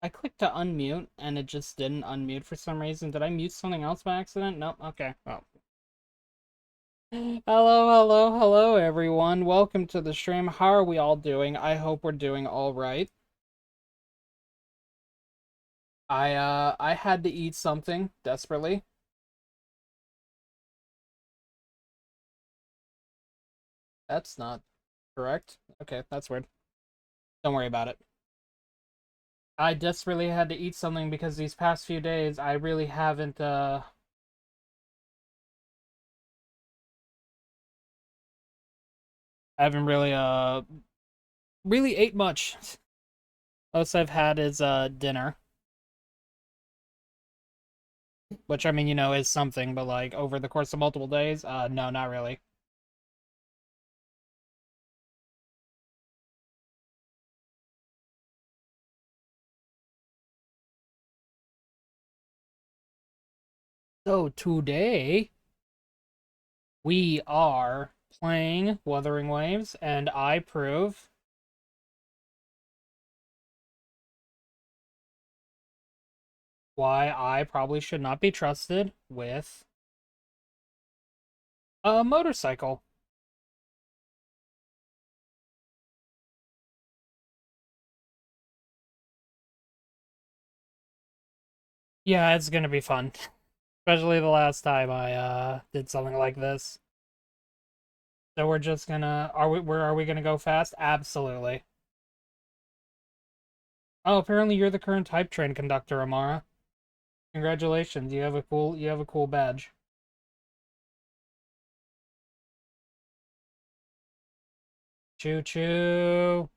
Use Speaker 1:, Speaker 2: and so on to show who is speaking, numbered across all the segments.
Speaker 1: I clicked to unmute and it just didn't unmute for some reason. Did I mute something else by accident? Nope. Okay. Well. Hello, hello, hello, everyone. Welcome to the stream. How are we all doing? I hope we're doing all right. I had to eat something desperately. That's not correct. Okay, that's weird. Don't worry about it. I desperately had to eat something because these past few days I really haven't really ate much. Most I've had is dinner, which I mean, is something, but like over the course of multiple days, no, not really. So today we are playing Wuthering Waves, and I prove why I probably should not be trusted with a motorcycle. Yeah, it's gonna be fun. Especially the last time I did something like this. So we're just gonna where are we gonna go fast? Absolutely. Oh, apparently you're the current hype train conductor, Amara. Congratulations, you have a cool badge. Choo choo.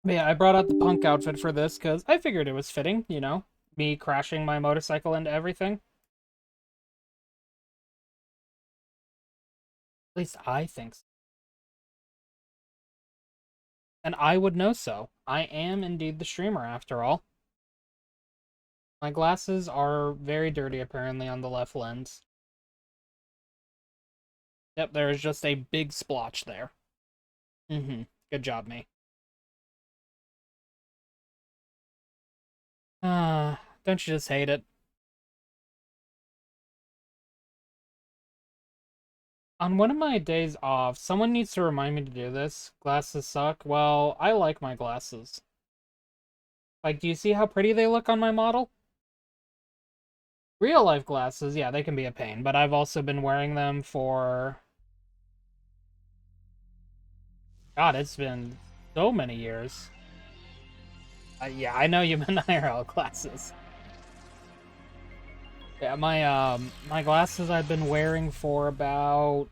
Speaker 1: But yeah, I brought out the punk outfit for this because I figured it was fitting, me crashing my motorcycle into everything. At least I think so. And I would know so. I am indeed the streamer after all. My glasses are very dirty apparently on the left lens. Yep, there is just a big splotch there. Mm-hmm. Good job, me. Don't you just hate it? On one of my days off, someone needs to remind me to do this. Glasses suck. Well, I like my glasses. Like, do you see how pretty they look on my model? Real life glasses, yeah, they can be a pain, but I've also been wearing them for... God, it's been so many years. Yeah, I know you meant IRL glasses. Yeah, my glasses I've been wearing for about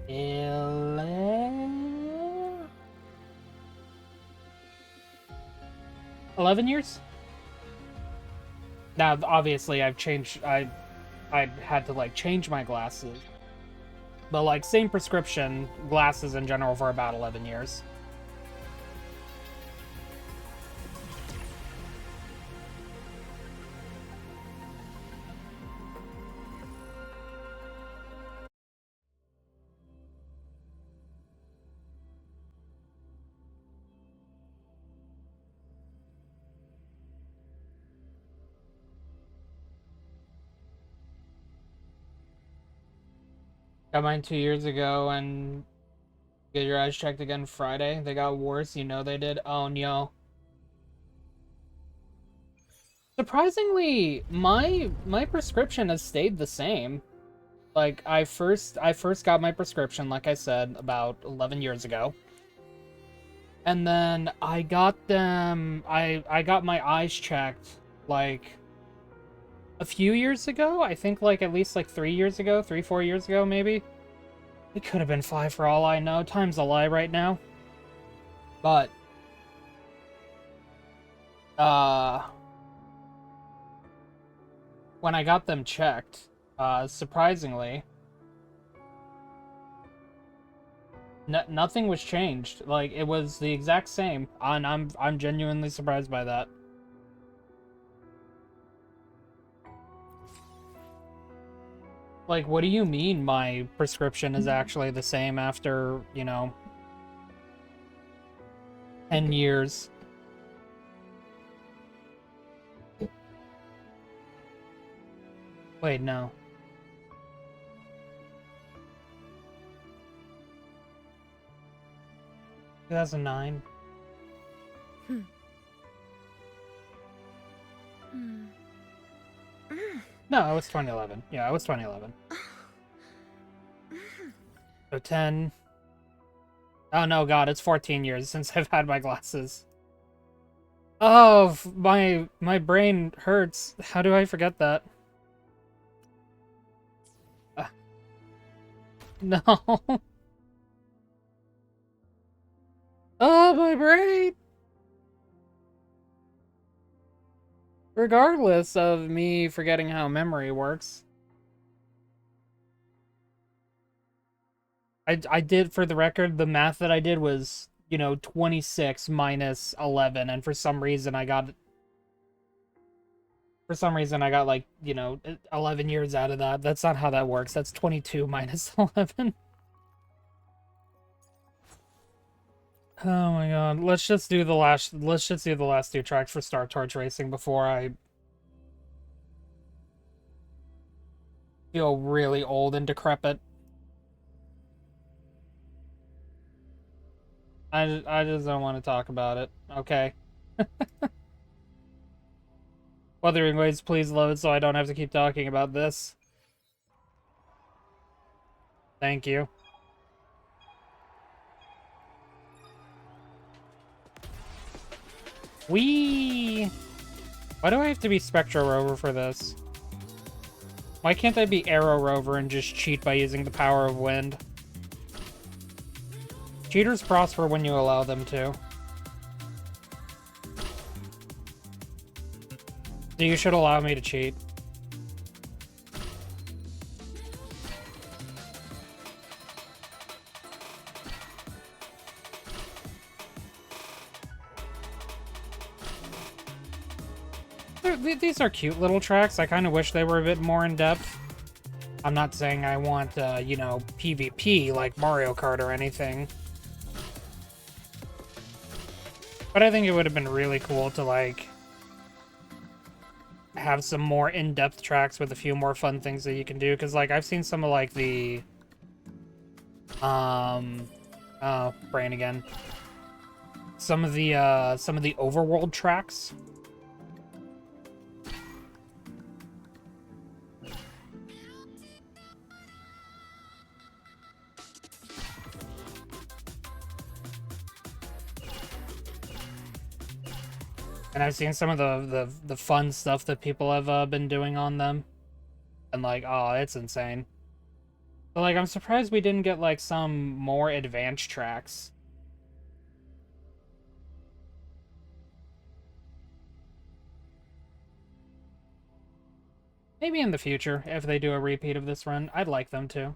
Speaker 1: 11 years. Now, obviously, I had to like change my glasses, but like same prescription glasses in general for about 11 years. Got mine 2 years ago, and get your eyes checked again Friday. They got worse, they did. Oh no. Surprisingly, my prescription has stayed the same. Like I first got my prescription, like I said, about 11 years ago. And then I got my eyes checked like a few years ago. I think like at least like 3 years ago, 4 years ago, maybe. It could have been 5 for all I know. Time's a lie right now. But when I got them checked, surprisingly, nothing was changed. Like it was the exact same, and I'm genuinely surprised by that. Like, what do you mean my prescription is actually the same after, 10 years? Wait, no. — 2009? No, it was 2011. Yeah, it was 2011. So 10... Oh no, God, it's 14 years since I've had my glasses. Oh, my brain hurts. How do I forget that? No. Oh, my brain! Regardless of me forgetting how memory works. I did, for the record, the math that I did was, 26 minus 11, and for some reason I got like, 11 years out of that. That's not how that works. That's 22 minus 11. Oh my god. Let's just do the last two tracks for Star Torch Racing before I feel really old and decrepit. I just don't want to talk about it. Okay. Wuthering Waves, please load so I don't have to keep talking about this. Thank you. Whee! Why do I have to be Spectro Rover for this? Why can't I be Arrow Rover and just cheat by using the power of wind? Cheaters prosper when you allow them to. So you should allow me to cheat. These are cute little tracks. I kind of wish they were a bit more in-depth. I'm not saying I want, PvP like Mario Kart or anything. But I think it would have been really cool to, like, have some more in-depth tracks with a few more fun things that you can do. Because, like, I've seen some of, like, the... Oh, brain again. Some of the overworld tracks. And I've seen some of the fun stuff that people have been doing on them. And like, oh, it's insane. But like, I'm surprised we didn't get like some more advanced tracks. Maybe in the future, if they do a repeat of this run, I'd like them to.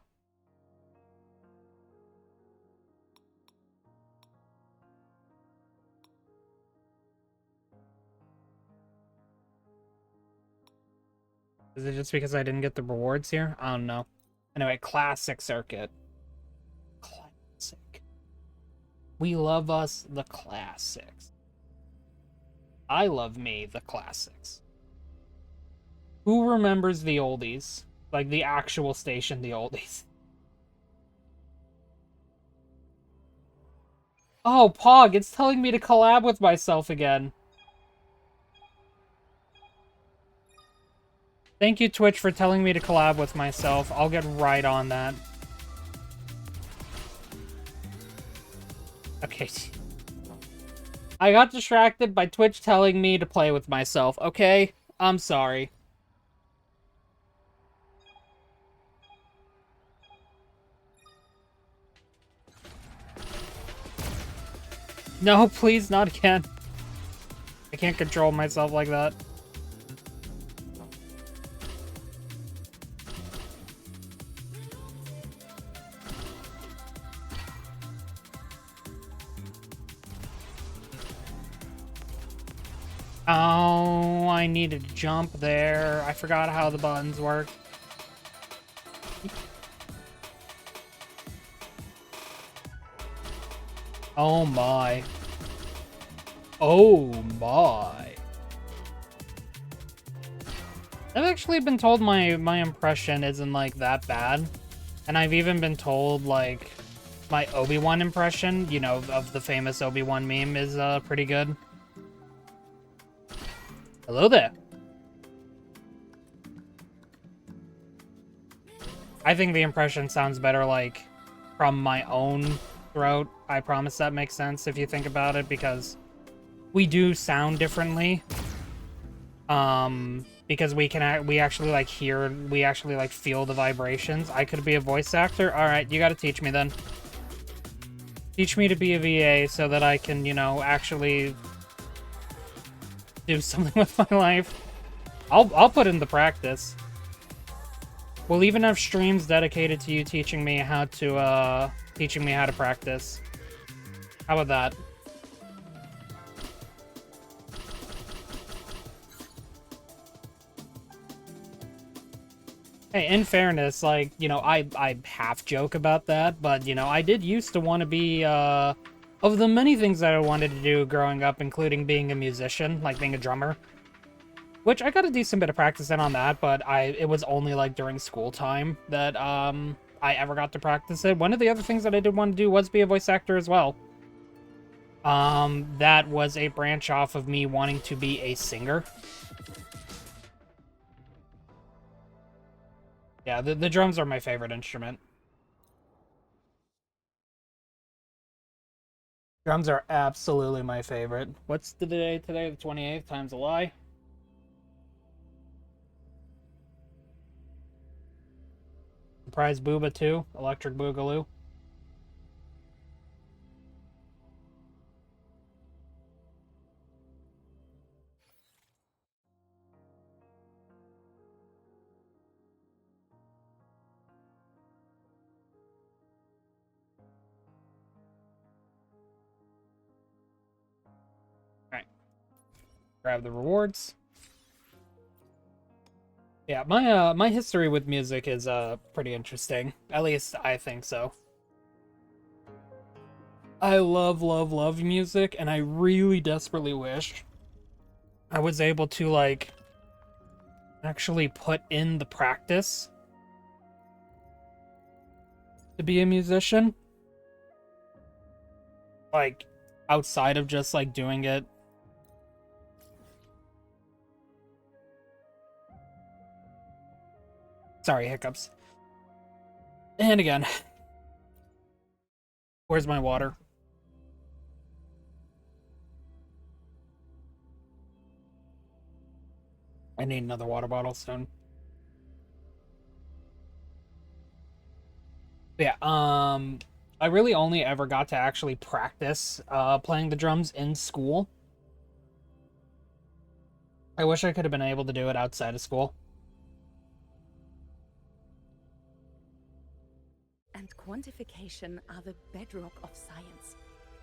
Speaker 1: Is it just because I didn't get the rewards here? I don't know. Anyway, classic circuit. Classic. We love us the classics. I love me the classics. Who remembers the oldies? Like the actual station, the oldies. Oh, Pog, it's telling me to collab with myself again. Thank you, Twitch, for telling me to collab with myself. I'll get right on that. Okay. I got distracted by Twitch telling me to play with myself, okay? I'm sorry. No, please, not again. I can't control myself like that. Oh, I needed to jump there. I forgot how the buttons work. Oh my. Oh my. I've actually been told my impression isn't like that bad. And I've even been told like my Obi-Wan impression, you know, of the famous Obi-Wan meme is pretty good. Hello there. I think the impression sounds better like from my own throat. I promise that makes sense if you think about it, because we do sound differently. Because we actually like hear, we actually like feel the vibrations. I could be a voice actor. All right, you got to teach me then. Teach me to be a VA so that I can, you know, actually do something with my life. I'll put in the practice. We'll even have streams dedicated to you teaching me how to practice. How about that? Hey, in fairness, like, you know, I half joke about that, but, you know, I did used to want to be, of the many things that I wanted to do growing up, including being a musician, like being a drummer, which I got a decent bit of practice in on that, but it was only, like, during school time that, I ever got to practice it. One of the other things that I did want to do was be a voice actor as well. That was a branch off of me wanting to be a singer. Yeah, the drums are my favorite instrument. Drums are absolutely my favorite. What's the day today? The 28th, time's a lie. Surprise Booba 2, Electric Boogaloo. Alright. Grab the rewards. Yeah, my history with music is pretty interesting. At least I think so. I love music, and I really desperately wish I was able to, like, actually put in the practice to be a musician. Like, outside of just, like, doing it. Sorry, hiccups. And again. Where's my water? I need another water bottle soon. Yeah, I really only ever got to actually practice playing the drums in school. I wish I could have been able to do it outside of school.
Speaker 2: And quantification are the bedrock of science.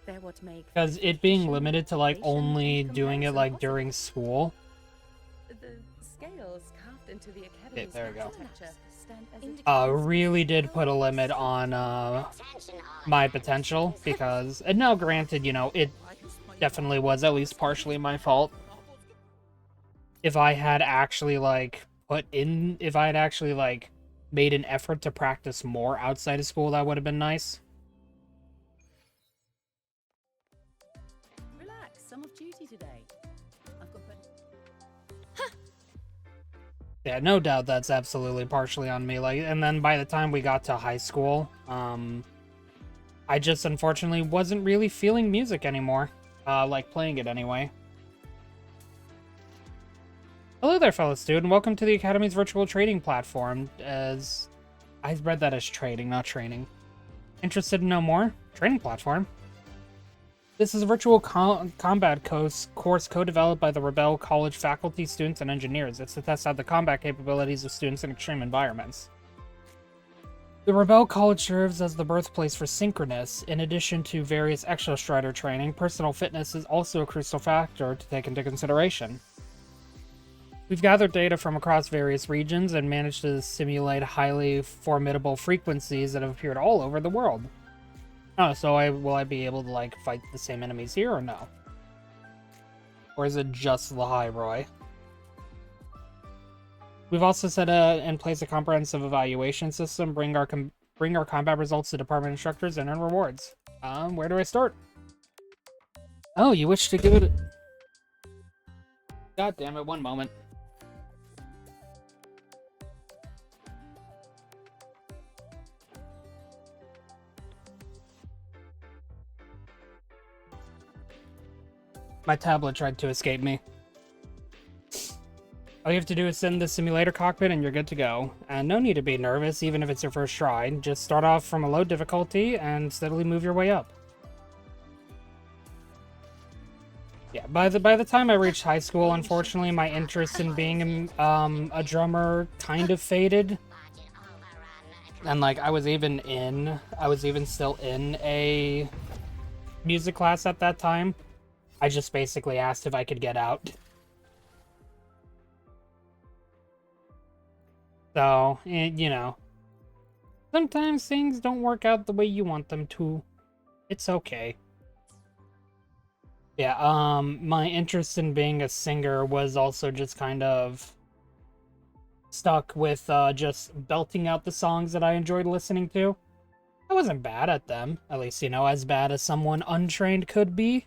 Speaker 2: They're what make,
Speaker 1: because it being limited to like only doing it like during school.
Speaker 2: The scales carved into the academy's
Speaker 1: there we go.
Speaker 2: Really
Speaker 1: did put a limit on my potential, because, and now granted, you know, it definitely was at least partially my fault. If I had actually like made an effort to practice more outside of school, that would have been nice.
Speaker 2: Relax, some of duty today. I've got
Speaker 1: Yeah, no doubt that's absolutely partially on me. Like, and then by the time we got to high school, I just unfortunately wasn't really feeling music anymore. Like playing it anyway. Hello there, fellow student. Welcome to the Academy's virtual trading platform. As I read that as trading, not training. Interested to know more? Training platform. This is a virtual combat course co-developed by the Rebel College faculty, students, and engineers. It's to test out the combat capabilities of students in extreme environments. The Rebel College serves as the birthplace for Synchronous. In addition to various extra Strider training, personal fitness is also a crucial factor to take into consideration. We've gathered data from across various regions and managed to simulate highly formidable frequencies that have appeared all over the world. Oh, so will I be able to, like, fight the same enemies here, or no? Or is it just the Hyroi? We've also set in place a comprehensive evaluation system, bring our combat results to department instructors, and earn rewards. Where do I start? Oh, you wish to give it a... God damn it, one moment. My tablet tried to escape me. All you have to do is sit in the simulator cockpit and you're good to go. And no need to be nervous, even if it's your first try. Just start off from a low difficulty and steadily move your way up. Yeah, by the time I reached high school, unfortunately, my interest in being a drummer kind of faded. And, like, I was even still in a music class at that time. I just basically asked if I could get out. So, you know, sometimes things don't work out the way you want them to. It's okay. Yeah, my interest in being a singer was also just kind of stuck with just belting out the songs that I enjoyed listening to. I wasn't bad at them, at least, you know, as bad as someone untrained could be.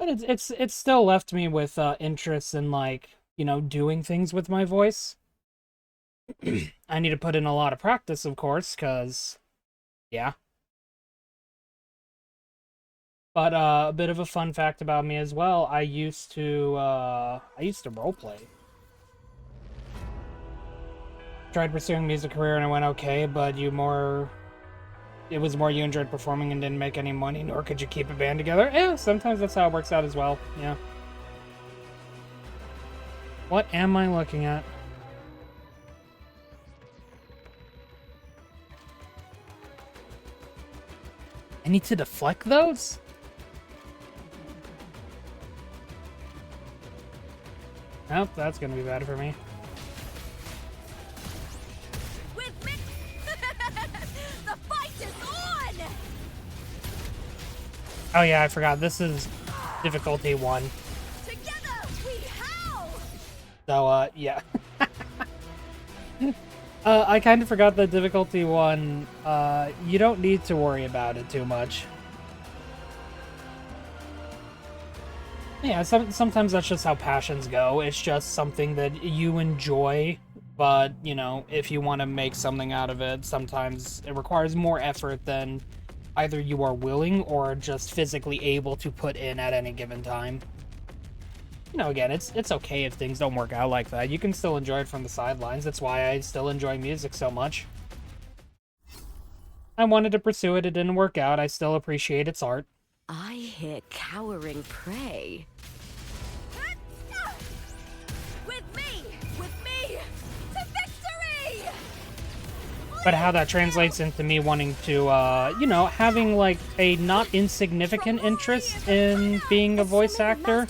Speaker 1: But it's still left me with interest in, like, you know, doing things with my voice. I need to put in a lot of practice, of course, because, yeah. But a bit of a fun fact about me as well, I used to roleplay. Tried pursuing a music career and it went okay, but it was more you enjoyed performing and didn't make any money, nor could you keep a band together. Yeah, sometimes that's how it works out as well, yeah. What am I looking at? I need to deflect those? Nope, that's gonna be bad for me.
Speaker 2: With me, the fight is on.
Speaker 1: Oh yeah, I forgot. This is difficulty 1.
Speaker 2: Together we howl.
Speaker 1: So yeah. I kind of forgot that difficulty 1. You don't need to worry about it too much. Yeah, sometimes that's just how passions go. It's just something that you enjoy, but, you know, if you want to make something out of it, sometimes it requires more effort than either you are willing or just physically able to put in at any given time. You know, again, it's okay if things don't work out like that. You can still enjoy it from the sidelines. That's why I still enjoy music so much. I wanted to pursue it. It didn't work out. I still appreciate its art.
Speaker 2: I hear cowering prey. With me, to victory!
Speaker 1: But how that translates into me wanting to, you know, having, like, a not insignificant interest in being a voice actor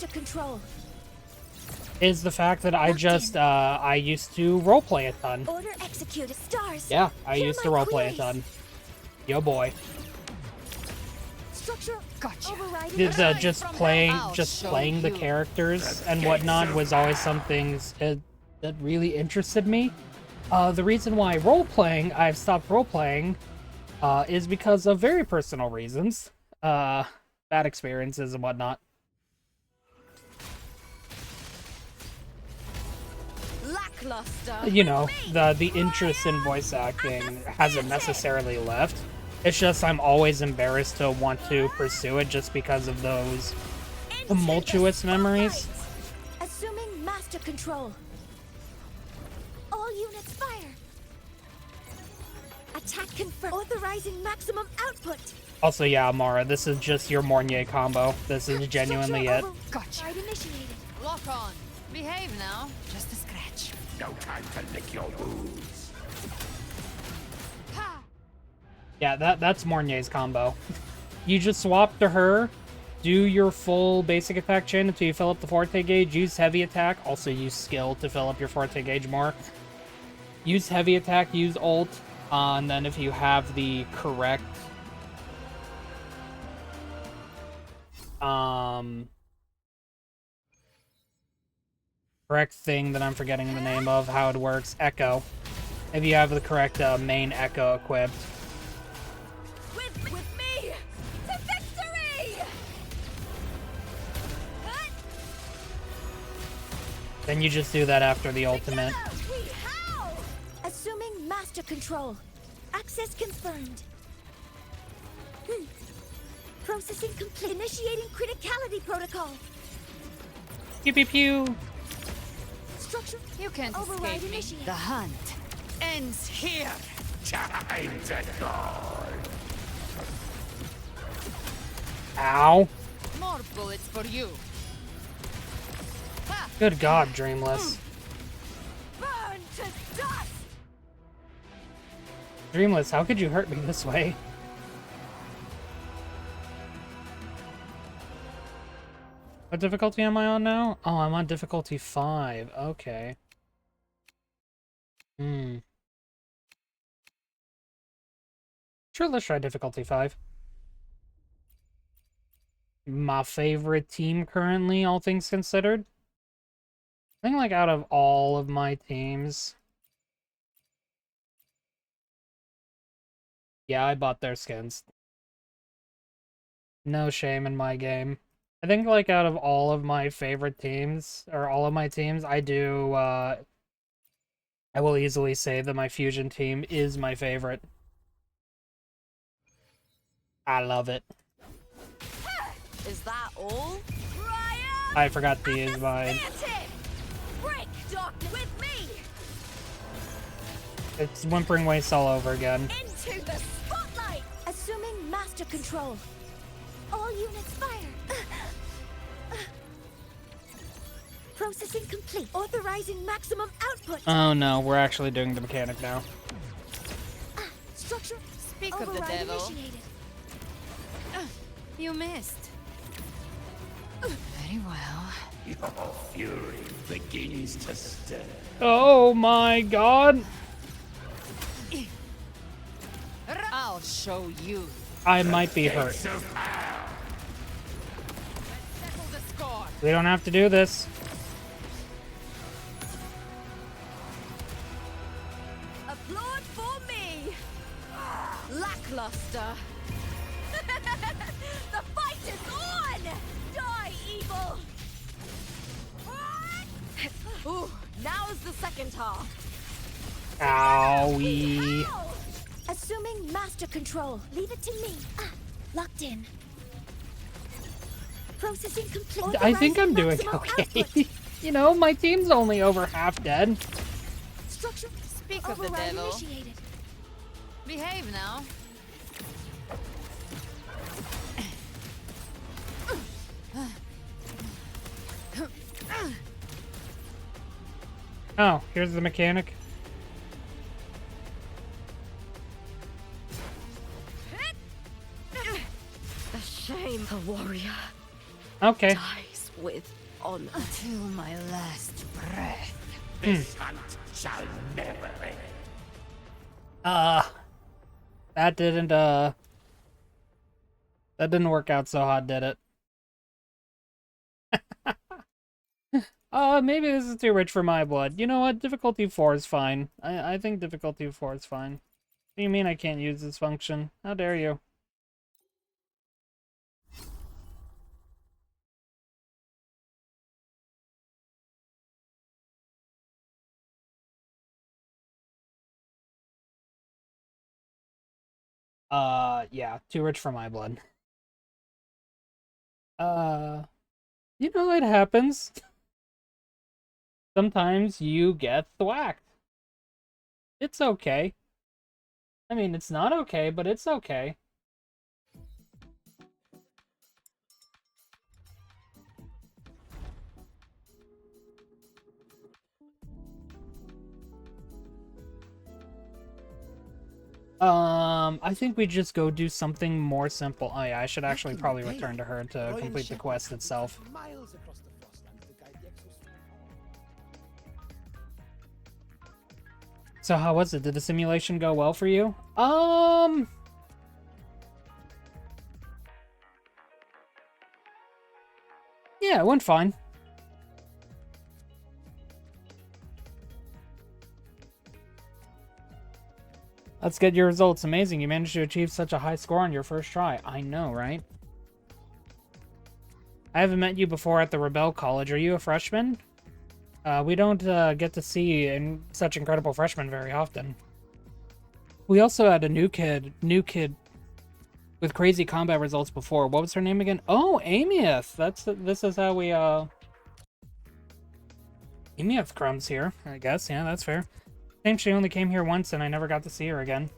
Speaker 1: is the fact that I used to roleplay a ton.
Speaker 2: Order executed. Stars.
Speaker 1: Yeah, I used to roleplay a ton. Yo, boy.
Speaker 2: Gotcha.
Speaker 1: Just playing the characters and whatnot was always something that really interested me. The reason why I've stopped role-playing, is because of very personal reasons. Bad experiences and whatnot.
Speaker 2: Lackluster.
Speaker 1: You know, the interest in voice acting hasn't necessarily left. It's just I'm always embarrassed to want to pursue it just because of those tumultuous memories.
Speaker 2: Assuming master control. All units fire. Attack confirmed. Authorizing maximum output.
Speaker 1: Also, yeah, Amara, this is just your Mornier combo. This is genuinely it.
Speaker 2: Gotcha. Initiated.
Speaker 3: Lock on. Behave now. Just a scratch.
Speaker 4: No time to lick your wounds.
Speaker 3: Ha!
Speaker 1: Yeah, that's Mornier's combo. You just swap to her, do your full basic attack chain until you fill up the forte gauge, use heavy attack, also use skill to fill up your forte gauge more. Use heavy attack, use ult, and then if you have the correct correct thing that I'm forgetting the name of, how it works, Echo. If you have the correct main Echo equipped.
Speaker 2: With me to victory.
Speaker 1: Then you just do that after the ultimate.
Speaker 2: Assuming master control. Access confirmed. Processing complete. Initiating criticality protocol.
Speaker 1: Pew pew pew.
Speaker 2: Structure.
Speaker 3: You can't
Speaker 2: Override
Speaker 3: escape me.
Speaker 2: initiated.
Speaker 3: The hunt ends here.
Speaker 4: Time to go.
Speaker 1: Ow.
Speaker 3: More bullets for you. Ha!
Speaker 1: Good God, Dreamless.
Speaker 2: Burn to dust.
Speaker 1: Dreamless, how could you hurt me this way? What difficulty am I on now? Oh, I'm on difficulty 5. Okay. Sure, let's try difficulty 5. My favorite team currently, all things considered. I think, like, out of all of my teams... Yeah, I bought their skins. No shame in my game. I think, like, out of all of my favorite teams, or all of my teams, I will easily say that my Fusion team is my favorite. I love it.
Speaker 3: Is that all?
Speaker 1: I forgot to use mine.
Speaker 2: Break darkness with me.
Speaker 1: It's Whimpering Waste all over again.
Speaker 2: Into the spotlight. Assuming master control. All units fire. Processing complete. Authorizing maximum output.
Speaker 1: Oh no, we're actually doing the mechanic now.
Speaker 2: Structure.
Speaker 3: Speak of the
Speaker 2: Override
Speaker 3: devil.
Speaker 2: initiated.
Speaker 3: You missed. Very well.
Speaker 4: Your fury begins to stir.
Speaker 1: Oh my god!
Speaker 3: I'll show you.
Speaker 1: I might be hurt.
Speaker 3: Settle the score.
Speaker 1: We don't have to do this.
Speaker 2: Applaud for me.
Speaker 3: Lackluster.
Speaker 2: The fight is on. Die, evil.
Speaker 3: Ooh, now's the second half.
Speaker 1: Owie.
Speaker 2: Ow! Assuming master control. Leave it to me. Locked in. Processing complete.
Speaker 1: I think I'm doing
Speaker 2: Maximum
Speaker 1: okay.
Speaker 2: output.
Speaker 1: You know, my team's only over half dead.
Speaker 2: Structure.
Speaker 3: Speak of the
Speaker 2: Override
Speaker 3: devil.
Speaker 2: initiated.
Speaker 3: Behave now.
Speaker 1: Oh, here's the mechanic.
Speaker 3: The shame a warrior
Speaker 1: Okay.
Speaker 3: dies with honor until my last breath.
Speaker 4: This hunt shall never end.
Speaker 1: That didn't work out so hot, did it? Maybe this is too rich for my blood. You know what? Difficulty 4 is fine. I think difficulty 4 is fine. What do you mean I can't use this function? How dare you? Yeah, too rich for my blood. Uh, it happens. Sometimes you get thwacked. It's okay. I mean, it's not okay, but it's okay. I think we just go do something more simple. Oh yeah, I should actually probably return to her to complete the quest itself. So how was it? Did the simulation go well for you? Yeah, it went fine. Let's get your results. Amazing, you managed to achieve such a high score on your first try. I know, right? I haven't met you before at the Rebel College. Are you a freshman? We don't get to see such incredible freshmen very often. We also had a new kid with crazy combat results before. What was her name again? Oh, Amieth. This is how we Amieth crumbs here, I guess. Yeah, that's fair. Shame she only came here once and I never got to see her again.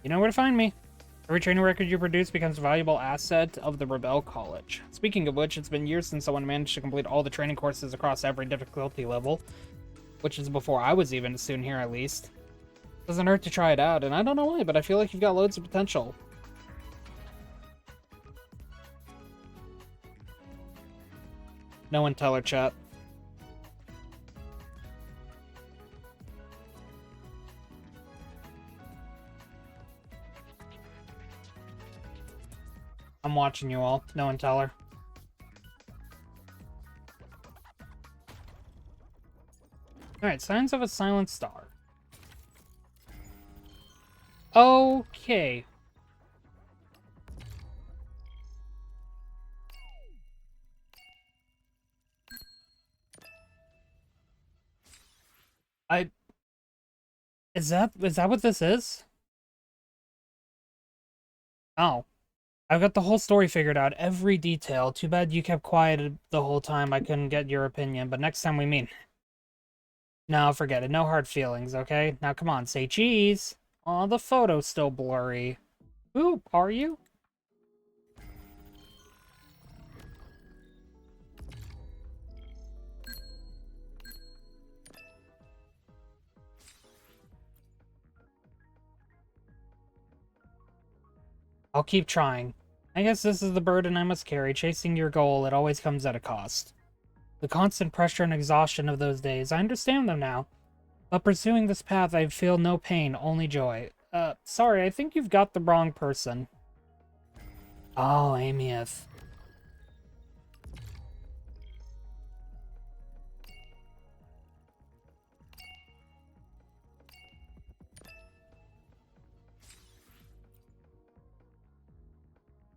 Speaker 1: You know where to find me. Every training record you produce becomes a valuable asset of the Rebel College. Speaking of which, it's been years since someone managed to complete all the training courses across every difficulty level, which is before I was even a student here at least. Doesn't hurt to try it out, and I don't know why, but I feel like you've got loads of potential. No one tell her, chat. I'm watching you all. No one tell her. Alright, signs of a silent star. Okay. Is that what this is? Oh. I've got the whole story figured out, every detail. Too bad you kept quiet the whole time. I couldn't get your opinion, but next time we meet. No, forget it. No hard feelings, okay? Now come on, say cheese. Aw, the photo's still blurry. Who are you? I'll keep trying. I guess this is the burden I must carry. Chasing your goal, it always comes at a cost. The constant pressure and exhaustion of those days, I understand them now. But pursuing this path, I feel no pain, only joy. Sorry, I think you've got the wrong person. Oh, Amieth.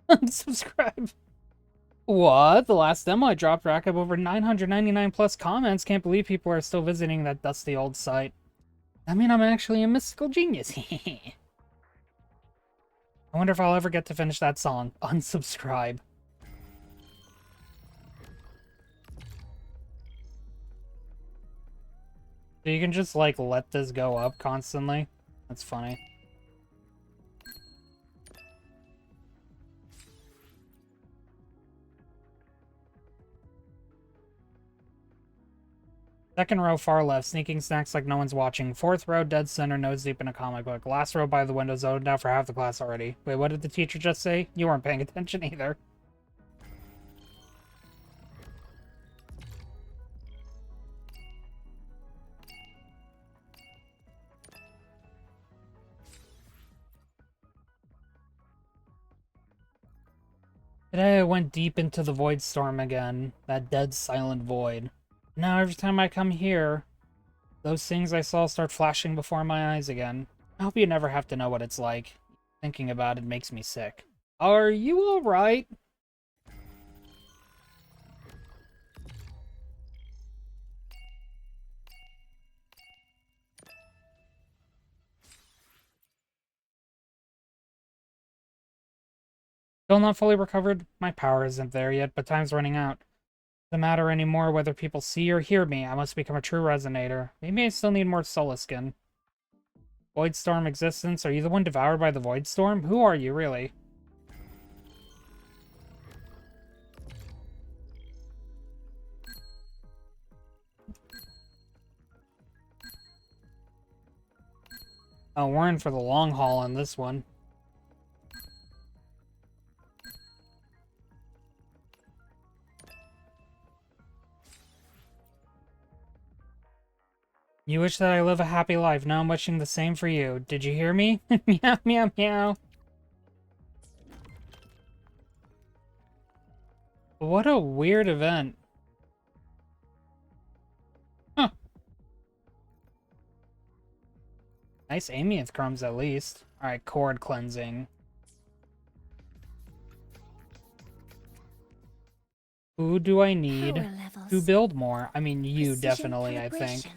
Speaker 1: Unsubscribe. What? The last demo I dropped racked up over 999 plus comments. Can't believe people are still visiting that dusty old site. I mean, I'm actually a mystical genius. I wonder if I'll ever get to finish that song. Unsubscribe. So you can just, like, let this go up constantly? That's funny. Second row, far left, sneaking snacks like no one's watching. Fourth row, dead center, nose deep in a comic book. Last row by the window, zoned out for half the class already. Wait, what did the teacher just say? You weren't paying attention either. Today I went deep into the void storm again. That dead, silent void. Now every time I come here, those things I saw start flashing before my eyes again. I hope you never have to know what it's like. Thinking about it makes me sick. Are you alright? Still not fully recovered? My power isn't there yet, but time's running out. Doesn't matter anymore whether people see or hear me. I must become a true resonator. Maybe I still need more Sola skin. Void Storm existence? Are you the one devoured by the Void Storm? Who are you, really? Oh, we're in for the long haul on this one. You wish that I live a happy life. Now I'm wishing the same for you. Did you hear me? Meow, meow, meow. What a weird event. Huh. Nice Amieth crumbs at least. Alright, cord cleansing. Who do I need
Speaker 2: Power levels.
Speaker 1: to build more? I mean, you
Speaker 2: Precision
Speaker 1: definitely, I think.
Speaker 2: calibration.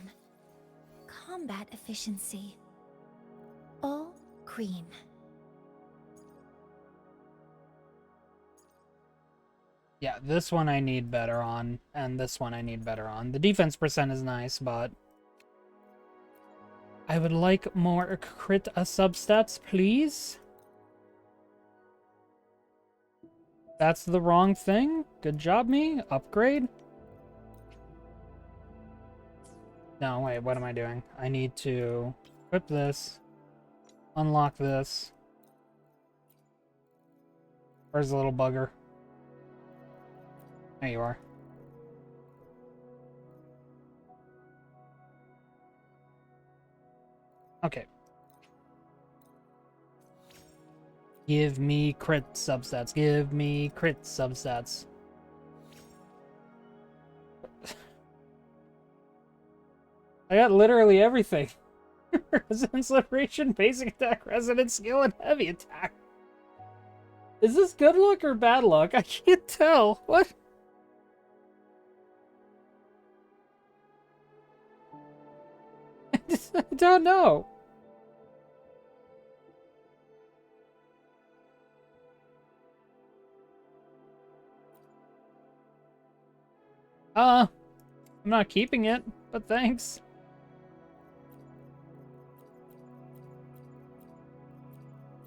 Speaker 2: Combat efficiency. All green.
Speaker 1: Yeah, this one I need better on, and this one I need better on. The defense percent is nice, but I would like more crit substats, please. That's the wrong thing. Good job, me. Upgrade. No, wait, what am I doing? I need to equip this, unlock this. Where's the little bugger? There you are. Okay. Give me crit substats. Give me crit substats. I got literally everything. Resonance Liberation, basic attack, resonance skill, and heavy attack. Is this good luck or bad luck? I can't tell. What? I don't know. I'm not keeping it, but thanks.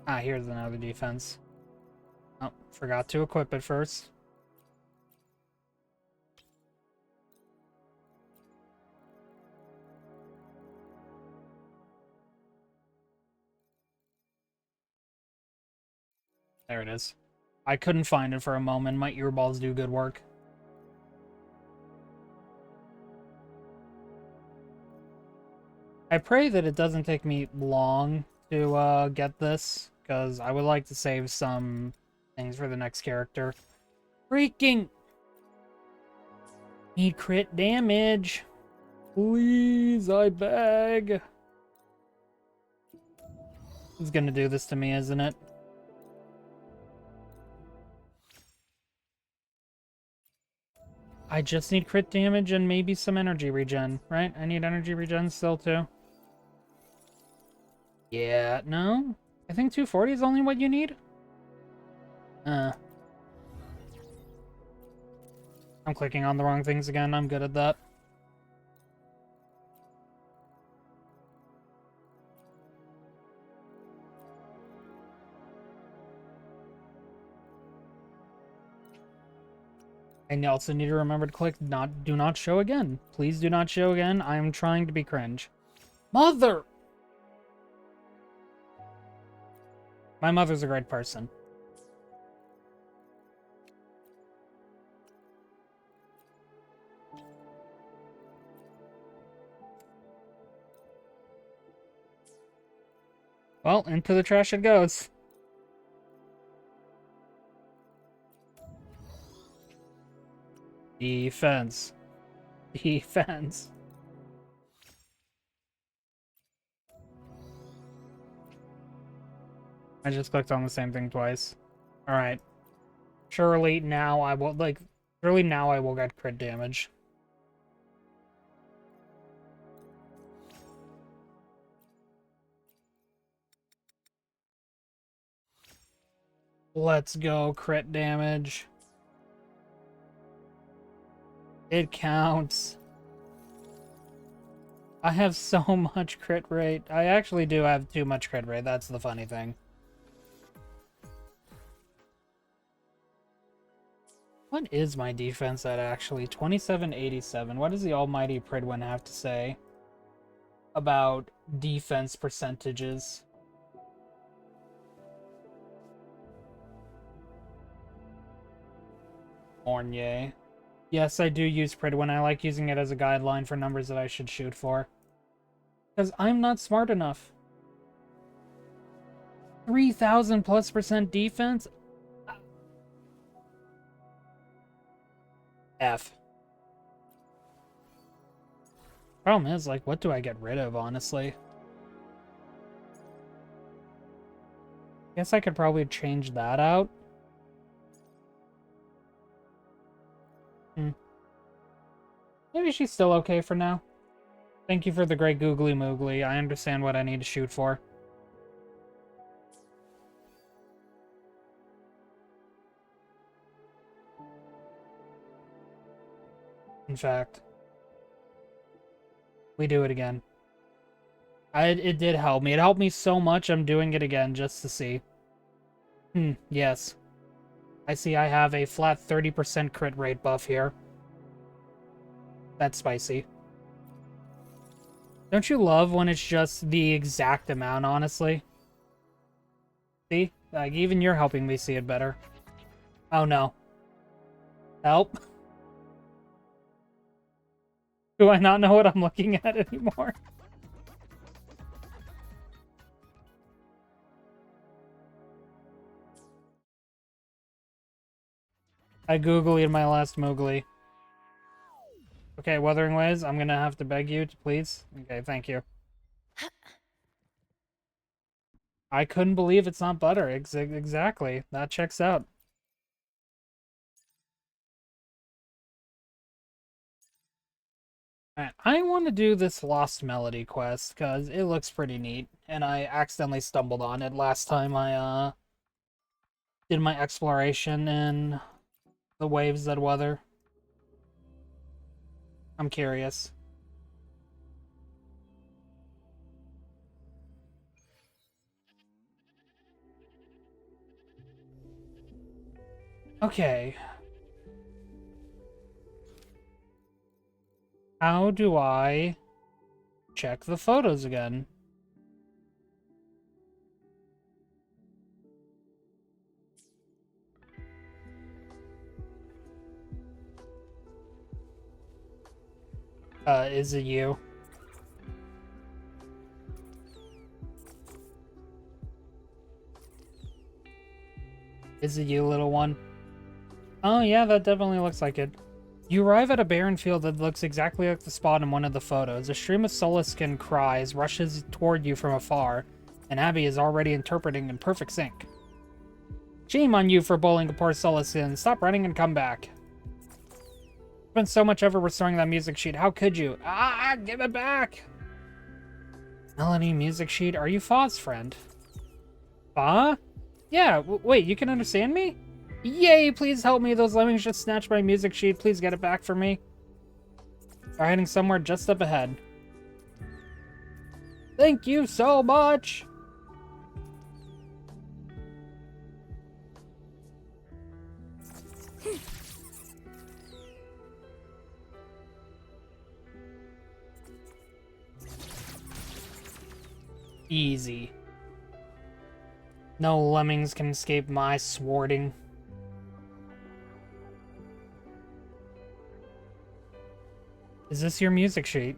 Speaker 1: Ah, here's another defense. Oh, forgot to equip it first. There it is. I couldn't find it for a moment. My earballs do good work. I pray that it doesn't take me long to get this, because I would like to save some things for the next character. Freaking need crit damage. Please, I beg. It's gonna do this to me, isn't it? I just need crit damage and maybe some energy regen, right? I need energy regen still, too. Yeah, no? I think 240 is only what you need? I'm clicking on the wrong things again. I'm good at that. And you also need to remember to click do not show again. Please do not show again. I am trying to be cringe. Mother! My mother's a great person. Well, into the trash it goes. Defense. Defense. I just clicked on the same thing twice. Alright. Surely now I will, surely now I will get crit damage. Let's go, crit damage. It counts. I have so much crit rate. I actually do have too much crit rate. That's the funny thing. What is my defense at, actually? 2787. What does the almighty Pridwin have to say about defense percentages? Ornier. Yes, I do use Pridwin. I like using it as a guideline for numbers that I should shoot for. Because I'm not smart enough. 3,000 plus % defense? F. Problem is, like, what do I get rid of, honestly? Guess I could probably change that out. Maybe she's still okay for now. Thank you for the great googly moogly. I understand what I need to shoot for. In fact, we do it again. It did help me. It helped me so much, I'm doing it again just to see. Yes. I see I have a flat 30% crit rate buff here. That's spicy. Don't you love when it's just the exact amount, honestly? See? Like, even you're helping me see it better. Oh, no. Help. Do I not know what I'm looking at anymore? I googlyed my last moogly. Okay, Wuthering Ways, I'm gonna have to beg you to please. Okay, thank you. I couldn't believe it's not butter. Exactly. That checks out. Alright, I want to do this Lost Melody quest, because it looks pretty neat, and I accidentally stumbled on it last time I, did my exploration in the Waves That Weather. I'm curious. Okay. How do I check the photos again? Is it you? Is it you, little one? Oh yeah, that definitely looks like it. You arrive at a barren field that looks exactly like the spot in one of the photos. A stream of Soliskin cries rushes toward you from afar, and Abby is already interpreting in perfect sync. Shame on you for bullying a poor Soliskin. Stop running and come back. Spent so much effort restoring that music sheet. How could you? Ah, give it back! Melanie, music sheet. Are you Fa's friend? Fa? Yeah, wait, you can understand me? Yay, please help me. Those lemmings just snatched my music sheet. Please get it back for me. They're heading somewhere just up ahead. Thank you so much! Easy. No lemmings can escape my swording. Is this your music sheet?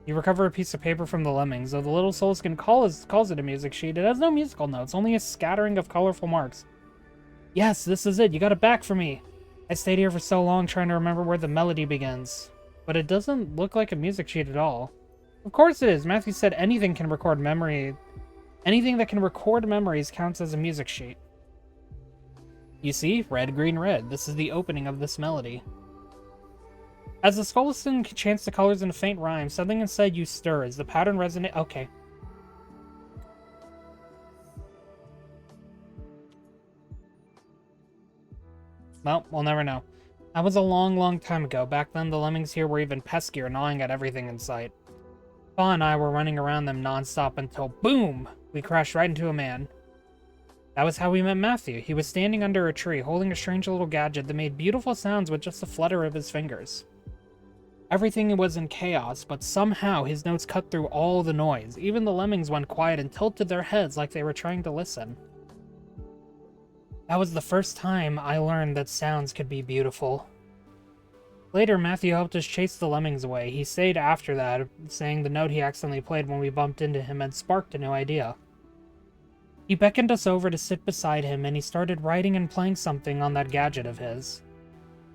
Speaker 1: You recover a piece of paper from the lemmings. Though the little Soulskin calls it a music sheet, it has no musical notes, only a scattering of colorful marks. Yes, this is it. You got it back for me. I stayed here for so long trying to remember where the melody begins. But it doesn't look like a music sheet at all. Of course it is. Matthew said anything can record memory. Anything that can record memories counts as a music sheet. You see? Red, green, red. This is the opening of this melody. As the Skullston chants the colors in a faint rhyme, something inside you stirs. The pattern resonates. Okay. Well, we'll never know. That was a long, long time ago. Back then, the lemmings here were even peskier, gnawing at everything in sight. Pa and I were running around them nonstop until, boom! We crashed right into a man. That was how we met Matthew. He was standing under a tree, holding a strange little gadget that made beautiful sounds with just a flutter of his fingers. Everything was in chaos, but somehow his notes cut through all the noise. Even the lemmings went quiet and tilted their heads like they were trying to listen. That was the first time I learned that sounds could be beautiful. Later, Matthew helped us chase the lemmings away. He stayed after that, saying the note he accidentally played when we bumped into him had sparked a new idea. He beckoned us over to sit beside him, and he started writing and playing something on that gadget of his.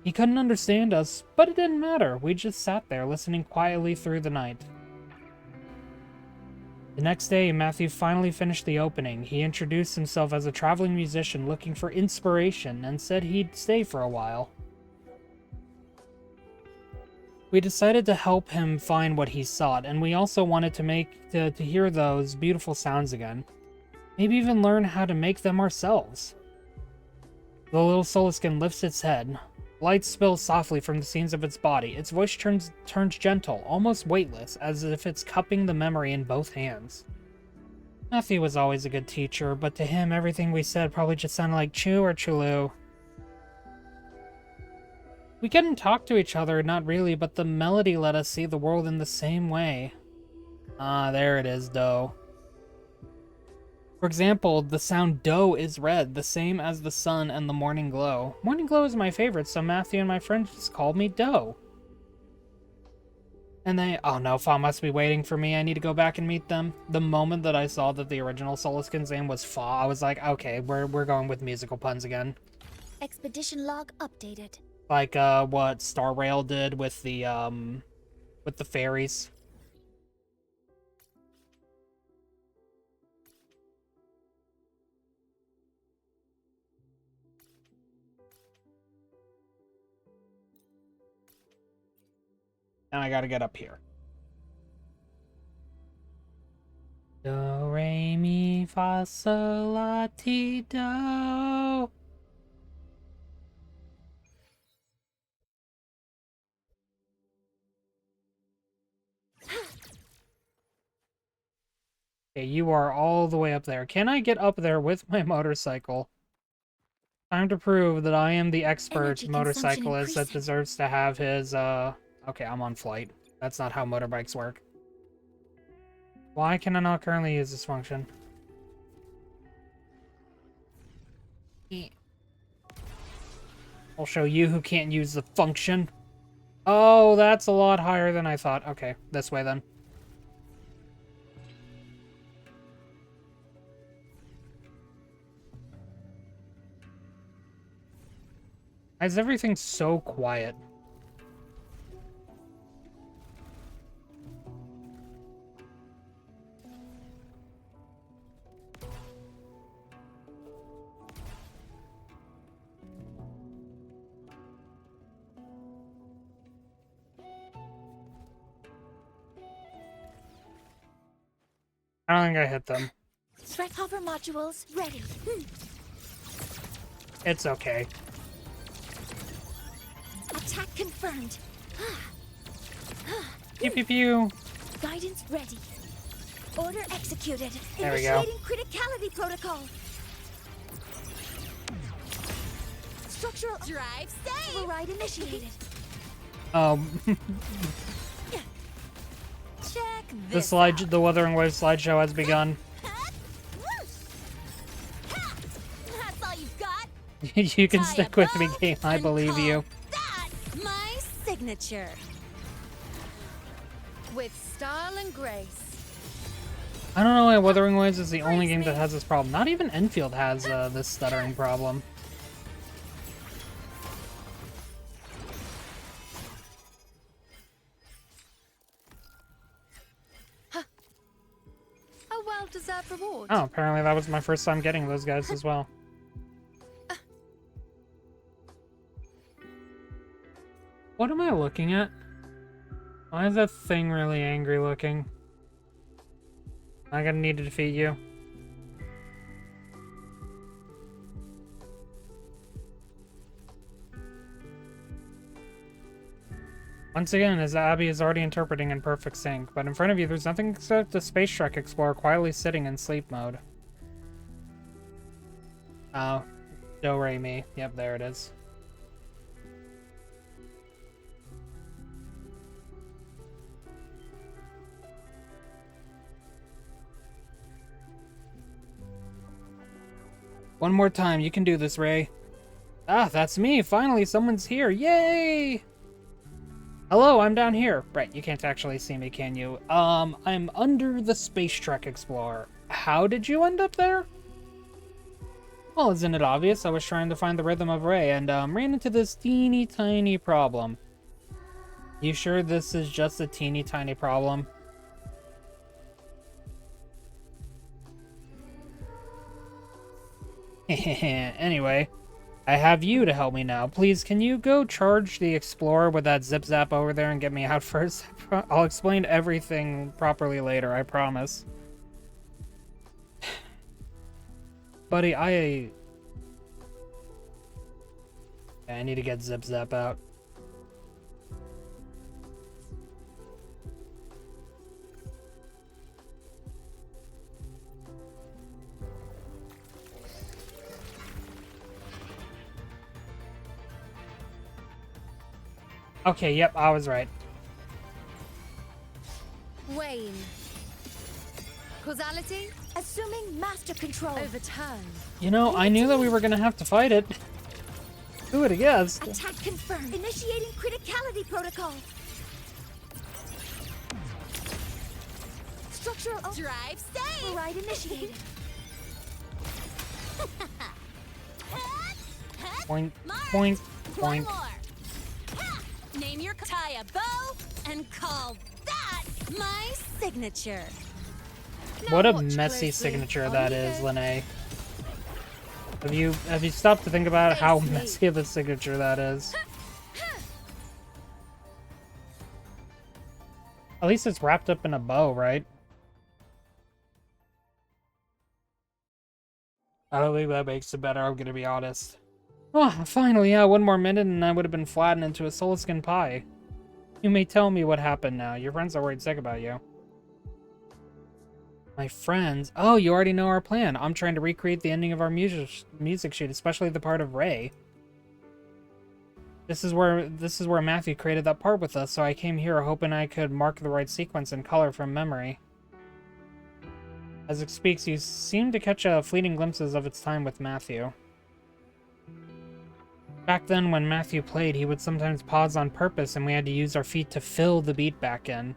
Speaker 1: He couldn't understand us, but it didn't matter. We just sat there, listening quietly through the night. The next day, Matthew finally finished the opening. He introduced himself as a traveling musician looking for inspiration and said he'd stay for a while. We decided to help him find what he sought, and we also wanted to hear those beautiful sounds again. Maybe even learn how to make them ourselves. The little Soliskin lifts its head. Light spills softly from the seams of its body. Its voice turns gentle, almost weightless, as if it's cupping the memory in both hands. Matthew was always a good teacher, but to him everything we said probably just sounded like chew or chulu. We couldn't talk to each other, not really, but the melody let us see the world in the same way. Ah, there it is, dough. For example, the sound dough is red, the same as the sun and the morning glow. Morning glow is my favorite, so Matthew and my friends just called me Dough. And oh no, Fa must be waiting for me. I need to go back and meet them. The moment that I saw that the original Soliskin's name was Fa, I was like, okay, we're going with musical puns again.
Speaker 2: Expedition log updated.
Speaker 1: Like what Star Rail did with the fairies. And I gotta get up here. Do, re, mi, fa, sol, la, ti, do. Okay, you are all the way up there. Can I get up there with my motorcycle? Time to prove that I am the expert
Speaker 2: Energy
Speaker 1: motorcyclist that
Speaker 2: increasing.
Speaker 1: deserves to have his, Okay, I'm on flight. That's not how motorbikes work. Why can I not currently use this function? I'll show you who can't use the function. Oh, that's a lot higher than I thought. Okay, this way then. Why is everything so quiet? I don't think I hit them.
Speaker 2: Threat hover modules ready.
Speaker 1: It's okay.
Speaker 2: Attack confirmed.
Speaker 1: Pew pew pew.
Speaker 2: Guidance ready. Order executed.
Speaker 1: There we go.
Speaker 2: Initiating criticality protocol. Structural drive safe. Override initiated.
Speaker 3: Check
Speaker 1: The
Speaker 3: this out.
Speaker 1: the Wuthering Wave slideshow has begun.
Speaker 3: That's all you've got?
Speaker 1: You can
Speaker 3: Tie
Speaker 1: stick
Speaker 3: a
Speaker 1: with me,
Speaker 3: bow
Speaker 1: game. I
Speaker 3: and
Speaker 1: believe
Speaker 3: call
Speaker 1: you.
Speaker 3: That my signature. With style and grace.
Speaker 1: I don't know why Wuthering Waves is the only game that has this problem. Not even Enfield has this stuttering problem.
Speaker 3: A well-deserved reward.
Speaker 1: Oh, apparently that was my first time getting those guys as well. What am I looking at? Why is that thing really angry looking? I'm gonna need to defeat you. Once again, as Abby is already interpreting in perfect sync, but in front of you there's nothing except a Space Trek Explorer quietly sitting in sleep mode. Oh, Do-Re-Mi. Yep, there it is. One more time, you can do this, Ray. Ah, that's me. Finally, someone's here. Yay! Hello, I'm down here. Right, you can't actually see me, can you? I'm under the Space Trek Explorer. How did you end up there? Well, isn't it obvious? I was trying to find the rhythm of Ray and, ran into this teeny tiny problem. You sure this is just a teeny tiny problem? Anyway, I have you to help me now. Please, can you go charge the Explorer with that zip-zap over there and get me out first? I'll explain everything properly later, I promise. Buddy, I need to get zip-zap out. Okay, yep, I was right.
Speaker 3: Wayne. Causality?
Speaker 2: Assuming master control.
Speaker 3: Overturn.
Speaker 1: You know, I knew that we were gonna have to fight it. Who would have guessed?
Speaker 2: Attack confirmed. Initiating criticality protocol. Structural
Speaker 3: Drive safe.
Speaker 2: override initiated.
Speaker 1: Point,
Speaker 3: Mark.
Speaker 1: point,
Speaker 3: One
Speaker 1: point.
Speaker 3: more. Ha! Name your tie a bow and call that my signature. Now
Speaker 1: What a
Speaker 3: watch
Speaker 1: messy
Speaker 3: closely.
Speaker 1: signature
Speaker 3: On
Speaker 1: that
Speaker 3: you
Speaker 1: is,
Speaker 3: go.
Speaker 1: Lene. Have you stopped to think about how
Speaker 3: Face me.
Speaker 1: messy of a signature that is? At least it's wrapped up in a bow, right? I don't think that makes it better, I'm gonna be honest. Oh, finally, yeah, one more minute and I would have been flattened into a Solaskin pie. You may tell me what happened now. Your friends are worried sick about you. My friends? Oh, you already know our plan. I'm trying to recreate the ending of our music sheet, especially the part of Ray. This is where Matthew created that part with us, so I came here hoping I could mark the right sequence and color from memory. As it speaks, you seem to catch fleeting glimpses of its time with Matthew. Back then, when Matthew played, he would sometimes pause on purpose and we had to use our feet to fill the beat back in.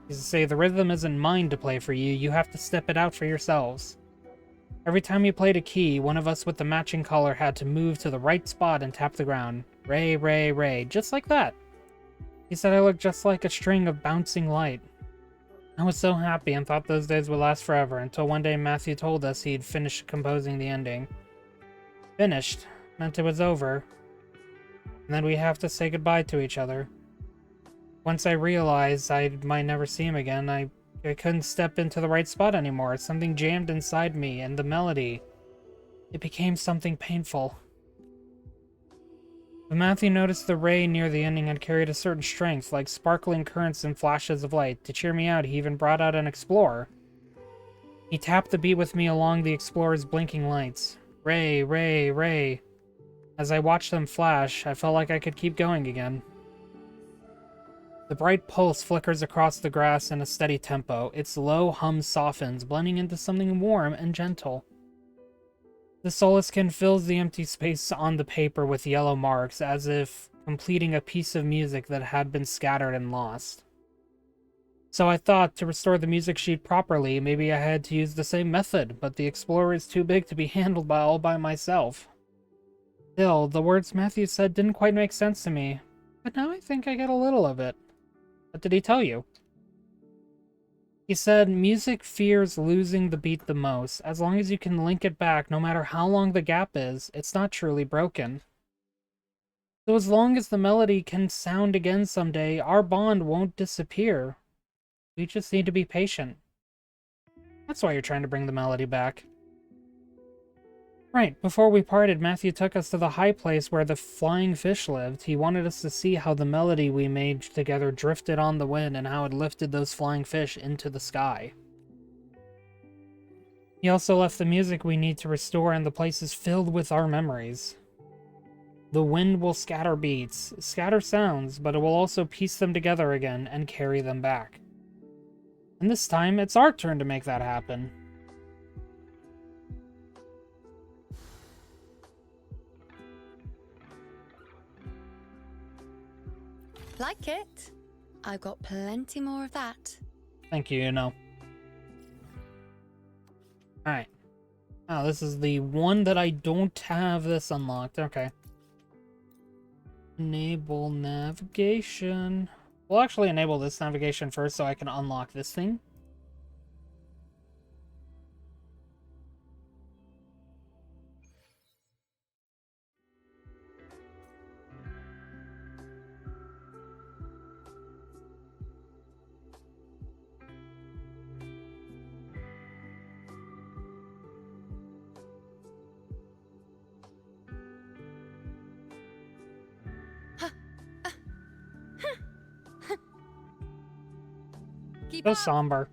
Speaker 1: He used to say, the rhythm isn't mine to play for you, you have to step it out for yourselves. Every time you played a key, one of us with the matching color had to move to the right spot and tap the ground. Ray, Ray, Ray, just like that. He said I looked just like a string of bouncing light. I was so happy and thought those days would last forever until one day Matthew told us he'd finished composing the ending. Finished meant it was over. And then we have to say goodbye to each other. Once I realized I might never see him again, I couldn't step into the right spot anymore. Something jammed inside me, and the melody, it became something painful. But Matthew noticed the ray near the ending had carried a certain strength, like sparkling currents and flashes of light. To cheer me out, he even brought out an explorer. He tapped the beat with me along the explorer's blinking lights. Ray, Ray, Ray. As I watched them flash, I felt like I could keep going again. The bright pulse flickers across the grass in a steady tempo. Its low hum softens, blending into something warm and gentle. The Solaskin fills the empty space on the paper with yellow marks, as if completing a piece of music that had been scattered and lost. So I thought, to restore the music sheet properly, maybe I had to use the same method, but the Explorer is too big to be handled all by myself. Still, the words Matthew said didn't quite make sense to me, but now I think I get a little of it. What did he tell you? He said, music fears losing the beat the most. As long as you can link it back, no matter how long the gap is, it's not truly broken. So as long as the melody can sound again someday, our bond won't disappear. We just need to be patient. That's why you're trying to bring the melody back. Right, before we parted, Matthew took us to the high place where the flying fish lived. He wanted us to see how the melody we made together drifted on the wind and how it lifted those flying fish into the sky. He also left the music we need to restore, and the place is filled with our memories. The wind will scatter beats, scatter sounds, but it will also piece them together again and carry them back. And this time, it's our turn to make that happen.
Speaker 5: Like it? I've got plenty more of that.
Speaker 1: Thank you, you know. Alright. Oh, this is the one that I don't have this unlocked. Okay. Enable navigation. We'll actually enable this navigation first so I can unlock this thing.
Speaker 5: Keep
Speaker 1: So
Speaker 5: up.
Speaker 1: somber.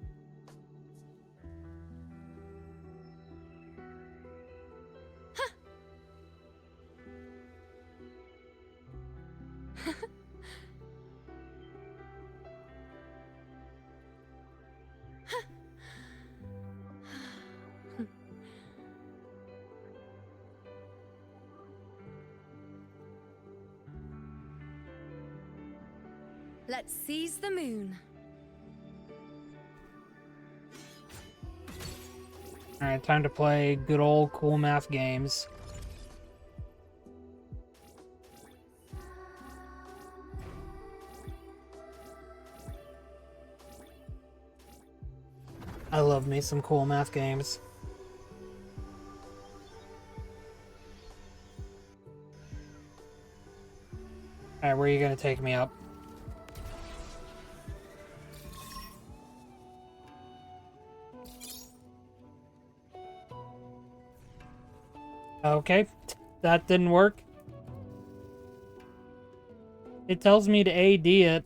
Speaker 5: Let's seize the moon.
Speaker 1: Alright, time to play good old cool math games. I love me some cool math games. Alright, where are you gonna take me up? Okay, that didn't work. It tells me to AD it.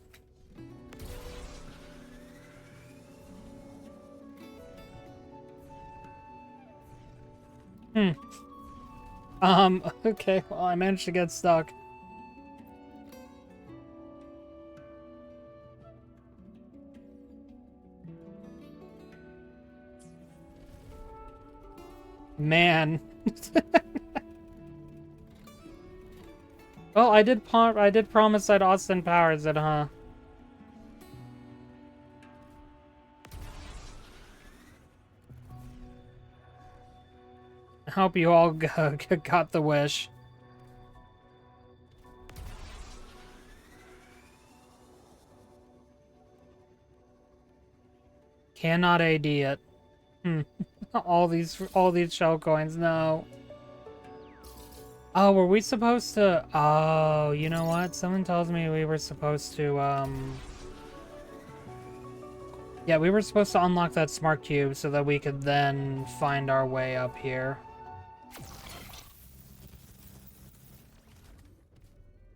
Speaker 1: Okay, well, I managed to get stuck. Man. Well, I did promise I'd Austin Powers it, huh? I hope you all got the wish. Cannot AD it. all these shell coins, no. Oh, were we supposed to... Oh, you know what? Someone tells me we were supposed to, Yeah, we were supposed to unlock that smart cube so that we could then find our way up here.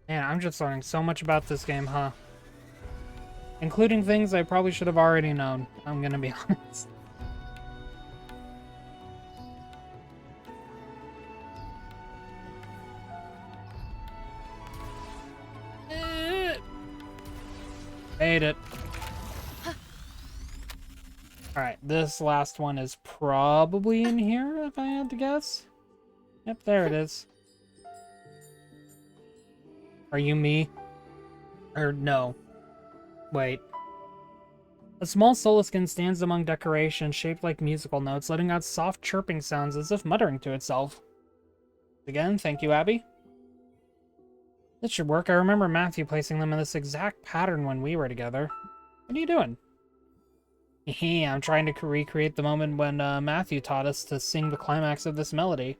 Speaker 1: Man, I'm just learning so much about this game, huh? Including things I probably should have already known, I'm gonna be honest. Hate it. Alright, this last one is probably in here, if I had to guess. Yep, there it is. Are you me? Or no. Wait. A small solaskin stands among decorations shaped like musical notes, letting out soft chirping sounds as if muttering to itself. Again, thank you, Abby. This should work. I remember Matthew placing them in this exact pattern when we were together. What are you doing? I'm trying to recreate the moment when Matthew taught us to sing the climax of this melody.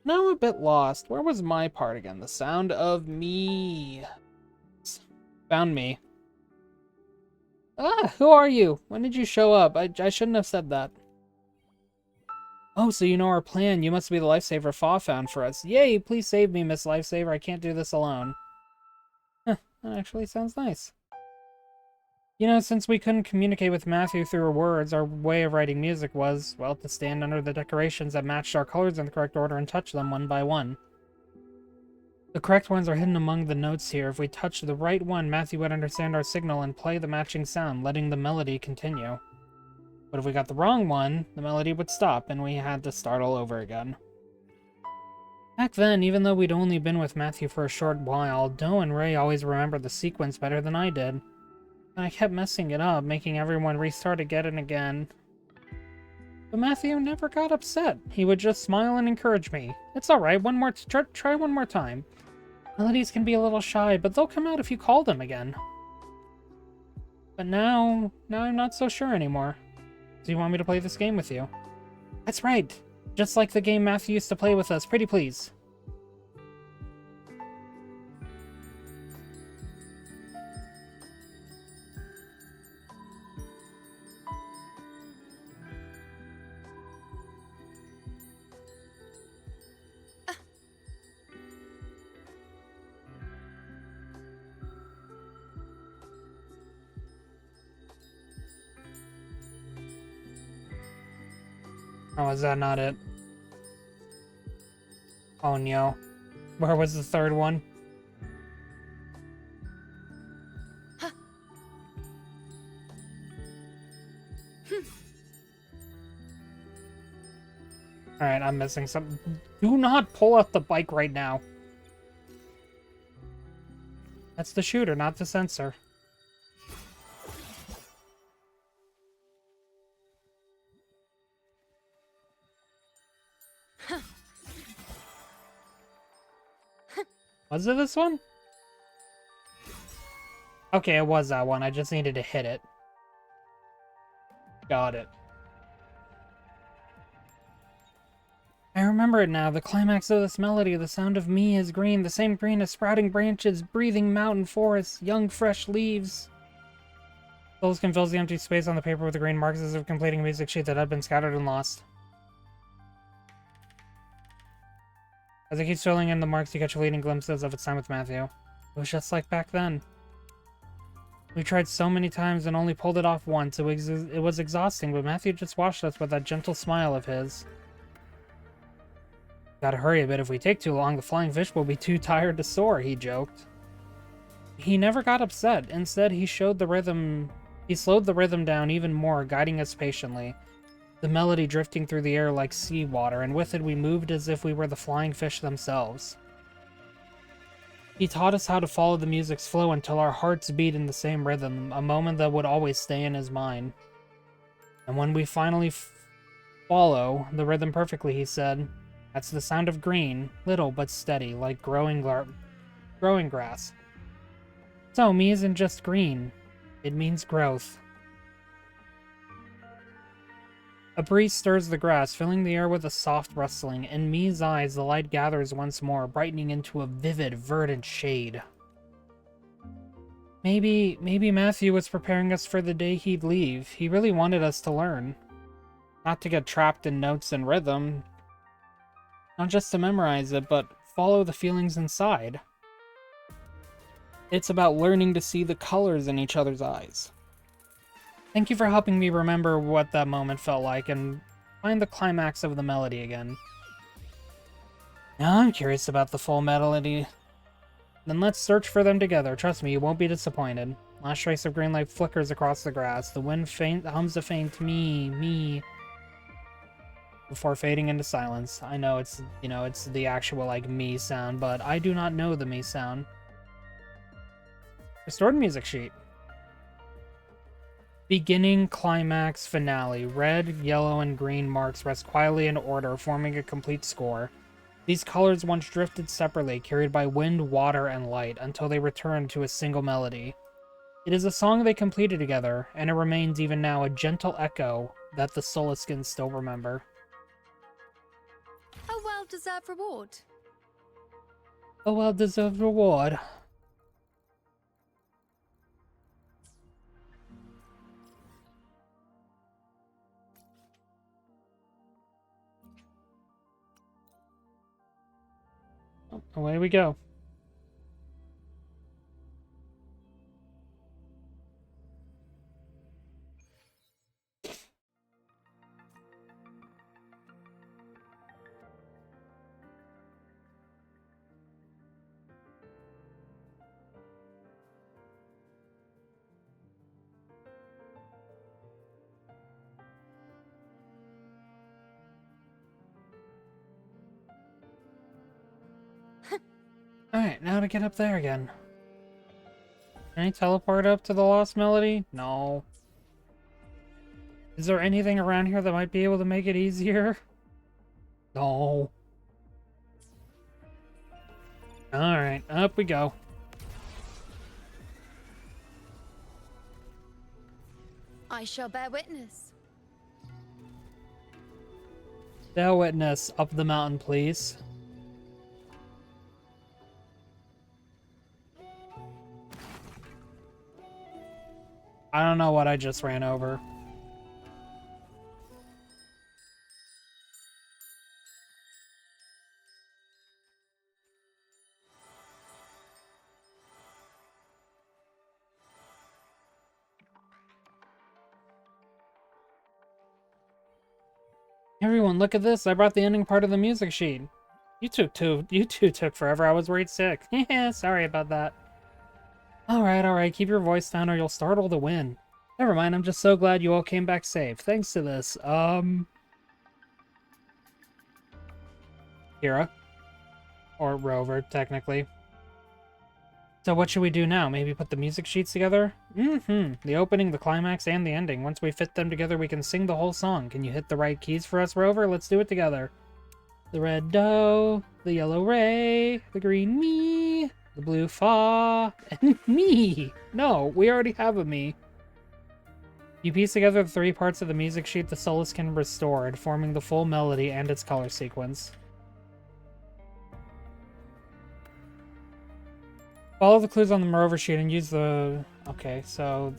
Speaker 1: Now I'm a bit lost. Where was my part again? The sound of me. Found me. Ah, who are you? When did you show up? I shouldn't have said that. Oh, so you know our plan. You must be the lifesaver Fa found for us. Yay, please save me, Miss Lifesaver. I can't do this alone. Huh, that actually sounds nice. You know, since we couldn't communicate with Matthew through words, our way of writing music was, well, to stand under the decorations that matched our colors in the correct order and touch them one by one. The correct ones are hidden among the notes here. If we touched the right one, Matthew would understand our signal and play the matching sound, letting the melody continue. But if we got the wrong one, the melody would stop, and we had to start all over again. Back then, even though we'd only been with Matthew for a short while, Doe and Ray always remembered the sequence better than I did. And I kept messing it up, making everyone restart again and again. But Matthew never got upset. He would just smile and encourage me. It's alright, try one more time. Melodies can be a little shy, but they'll come out if you call them again. But now I'm not so sure anymore. Do you want me to play this game with you? That's right! Just like the game Matthew used to play with us, pretty please. Oh, is that not it? Oh no. Where was the third one? Alright, I'm missing something. Do not pull out the bike right now. That's the shooter, not the sensor. Was it this one? Okay, it was that one. I just needed to hit it. Got it. I remember it now. The climax of this melody. The sound of me is green. The same green as sprouting branches, breathing mountain forests, young fresh leaves. Solskin fills the empty space on the paper with the green marks as if completing a music sheet that had been scattered and lost. As it keeps filling in the marks, you catch fleeting glimpses of its time with Matthew. It was just like back then. We tried so many times and only pulled it off once. It was exhausting, but Matthew just watched us with that gentle smile of his. Gotta hurry a bit. If we take too long, the flying fish will be too tired to soar, he joked. He never got upset. Instead, he slowed the rhythm down even more, guiding us patiently. The melody drifting through the air like seawater, and with it we moved as if we were the flying fish themselves. He taught us how to follow the music's flow until our hearts beat in the same rhythm, a moment that would always stay in his mind. And when we finally follow the rhythm perfectly, he said, "That's the sound of green, little but steady, like growing grass. So, me isn't just green, it means growth." A breeze stirs the grass, filling the air with a soft rustling. In Me's eyes, the light gathers once more, brightening into a vivid, verdant shade. Maybe Matthew was preparing us for the day he'd leave. He really wanted us to learn. Not to get trapped in notes and rhythm. Not just to memorize it, but follow the feelings inside. It's about learning to see the colors in each other's eyes. Thank you for helping me remember what that moment felt like and find the climax of the melody again. Now I'm curious about the full melody. Then let's search for them together. Trust me, you won't be disappointed. Last trace of green light flickers across the grass. The wind hums a faint me, before fading into silence. I know it's the actual like me sound, but I do not know the me sound. Restored music sheet. Beginning, climax, finale. Red, yellow, and green marks rest quietly in order, forming a complete score. These colors once drifted separately, carried by wind, water, and light, until they returned to a single melody. It is a song they completed together, and it remains even now a gentle echo that the Solaskins still remember.
Speaker 5: A well-deserved reward.
Speaker 1: A well-deserved reward. away we go. Alright, now to get up there again. Can I teleport up to the Lost Melody? No. Is there anything around here that might be able to make it easier? No. Alright, up we go.
Speaker 5: I shall bear witness.
Speaker 1: Bear witness, up the mountain, please. I don't know what I just ran over. Everyone, look at this. I brought the ending part of the music sheet. You two took forever. I was worried sick. Yeah, sorry about that. Alright, keep your voice down or you'll startle the wind. Never mind, I'm just so glad you all came back safe. Thanks to this, Kira. Or Rover, technically. So what should we do now? Maybe put the music sheets together? The opening, the climax, and the ending. Once we fit them together, we can sing the whole song. Can you hit the right keys for us, Rover? Let's do it together. The red doe, the yellow ray, the green me, the blue fa, and me. No, we already have a me. You piece together the 3 parts of the music sheet the soloist can restore, forming the full melody and its color sequence. Follow the clues on the Rover sheet and use the... Okay, so...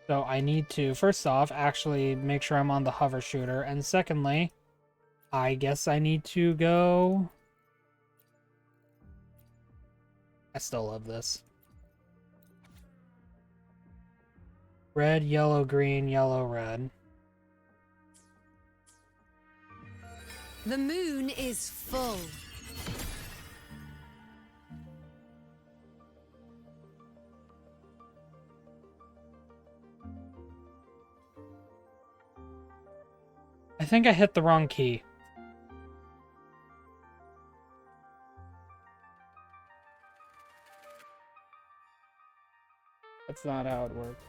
Speaker 1: So I need to, first off, actually make sure I'm on the hover shooter. And secondly, I guess I need to go... I still love this. Red, yellow, green, yellow, red.
Speaker 3: The moon is full.
Speaker 1: I think I hit the wrong key. That's not how it works.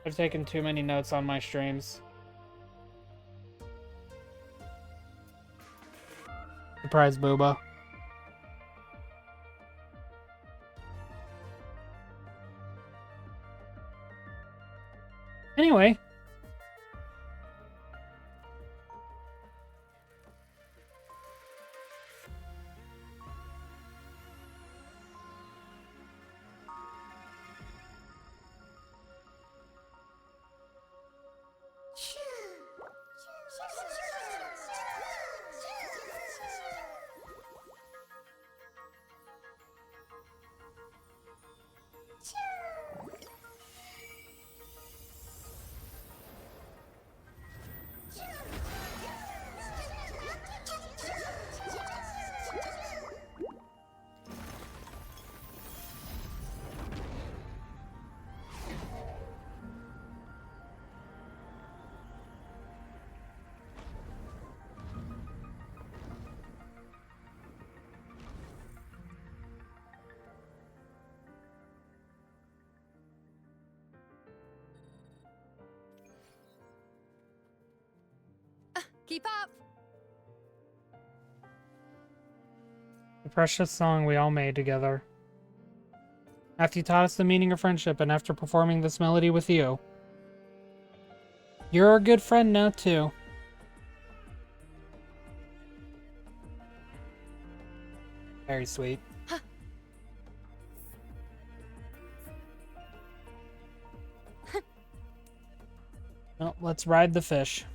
Speaker 1: I've taken too many notes on my streams. Surprise, Booba. Anyway.
Speaker 5: Keep up!
Speaker 1: The precious song we all made together. After you taught us the meaning of friendship and after performing this melody with you, you're our good friend now too. Very sweet. Well, let's ride the fish.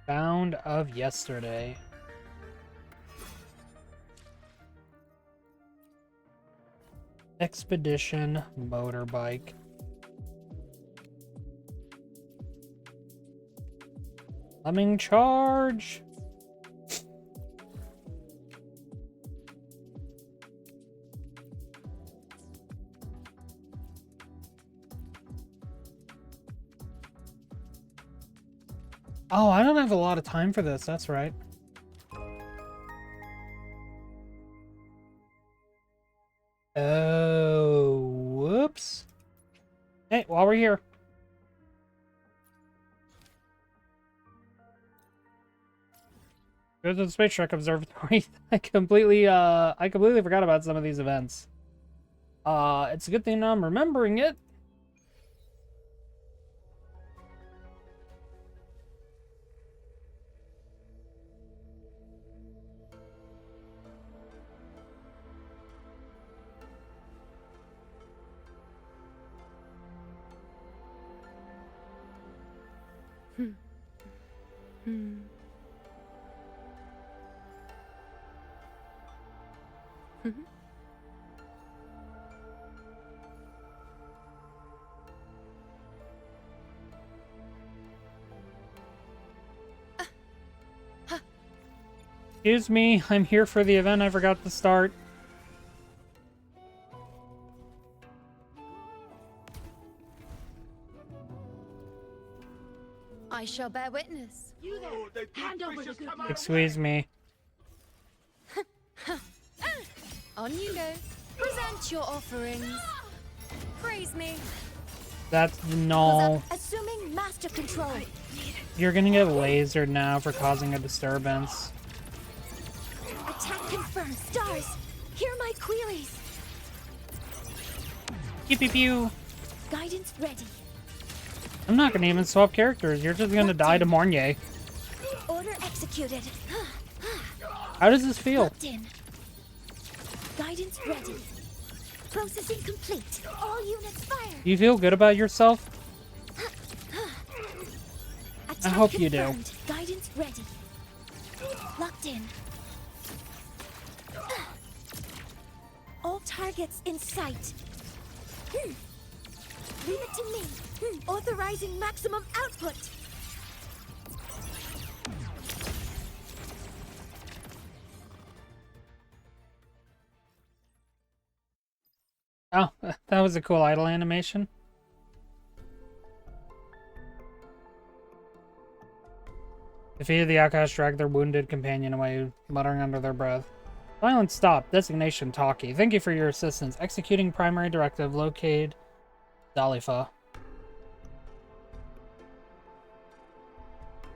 Speaker 1: Found of yesterday. Expedition motorbike. Lemming charge. Oh, I don't have a lot of time for this. That's right. Oh, whoops. Hey, while we're here. Go to the Space Trek Observatory. I completely forgot about some of these events. It's a good thing I'm remembering it. Excuse me, I'm here for the event I forgot to start.
Speaker 5: I shall bear witness.
Speaker 2: You there! Hand over the good news.
Speaker 1: Excuse me.
Speaker 5: On you go. Present your offerings. Praise me.
Speaker 1: That's no.
Speaker 2: Assuming master control.
Speaker 1: You're gonna get lasered now for causing a disturbance.
Speaker 2: Attack confirmed. Stars, hear my queries.
Speaker 1: Pew pew pew.
Speaker 2: Guidance ready.
Speaker 1: I'm not gonna even swap characters. You're just gonna die to Mornier.
Speaker 2: Order executed.
Speaker 1: How does this feel?
Speaker 2: Locked in. Guidance ready. Processing complete. All units fire.
Speaker 1: Do you feel good about yourself?
Speaker 2: Attack
Speaker 1: hope you do.
Speaker 2: confirmed. Guidance ready. Locked in. All targets in sight. Leave it to me. Authorizing maximum output.
Speaker 1: Oh, that was a cool idle animation. Defeated the outcast dragged their wounded companion away, muttering under their breath. Violence stopped. Designation Talkie. Thank you for your assistance. Executing primary directive. Locate Dalifa.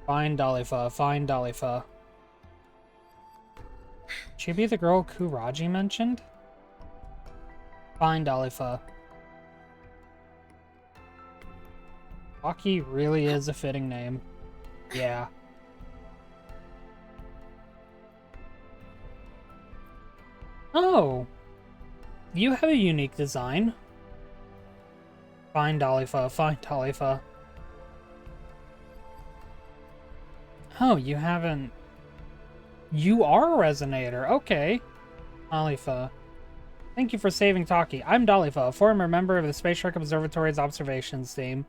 Speaker 1: Find Dalifa. Find Dalifa. She be the girl Kuraji mentioned? Find Dalifa. Talkie really is a fitting name. Yeah. Oh, you have a unique design. Find Dalifa, find Dalifa. Oh, you haven't... You are a resonator. Okay. Dalifa. Thank you for saving Taki. I'm Dalifa, a former member of the Space Trek Observatory's observations team.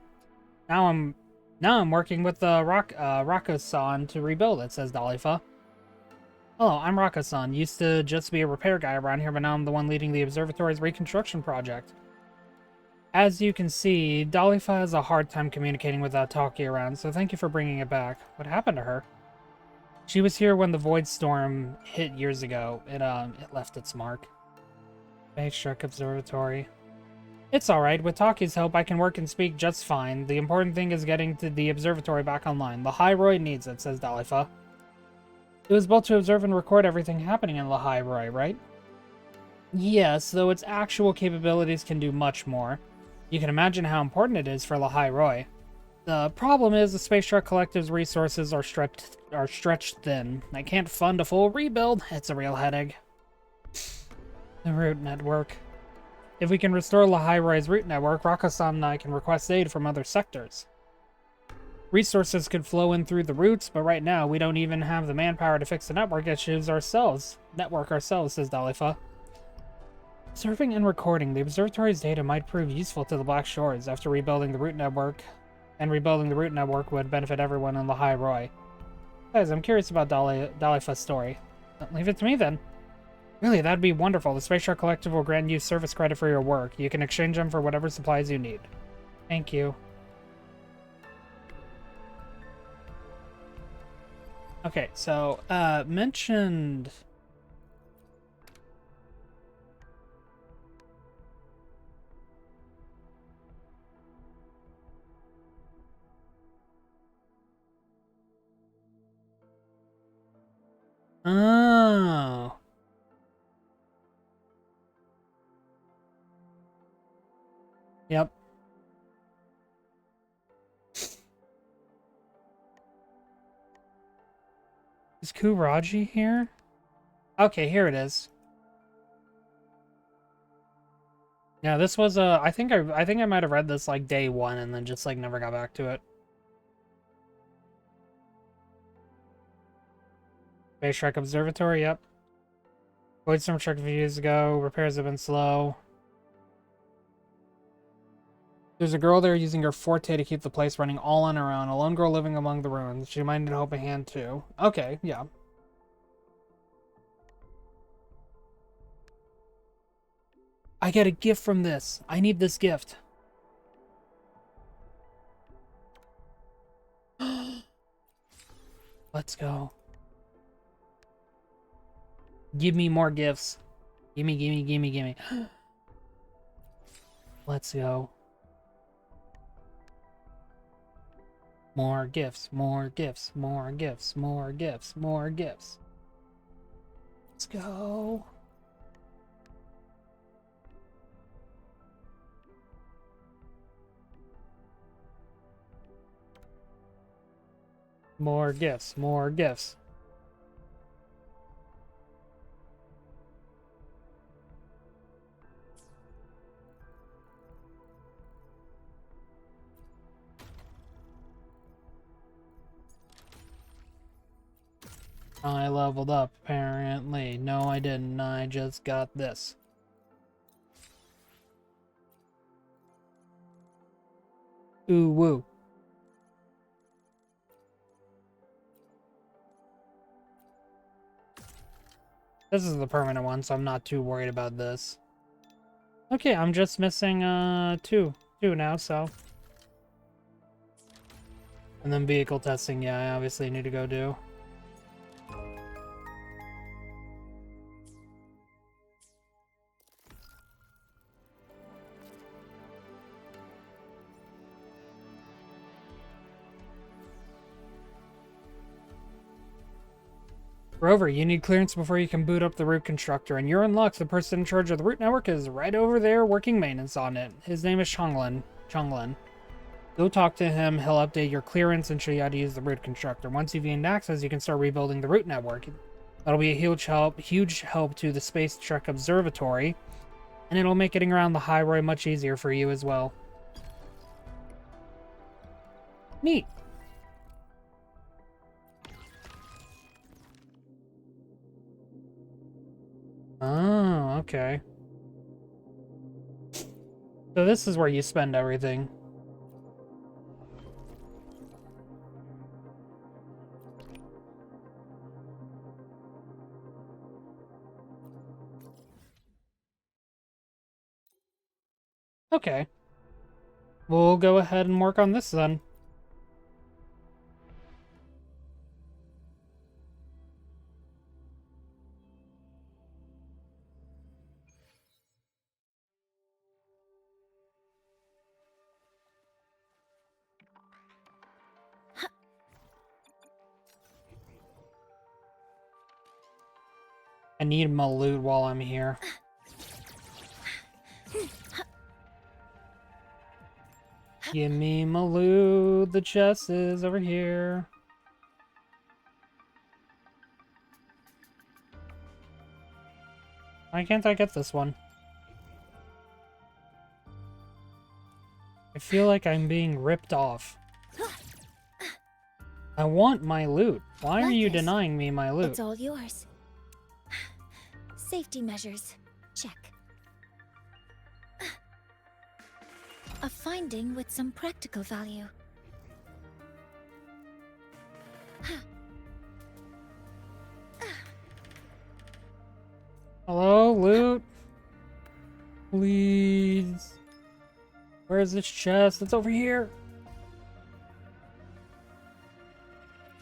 Speaker 1: Now I'm working with the Rako-san to rebuild it, says Dalifa. Hello, I'm Rako-san. Used to just be a repair guy around here, but now I'm the one leading the observatory's reconstruction project. As you can see, Dalifa has a hard time communicating without Taki around, so thank you for bringing it back. What happened to her? She was here when the Void Storm hit years ago. It left its mark. Space Trek Observatory. It's alright. With Taki's help, I can work and speak just fine. The important thing is getting to the observatory back online. The High needs it, says Dalifa. It was built to observe and record everything happening in Lahai Roi, right? Yes, though its actual capabilities can do much more. You can imagine how important it is for Lahai Roi. The problem is the Space Trek Collective's resources are stretched thin. I can't fund a full rebuild. It's a real headache. The route network. If we can restore Lahai Roi's route network, Rako-san and I can request aid from other sectors. Resources could flow in through the routes, but right now we don't even have the manpower to fix the network issues ourselves. Says Dalifa. Observing and recording the observatory's data might prove useful to the Black Shores after rebuilding the route network, and rebuilding the route network would benefit everyone in Lahai Roi. Guys, I'm curious about Dalifa's story. Leave it to me then. Really, that'd be wonderful. The Space Trek Collective will grant you service credit for your work. You can exchange them for whatever supplies you need. Thank you. Okay, so, mentioned... Oh. Yep. Is Kuraji here? Okay, here it is. Yeah, this was I think I might have read this like day one and then just like never got back to it. Space Trek Observatory, yep. Void Storm checked a few years ago. Repairs have been slow. There's a girl there using her forte to keep the place running all on her own. A lone girl living among the ruins. She might need help a hand too. Okay, yeah. I get a gift from this. I need this gift. Let's go. Give me more gifts. Gimme, gimme, gimme, gimme. Let's go. More gifts, more gifts, more gifts, more gifts, more gifts. Let's go. More gifts, more gifts. I leveled up, apparently. No, I didn't. I just got this. Ooh, woo. This is the permanent one, so I'm not too worried about this. Okay, I'm just missing, two now, so. And then vehicle testing, yeah, I obviously need to go do. Rover, you need clearance before you can boot up the route constructor, and you're in luck. The person in charge of the route network is right over there working maintenance on it. His name is Chonglin. Go talk to him, he'll update your clearance and show you how to use the route constructor. Once you've gained access, you can start rebuilding the route network. That'll be a huge help to the Space Trek Observatory, and it'll make getting around the High Roi much easier for you as well. Neat. Oh, okay. So this is where you spend everything. Okay. We'll go ahead and work on this then. I need my loot while I'm here. Give me my loot. The chest is over here. Why can't I get this one? I feel like I'm being ripped off. I want my loot. Why are
Speaker 2: Like
Speaker 1: you
Speaker 2: this.
Speaker 1: denying me my loot?
Speaker 2: It's all yours. Safety measures. Check. A finding with some practical value.
Speaker 1: Hello, loot? Please. Where's this chest? It's over here.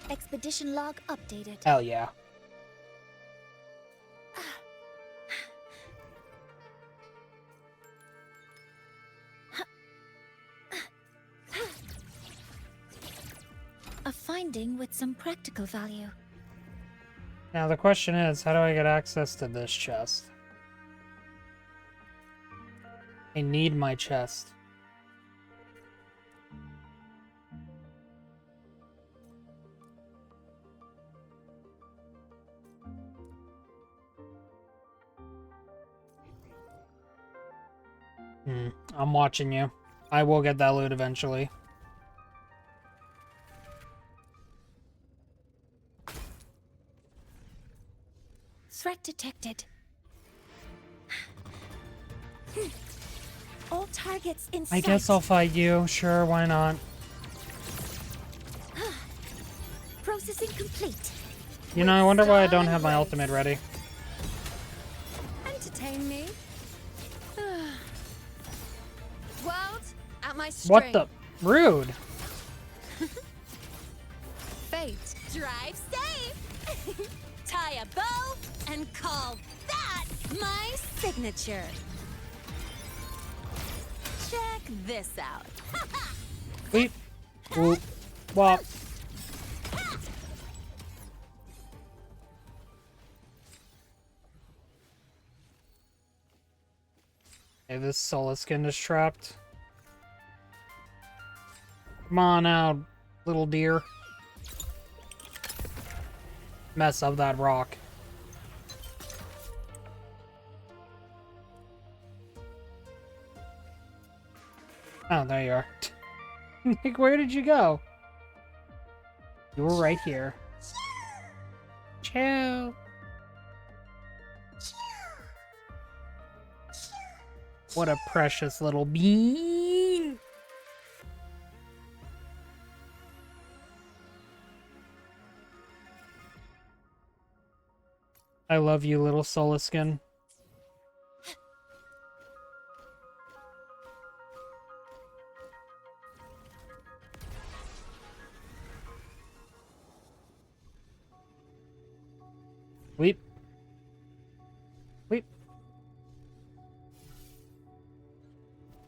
Speaker 2: Expedition log updated.
Speaker 1: Hell yeah.
Speaker 2: A finding with some practical value.
Speaker 1: Now the question is, how do I get access to this chest? I need my chest. I'm watching you. I will get that loot eventually.
Speaker 2: Threat detected. All targets in sight.
Speaker 1: I guess I'll fight you. Sure, why not?
Speaker 2: Processing complete.
Speaker 1: You know, I wonder why I don't have my ultimate ready.
Speaker 5: Entertain me. World at my string.
Speaker 1: What the? Rude.
Speaker 5: Fate.
Speaker 3: Drive safe! Tie a bow and call that my signature. Check this out.
Speaker 1: Weep. Whoop. Wop. Okay, this Solaskin is trapped. Come on out, little deer. Mess up that rock. Oh, there you are. Nick, where did you go? You were right here. Chill. What a precious little bean. I love you, little Solaskin. Weep. Weep.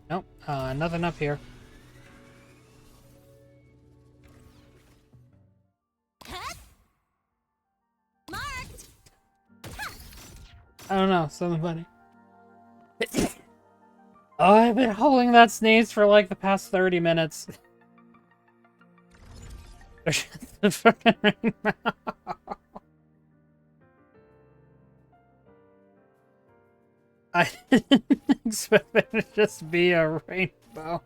Speaker 1: Nope, nothing up here.
Speaker 3: Marked!
Speaker 1: I don't know, something funny. Oh, I've been holding that sneeze for like the past 30 minutes. The fucking rainbow. I didn't expect it to just be a rainbow.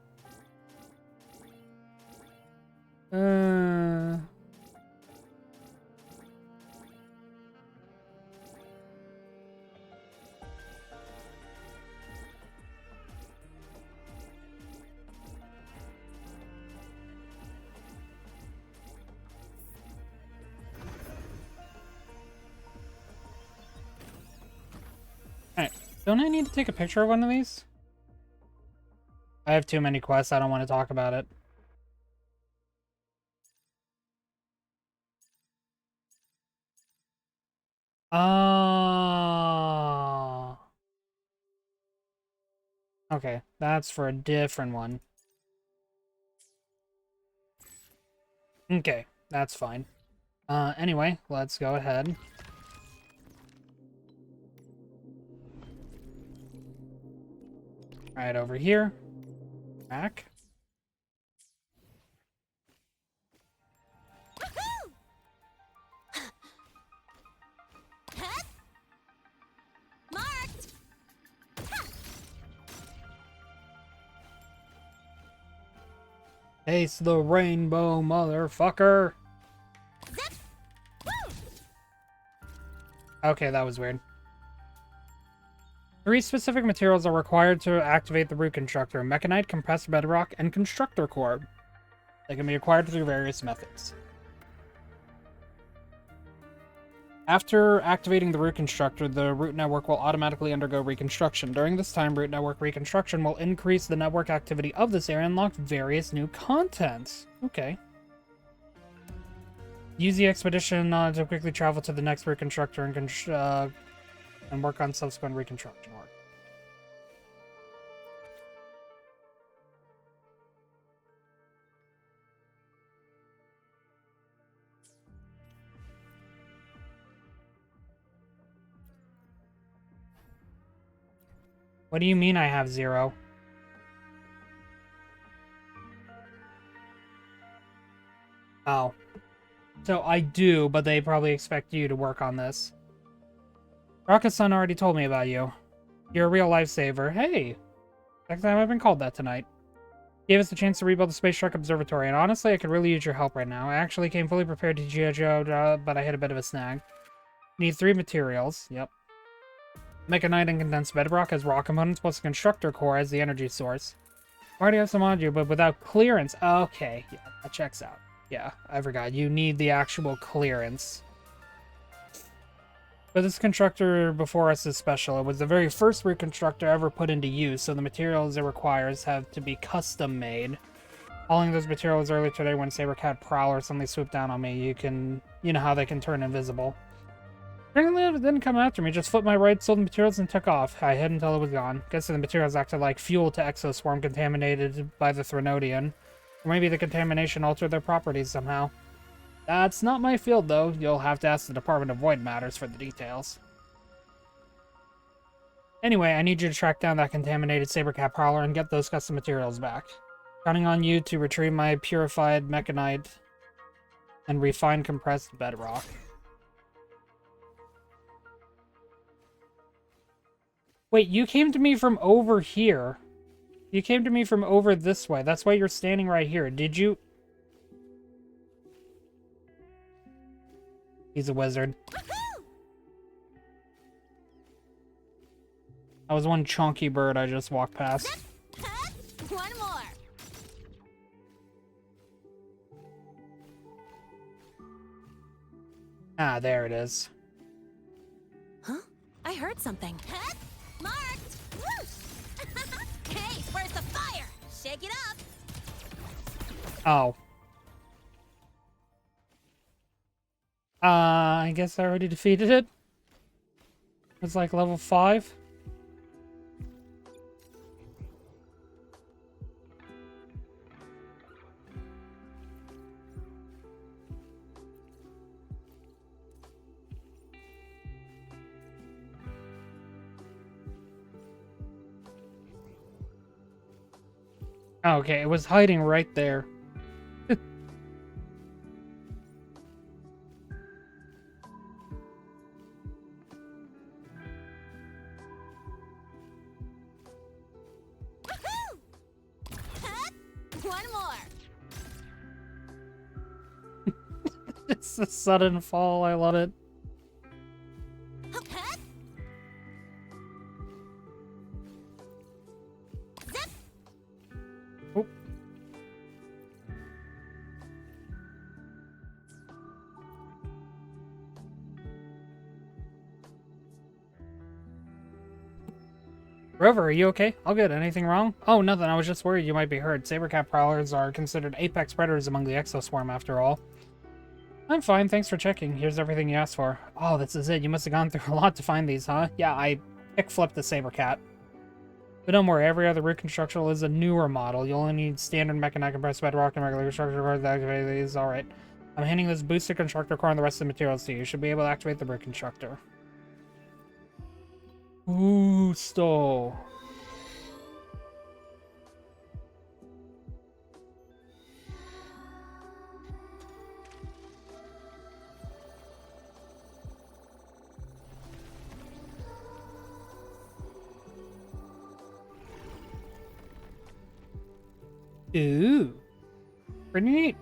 Speaker 1: Don't I need to take a picture of one of these? I have too many quests. I don't want to talk about it. Oh. Okay, that's for a different one. Okay, that's fine. Anyway, let's go ahead. Right over here. Back.
Speaker 3: Marked!
Speaker 1: Taste the rainbow, motherfucker!
Speaker 3: Zip! Woo!
Speaker 1: Okay, that was weird. 3 specific materials are required to activate the root constructor: mechanite, compressed bedrock, and constructor core. They can be acquired through various methods. After activating the root constructor, the root network will automatically undergo reconstruction. During this time, root network reconstruction will increase the network activity of this area and unlock various new contents. Okay. Use the expedition to quickly travel to the next root constructor and work on subsequent reconstruction work. What do you mean I have 0? Oh. So I do, but they probably expect you to work on this. Rocket-san already told me about you. You're a real lifesaver. Hey! Second time I've been called that tonight. Gave us a chance to rebuild the Space Shark Observatory, and honestly, I could really use your help right now. I actually came fully prepared to Jojo, but I hit a bit of a snag. Need 3 materials. Yep. Mechanite and condensed bedrock as raw components, plus a constructor core as the energy source. Already have some on you, but without clearance. Okay, yeah, that checks out. Yeah, I forgot. You need the actual clearance. But this constructor before us is special. It was the very first reconstructor ever put into use, so the materials it requires have to be custom made. Hauling those materials earlier today when Sabercat Prowler suddenly swooped down on me, you know how they can turn invisible. Apparently it didn't come after me, just flipped my right, sold the materials, and took off. I hid until it was gone. Guessing the materials acted like fuel to Exoswarm contaminated by the Threnodian. Or maybe the contamination altered their properties somehow. That's not my field, though. You'll have to ask the Department of Void Matters for the details. Anyway, I need you to track down that contaminated Sabercat Prowler and get those custom materials back. Counting on you to retrieve my purified mechanite and refined compressed bedrock. Wait, you came to me from over here. You came to me from over this way. That's why you're standing right here. Did you... He's a wizard. That was one chunky bird I just walked past.
Speaker 3: One more.
Speaker 1: Ah, there it is.
Speaker 3: Huh? I heard something. Marked! Hey, where's the fire? Shake it up!
Speaker 1: Oh. I guess I already defeated it. It's like level 5. Okay, it was hiding right there.
Speaker 3: One more.
Speaker 1: It's a sudden fall. I love it.
Speaker 3: Zip.
Speaker 1: Oh. Rover, are you okay? All good. Anything wrong? Oh, nothing. I was just worried you might be hurt. Sabercat prowlers are considered apex predators among the exoswarm, after all. I'm fine. Thanks for checking. Here's everything you asked for. Oh, this is it. You must have gone through a lot to find these, huh? Yeah, I kick-flipped the Sabercat. But don't worry, every other root constructor is a newer model. You'll only need standard mechanite, compressed bedrock, and regular constructor cores to activate these. Alright. I'm handing this boosted constructor core and the rest of the materials to you. You should be able to activate the root constructor. Ooh, Ooh. Pretty neat.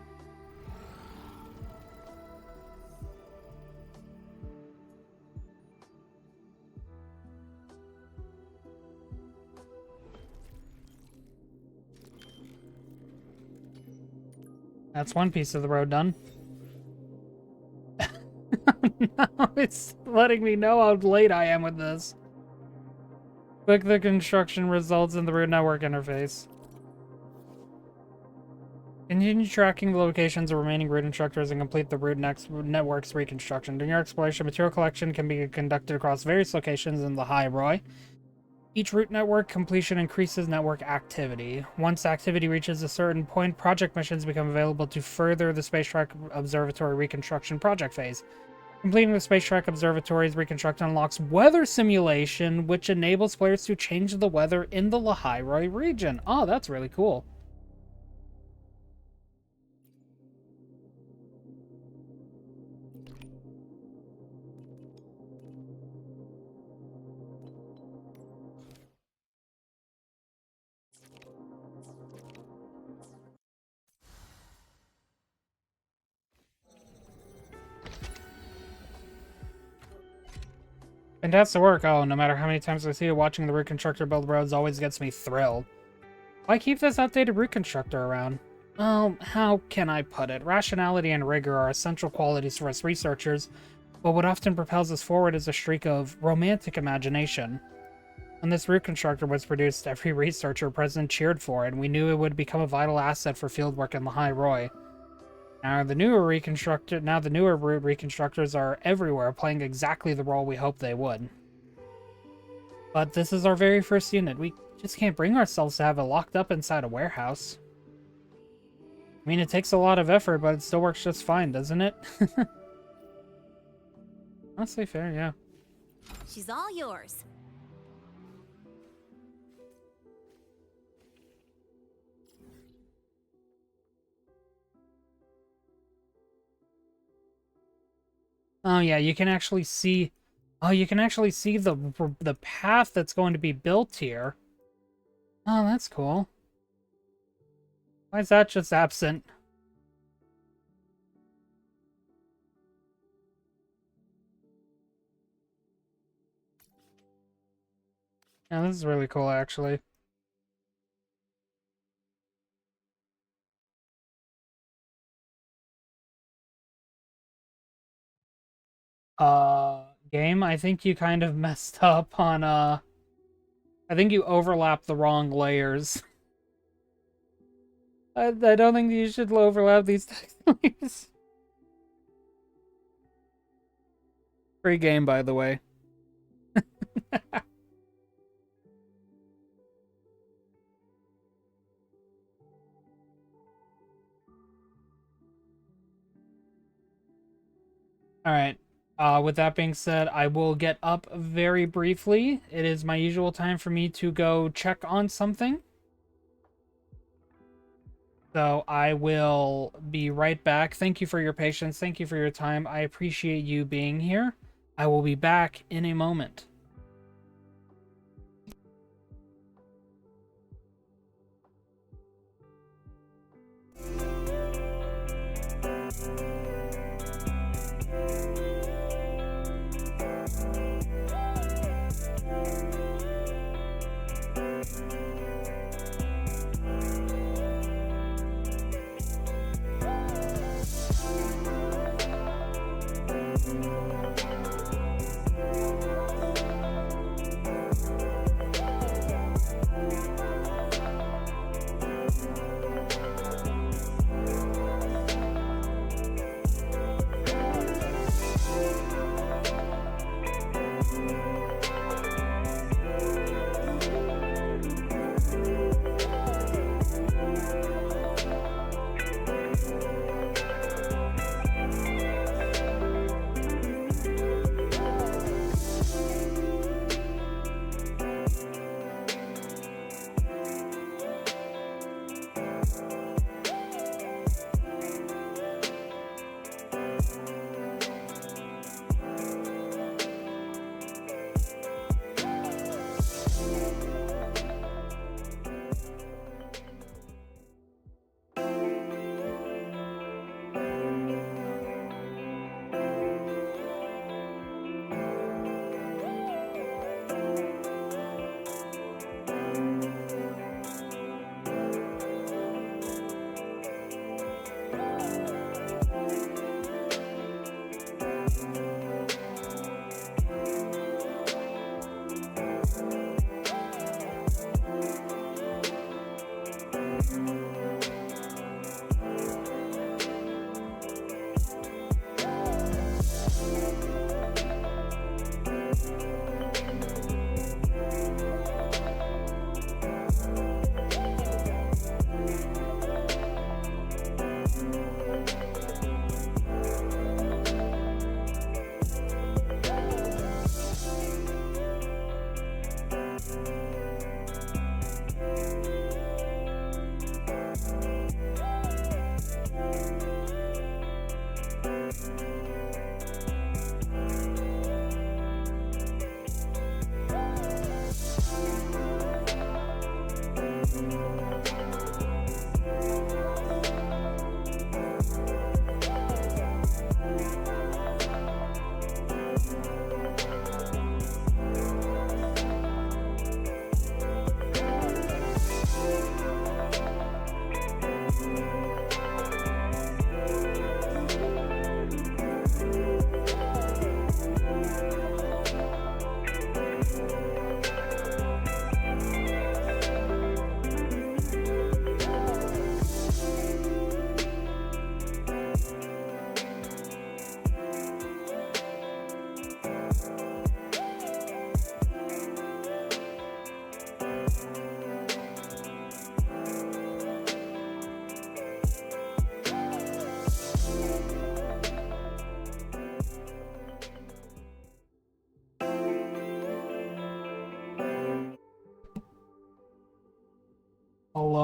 Speaker 1: That's one piece of the road done. No, it's letting me know how late I am with this. Click the construction results in the root network interface. Continue tracking the locations of remaining root instructors and complete the root network's reconstruction. During your exploration, material collection can be conducted across various locations in the High Roy. Each root network completion increases network activity. Once activity reaches a certain point, project missions become available to further the Space Track Observatory reconstruction project phase. Completing the Space Track Observatory's reconstruction unlocks weather simulation, which enables players to change the weather in the Lahairoi region. Oh, that's really cool. Fantastic work. Oh, no matter how many times I see it, watching the root constructor build roads always gets me thrilled. Why keep this outdated root constructor around? Well, how can I put it? Rationality and rigor are essential qualities for us researchers, but what often propels us forward is a streak of romantic imagination. When this root constructor was produced, every researcher present cheered for it, and we knew it would become a vital asset for fieldwork in the High Roy. Now the newer root reconstructors are everywhere, playing exactly the role we hoped they would. But this is our very first unit. We just can't bring ourselves to have it locked up inside a warehouse. I mean, it takes a lot of effort, but it still works just fine, doesn't it? Honestly, fair, yeah.
Speaker 3: She's all yours.
Speaker 1: Oh yeah, you can actually see. Oh, you can actually see the path that's going to be built here. Oh, that's cool. Why is that just absent? Yeah, this is really cool, actually. Game, I think you kind of messed up on, I think you overlapped the wrong layers. I don't think you should overlap these text layers. Free game, by the way. Alright. With that being said, I will get up very briefly. It is my usual time for me to go check on something. So I will be right back. Thank you for your patience. Thank you for your time. I appreciate you being here. I will be back in a moment.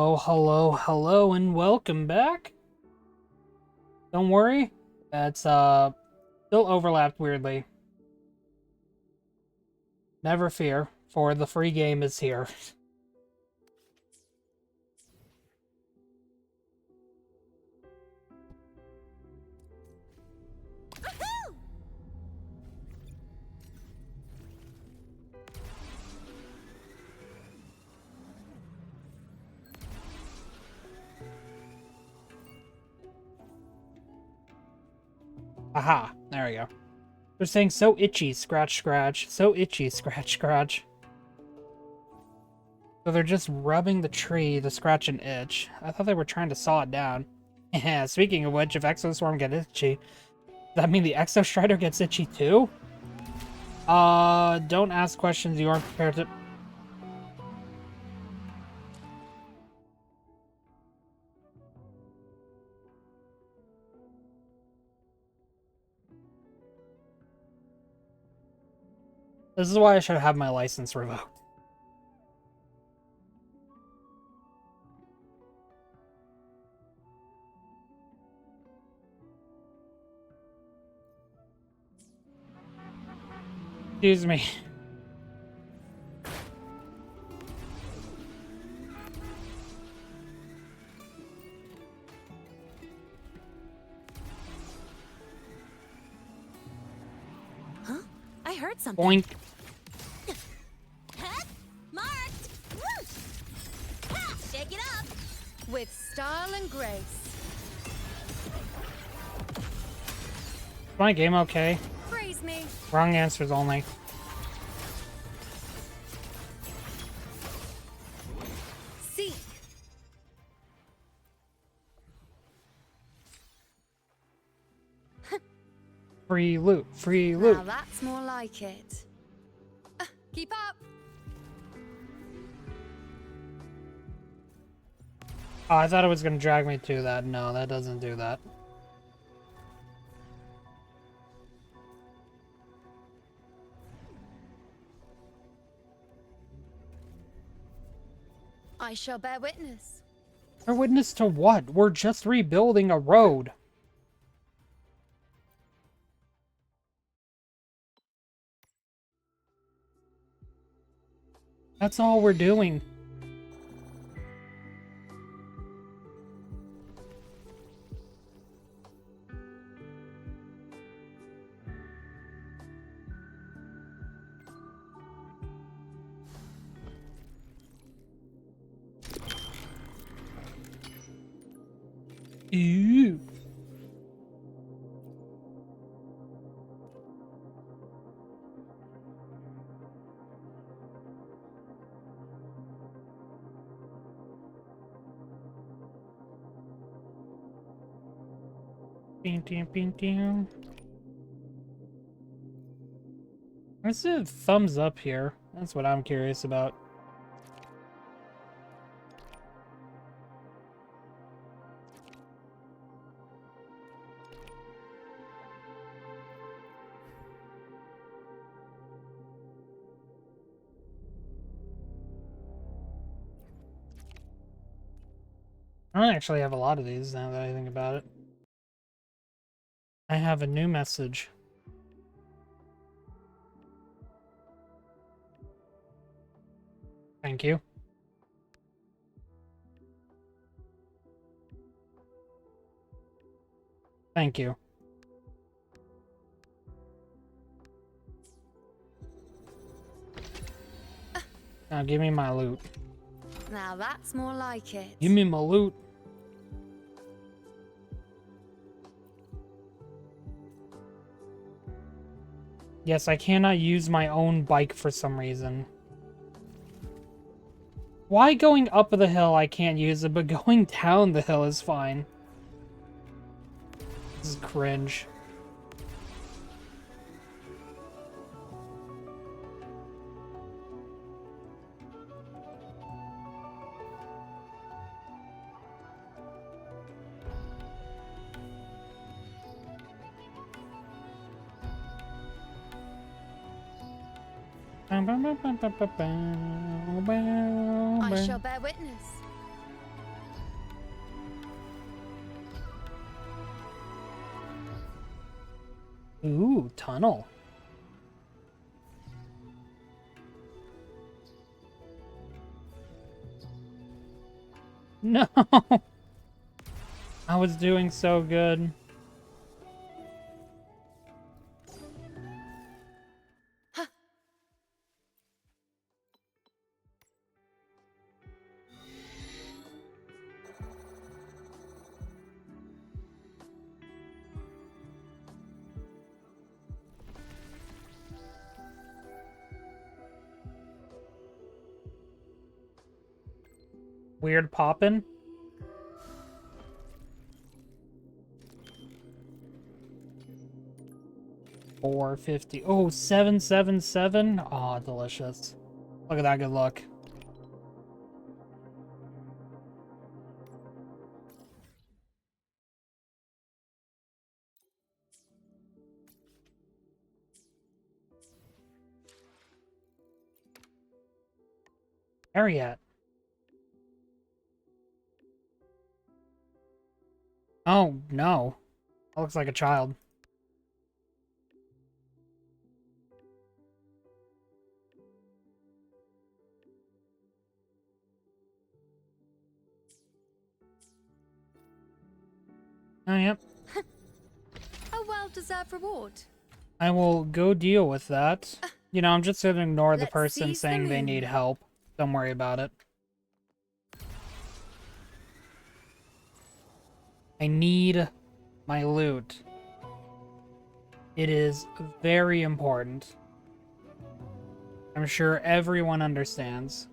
Speaker 1: Hello, hello, hello, and welcome back. Don't worry, it's still overlapped weirdly. Never fear, for the free game is here. Aha, there we go. They're saying so itchy, scratch, scratch. So itchy, scratch, scratch. So they're just rubbing the tree to scratch an itch. I thought they were trying to saw it down. Yeah, speaking of which, if Exoswarm gets itchy, does that mean the Exo Strider gets itchy too? Don't ask questions you aren't prepared to... This is why I should have my license revoked. Excuse me.
Speaker 3: Huh? I heard something.
Speaker 1: Boink.
Speaker 3: Huh? Marked! Whoosh! Ha! Shake it up!
Speaker 5: With style and grace.
Speaker 1: Is my game okay?
Speaker 5: Praise me.
Speaker 1: Wrong answers only.
Speaker 5: Seek.
Speaker 1: Free loot, free loot.
Speaker 5: Now that's more like it. Keep up.
Speaker 1: Oh, I thought it was gonna drag me to that. No, that doesn't do that.
Speaker 5: I shall bear witness.
Speaker 1: Bear witness to what? We're just rebuilding a road. That's all we're doing. Ew. Bing, ding, bing, ding. Where's the thumbs up here? That's what I'm curious about. I don't actually have a lot of these now that I think about it. I have a new message. Thank you. Thank you. Now give me my loot.
Speaker 5: Now that's more like it.
Speaker 1: Give me my loot. Yes, I cannot use my own bike for some reason. Why going up the hill I can't use it, but going down the hill is fine? This is cringe.
Speaker 5: I shall bear witness.
Speaker 1: Ooh, tunnel. No! I was doing so good. Weird poppin'. $4.50. Oh, 777. Oh, delicious. Look at that good luck. Ariat. Oh, no. That looks like a child. Oh, yep.
Speaker 5: A well-deserved reward.
Speaker 1: I will go deal with that. You know, I'm just gonna ignore the
Speaker 5: Let's
Speaker 1: person
Speaker 5: seize the
Speaker 1: saying they
Speaker 5: moon.
Speaker 1: need help. Don't worry about it. I need my loot. It is very important. I'm sure everyone understands.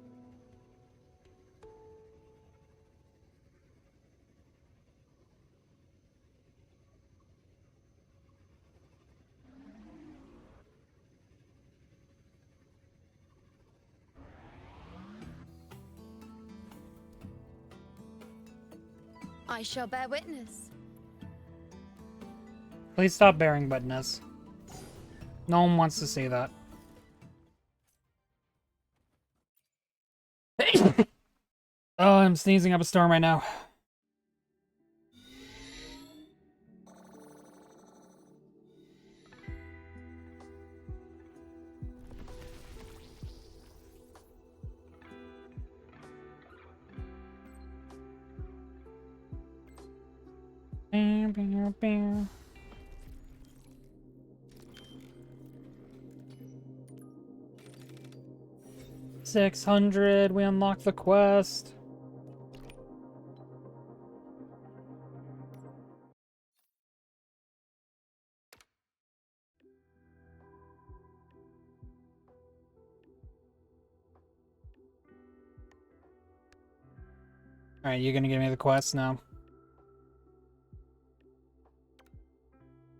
Speaker 5: I shall bear witness.
Speaker 1: Please stop bearing witness. No one wants to see that. Oh, I'm sneezing up a storm right now. Bam, bam, bam. 600, we unlock the quest. Alright, you gonna give me the quest now?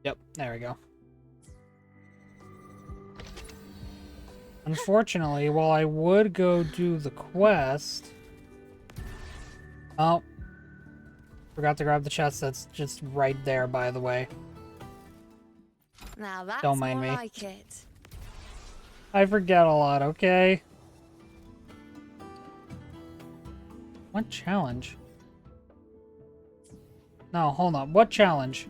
Speaker 1: Yep, there we go. Unfortunately, while I would go do the quest... Oh. Forgot to grab the chest that's just right there, by the way.
Speaker 5: Now that's
Speaker 1: Don't mind
Speaker 5: more
Speaker 1: me.
Speaker 5: like it.
Speaker 1: I forget a lot, okay? What challenge? No, hold on. What challenge?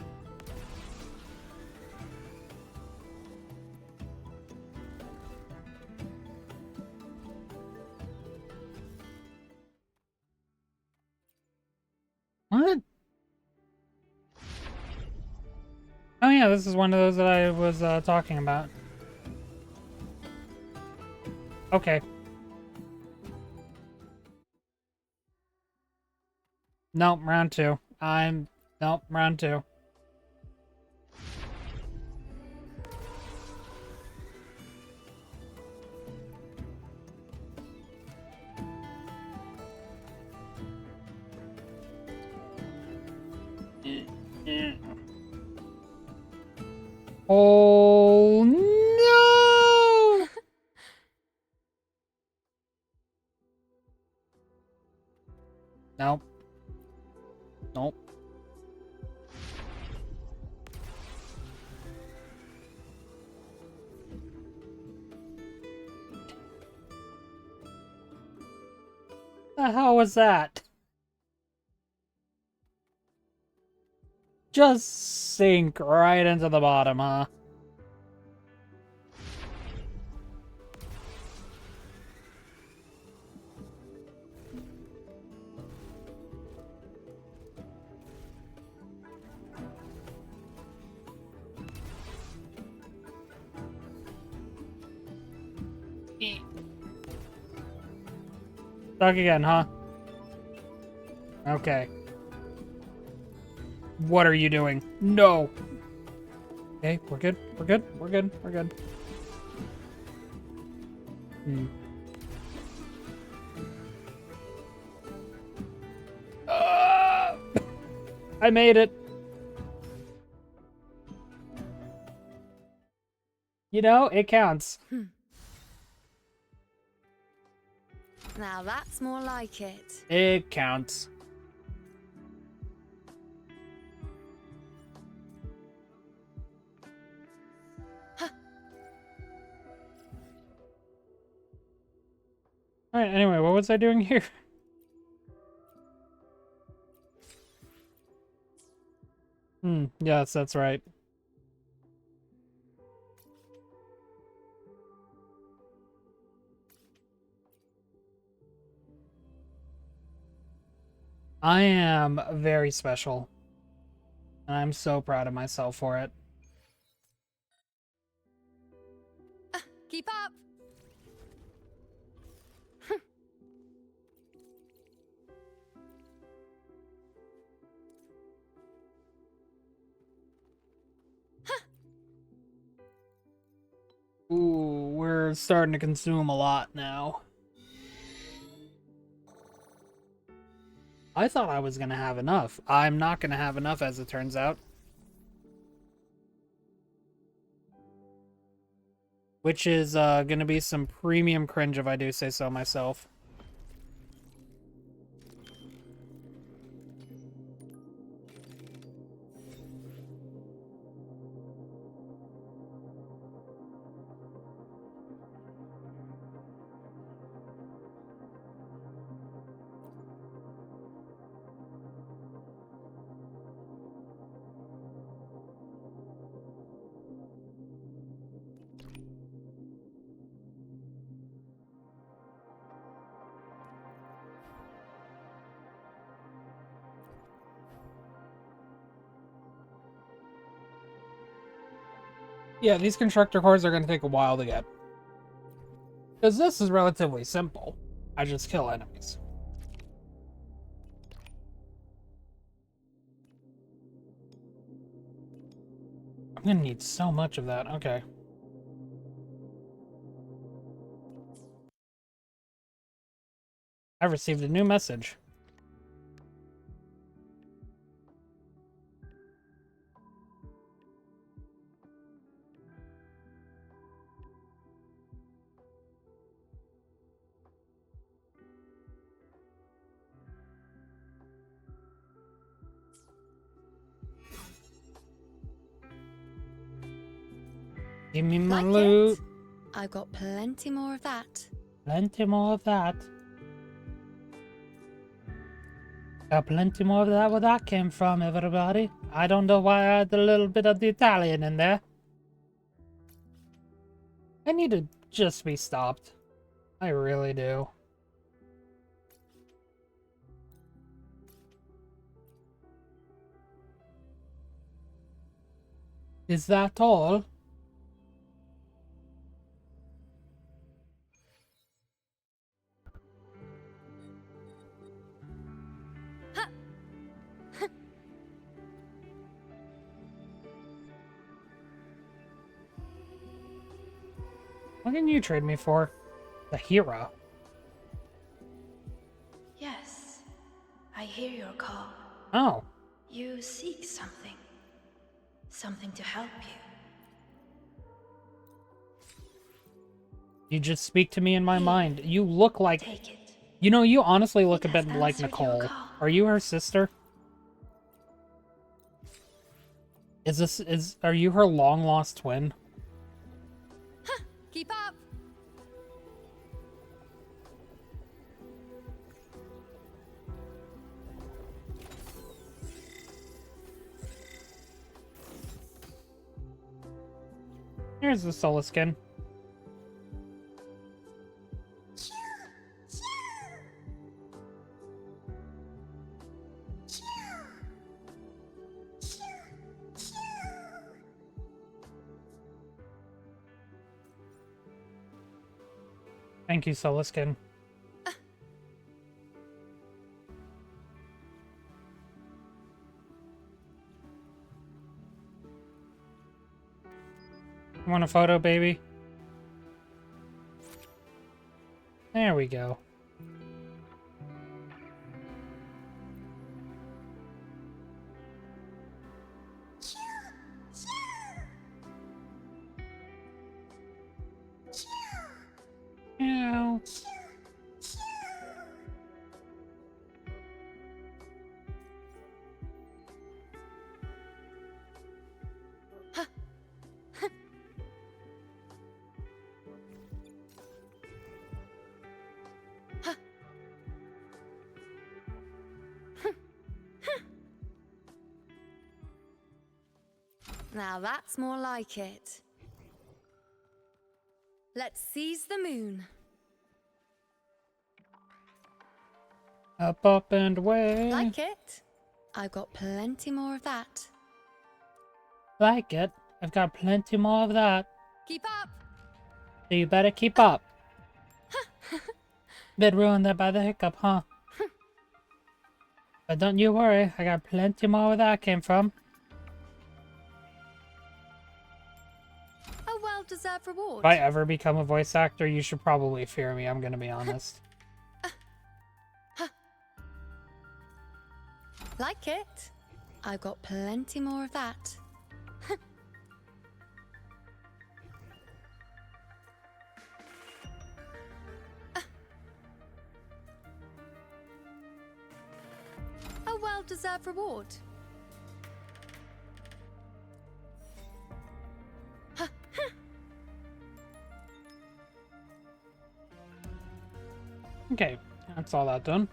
Speaker 1: What? Oh yeah, this is one of those that I was talking about. Okay. Nope, round two. Nope, round two. Oh no! Nope. Nope. The hell was that? Just sink right into the bottom, huh? Stuck again, huh? Okay. What are you doing? No! Okay, we're good. We're good. We're good. We're good. I made it. You know, it counts.
Speaker 5: Now that's more like it.
Speaker 1: It counts. Alright, anyway, what was I doing here? Yes, that's right. I am very special. And I'm so proud of myself for it.
Speaker 5: Keep up.
Speaker 1: Ooh, we're starting to consume a lot now. I thought I was gonna have enough. I'm not gonna have enough, as it turns out. Which is gonna be some premium cringe if I do say so myself. Yeah, these constructor cores are gonna take a while to get. Because this is relatively simple. I just kill enemies. I'm gonna need so much of that. Okay. I've received a new message. Give me my
Speaker 5: Like
Speaker 1: loot.
Speaker 5: it? I've got plenty more of that.
Speaker 1: Plenty more of that. Got plenty more of that where that came from, everybody. I don't know why I had a little bit of the Italian in there. I need to just be stopped. I really do. Is that all? What can you trade me for? The hero.
Speaker 6: Yes, I hear your call.
Speaker 1: Oh.
Speaker 6: You seek something. Something to help you.
Speaker 1: You just speak to me in my mind. You look like...
Speaker 6: Take it.
Speaker 1: You know, you honestly look
Speaker 6: It
Speaker 1: a bit
Speaker 6: has
Speaker 1: like
Speaker 6: answered your
Speaker 1: Nicole.
Speaker 6: call.
Speaker 1: Are you her sister? Are you her long-lost twin?
Speaker 5: Keep up.
Speaker 1: Here's the Sola skin. Thank you, Soliskin. Want a photo, baby? There we go. Meow.
Speaker 5: Now that's more like it. Let's seize the moon.
Speaker 1: Up, up, and away.
Speaker 5: Like it? I've got plenty more of that.
Speaker 1: Like it. I've got plenty more of that.
Speaker 5: Keep up!
Speaker 1: So you better keep up. Bit ruined that by the hiccup, huh? But don't you worry, I got plenty more where that came from.
Speaker 5: A well-deserved reward.
Speaker 1: If I ever become a voice actor, you should probably fear me, I'm gonna be honest.
Speaker 5: Like it? I've got plenty more of that. A well-deserved reward.
Speaker 1: Okay, that's all that done.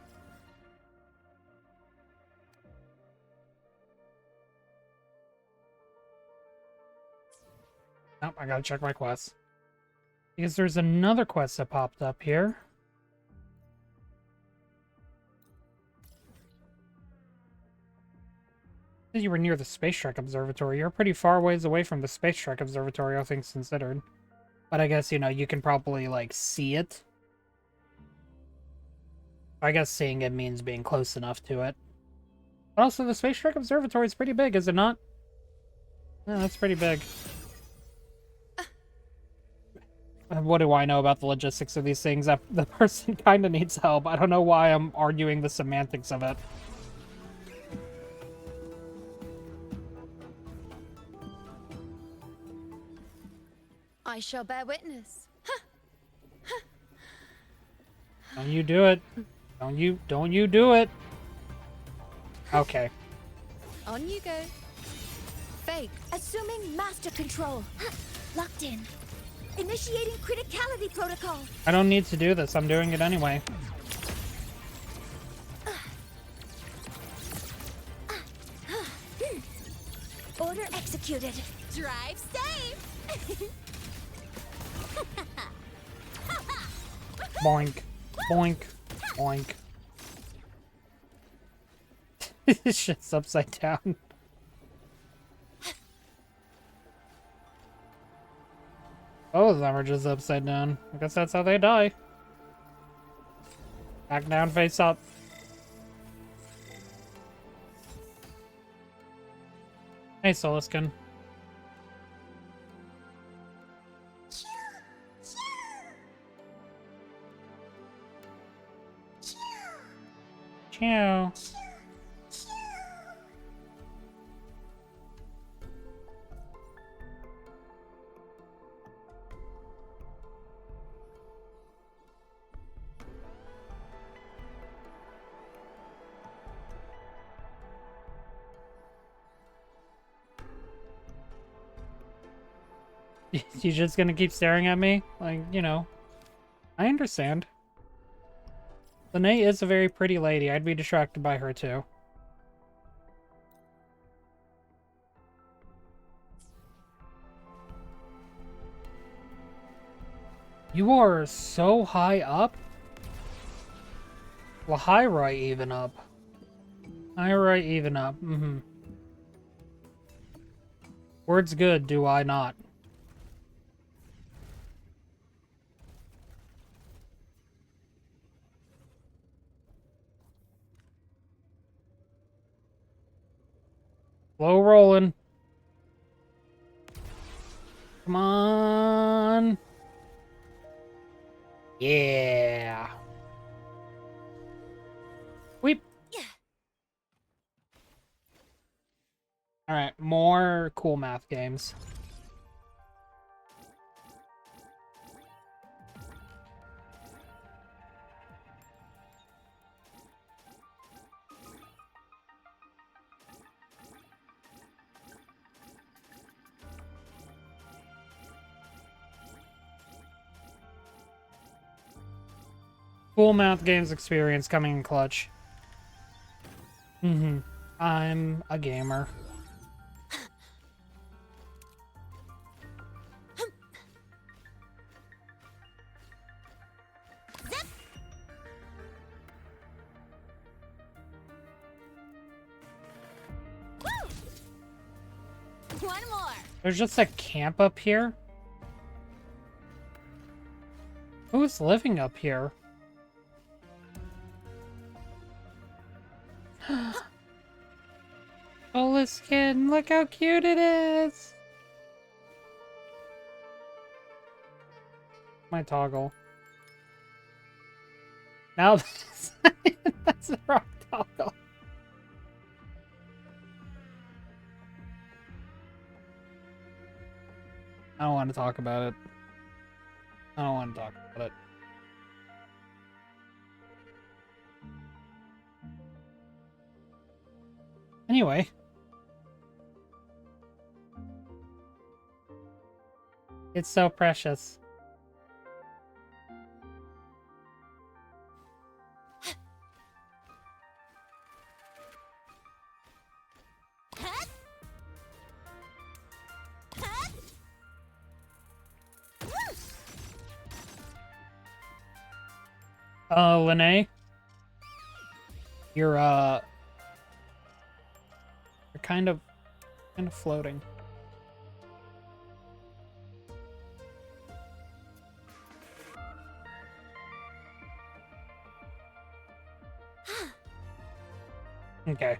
Speaker 1: Nope, I gotta check my quests. Because there's another quest that popped up here. You were near the Space Trek Observatory. You're pretty far ways away from the Space Trek Observatory, all things considered. But I guess, you know, you can probably, like, see it. I guess seeing it means being close enough to it. But also, the Space Trek Observatory is pretty big, is it not? Yeah, that's pretty big. What do I know about the logistics of these things? The person kind of needs help. I don't know why I'm arguing the semantics of it.
Speaker 5: I shall bear witness.
Speaker 1: Don't you do it. Don't you do it. Okay.
Speaker 5: On you go. Fake.
Speaker 2: Assuming master control. Locked in. Initiating criticality protocol.
Speaker 1: I don't need to do this. I'm doing it anyway.
Speaker 2: Order executed.
Speaker 3: Drive safe!
Speaker 1: Boink. Boink. Boink. This shit's upside down. Both of them are just upside down. I guess that's how they die. Back down, face up. Hey, Soliskin. Ciao. You just gonna keep staring at me? Like, you know. I understand. Lene is a very pretty lady. I'd be distracted by her too. You are so high up? Well, high right even up. High right even up. Mm-hmm. Word's good, do I not? Slow rolling. Come on. Yeah. Weep. Alright, more cool math games. Cool math games experience coming in clutch. I'm a gamer.
Speaker 3: One more.
Speaker 1: There's just a camp up here? Who's living up here? Oh, this skin, look how cute it is! My toggle. Now that's the wrong toggle. I don't want to talk about it. I don't want to talk about it. Anyway. It's so precious. Lene? You're kind of floating. Okay.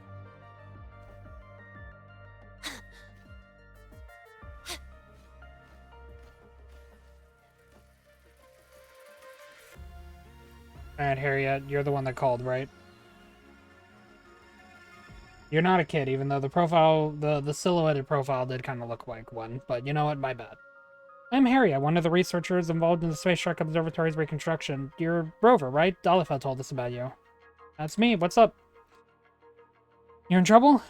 Speaker 1: Alright, Harriet, you're the one that called, right? You're not a kid, even though the profile, the silhouetted profile did kind of look like one, but you know what, my bad. I'm Harriet, one of the researchers involved in the Space Shark Observatory's reconstruction. You're Rover, right? Dalifa told us about you. That's me, what's up? You're in trouble?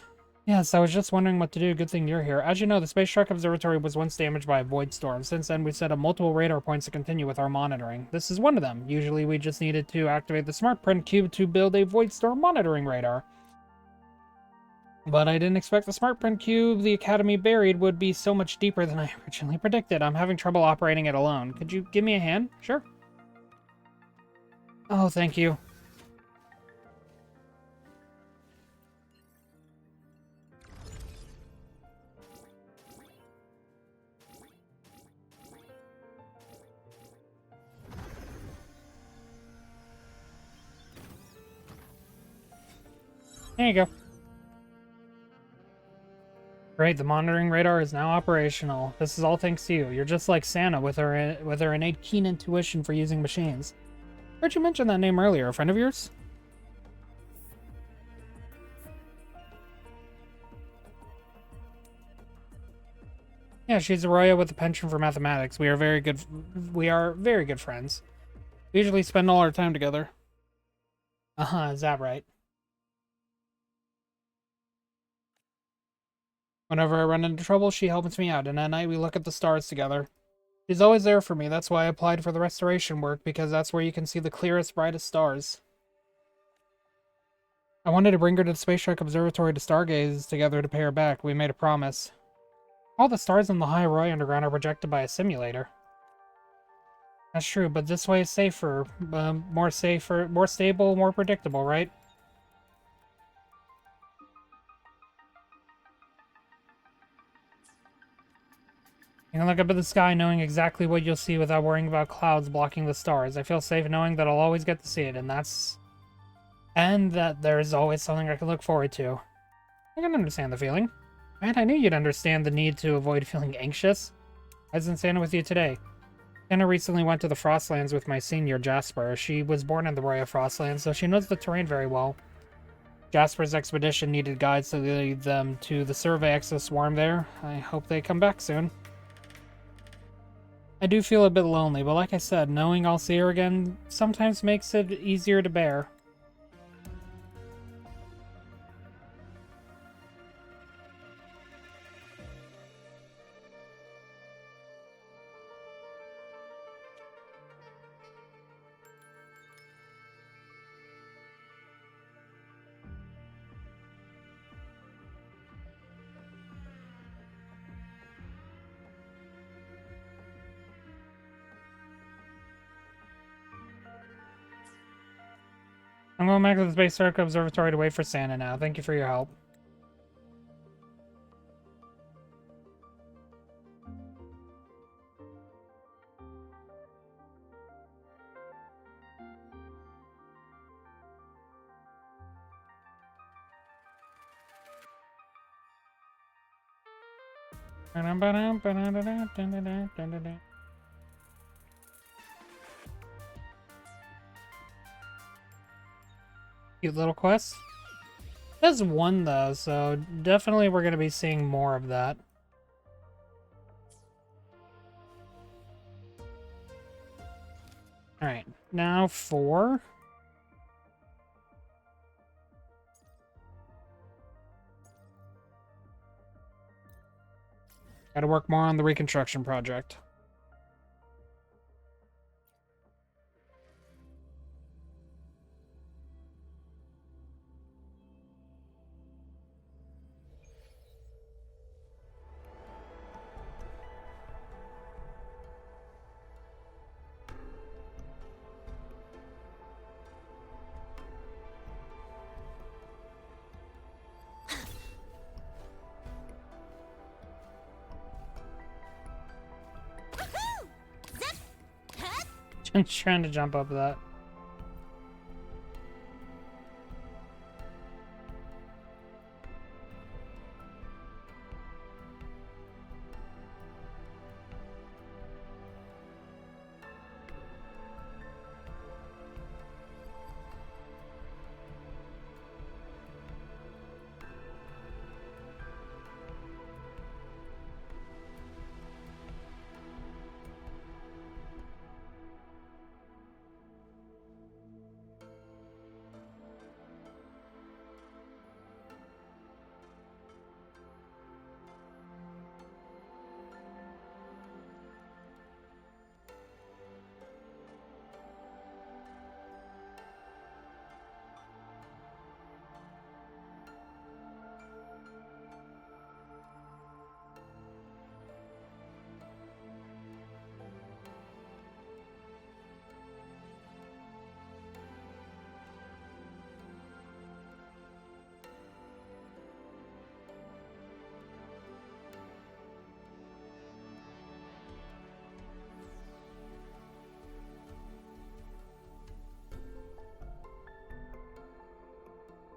Speaker 1: Yes, I was just wondering what to do. Good thing you're here. As you know, the Space Shark Observatory was once damaged by a void storm. Since then, we've set up multiple radar points to continue with our monitoring. This is one of them. Usually, we just needed to activate the smart print cube to build a void storm monitoring radar. But I didn't expect the smart print cube the Academy buried would be so much deeper than I originally predicted. I'm having trouble operating it alone. Could you give me a hand? Sure. Oh, thank you. There you go. Great, the monitoring radar is now operational. This is all thanks to you. You're just like Santa with her innate keen intuition for using machines. Heard you mention that name earlier. A friend of yours? Yeah, she's a Roya with a penchant for mathematics. We are very good friends. We usually spend all our time together. Is that right? Whenever I run into trouble, she helps me out, and at night we look at the stars together. She's always there for me. That's why I applied for the restoration work, because that's where you can see the clearest, brightest stars. I wanted to bring her to the Space Shark Observatory to stargaze together to pay her back. We made a promise. All the stars in the High Roy Underground are projected by a simulator. That's true, but this way is safer, more stable, more predictable, right? You can look up at the sky knowing exactly what you'll see without worrying about clouds blocking the stars. I feel safe knowing that I'll always get to see it, and that there's always something I can look forward to. I can understand the feeling. Man, I knew you'd understand the need to avoid feeling anxious. I was in Santa with you today. Anna recently went to the Frostlands with my senior, Jasper. She was born in the Royal Frostlands, so she knows the terrain very well. Jasper's expedition needed guides to lead them to the Survey Exo Swarm there. I hope they come back soon. I do feel a bit lonely, but like I said, knowing I'll see her again sometimes makes it easier to bear. I'm going back to the Space Circle Observatory to wait for Santa now. Thank you for your help. Cute little quest. That's one though, so definitely we're going to be seeing more of that. Alright, now 4. Gotta work more on the reconstruction project. I'm trying to jump up that.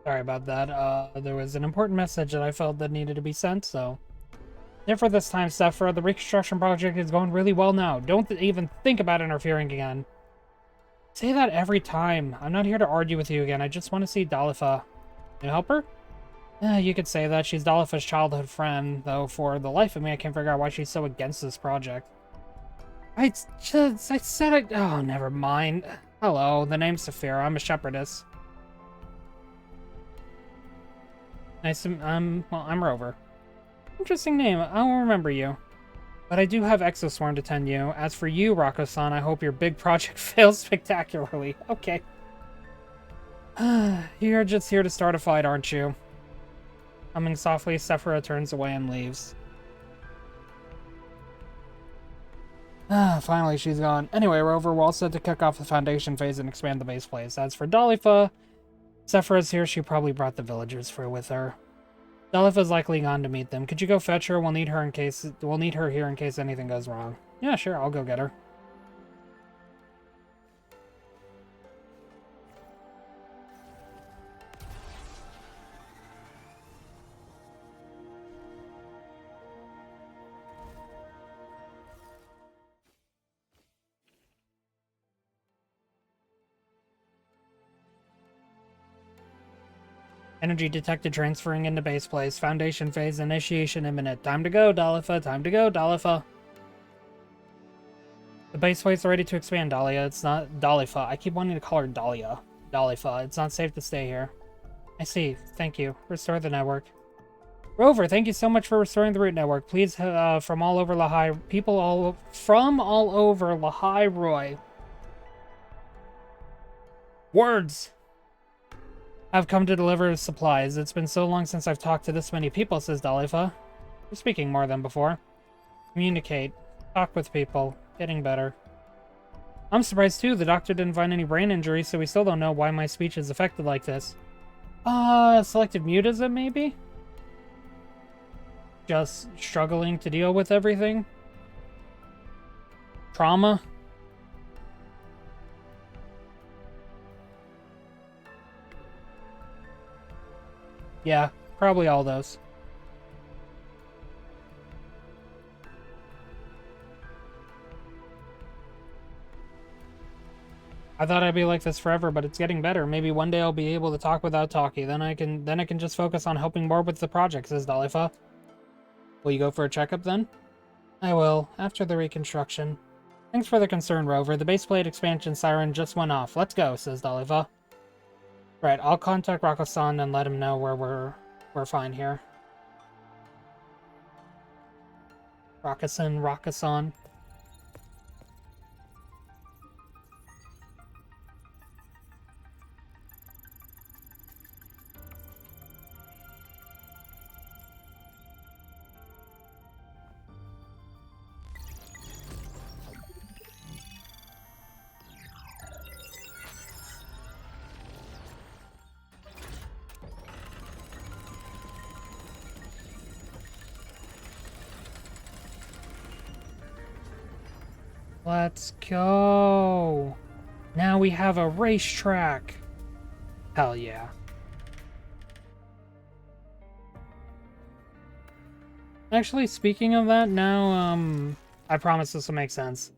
Speaker 1: Sorry about that. There was an important message that I felt that needed to be sent, so... Therefore this time, Sephira, the reconstruction project is going really well now. Don't even think about interfering again. Say that every time. I'm not here to argue with you again. I just want to see Dalifa. Can you help her? You could say that. She's Dalifa's childhood friend, though for the life of me, I can't figure out why she's so against this project. I said it... Oh, never mind. Hello, the name's Sephira. I'm a shepherdess. Nice to... well, I'm Rover. Interesting name. I won't remember you. But I do have Exoswarm to tend you. As for you, Rako-san, I hope your big project fails spectacularly. Okay. You're just here to start a fight, aren't you? Humming softly, Sephira turns away and leaves. Finally, she's gone. Anyway, Rover, we're all set to kick off the foundation phase and expand the base place. As for Dalifa, Sephira's here. She probably brought the villagers with her. Dalifa's likely gone to meet them. Could you go fetch her? We'll need her here in case anything goes wrong. Yeah, sure, I'll go get her. Energy detected transferring into base place. Foundation phase initiation imminent. Time to go, Dalifa. Time to go, Dalifa. The base plate's ready to expand, Dahlia. It's not Dalifa. I keep wanting to call her Dahlia. Dalifa. It's not safe to stay here. I see. Thank you. Restore the network. Rover, thank you so much for restoring the root network. Please, from all over Lahai, from all over Lahai Roy. Words! I've come to deliver supplies. It's been so long since I've talked to this many people, says Dalifa. You're speaking more than before. Communicate. Talk with people. Getting better. I'm surprised too. The doctor didn't find any brain injury, so we still don't know why my speech is affected like this. Selective mutism, maybe? Just struggling to deal with everything? Trauma? Yeah, probably all those. I thought I'd be like this forever, but it's getting better. Maybe one day I'll be able to talk without talking. Then I can just focus on helping more with the project, says Dalifa. Will you go for a checkup then? I will, after the reconstruction. Thanks for the concern, Rover. The base plate expansion siren just went off. Let's go, says Dalifa. Right, I'll contact Rako-san and let him know where we're fine here. Rako-san. Let's go. Now we have a racetrack. Hell yeah. Actually, speaking of that, now, I promise this will make sense.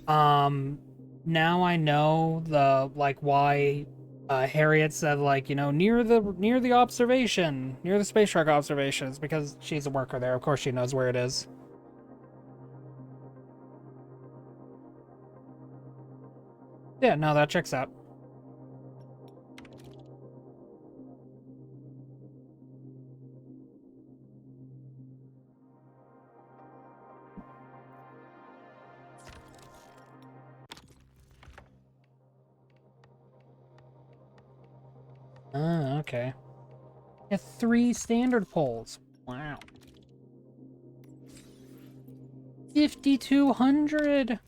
Speaker 1: Now I know why, Harriet said, near the observation, near the space truck observations, because she's a worker there. Of course she knows where it is. Yeah, no, that checks out. Okay. Yeah, 3 standard poles. Wow. 5,200!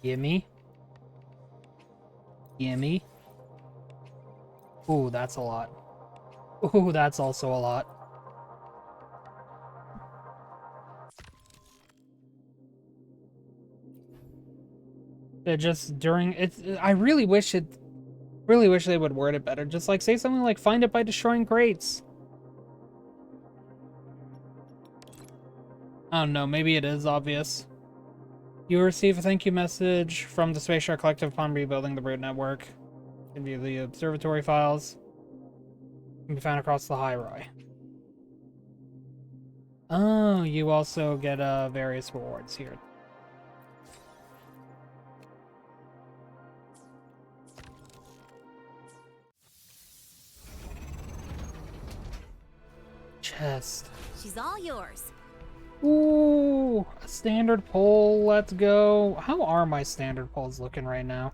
Speaker 1: Gimme. Gimme. Ooh, that's a lot. Ooh, that's also a lot. They're just during it. I really wish they would word it better. Just say something like find it by destroying crates. I don't know, maybe it is obvious. You will receive a thank you message from the Space Shark Collective upon rebuilding the root network. You can view the observatory files. Can be found across the high Roy. Oh, you also get various rewards here. Chest.
Speaker 3: She's all yours.
Speaker 1: Ooh, a standard pole. Let's go. How are my standard poles looking right now?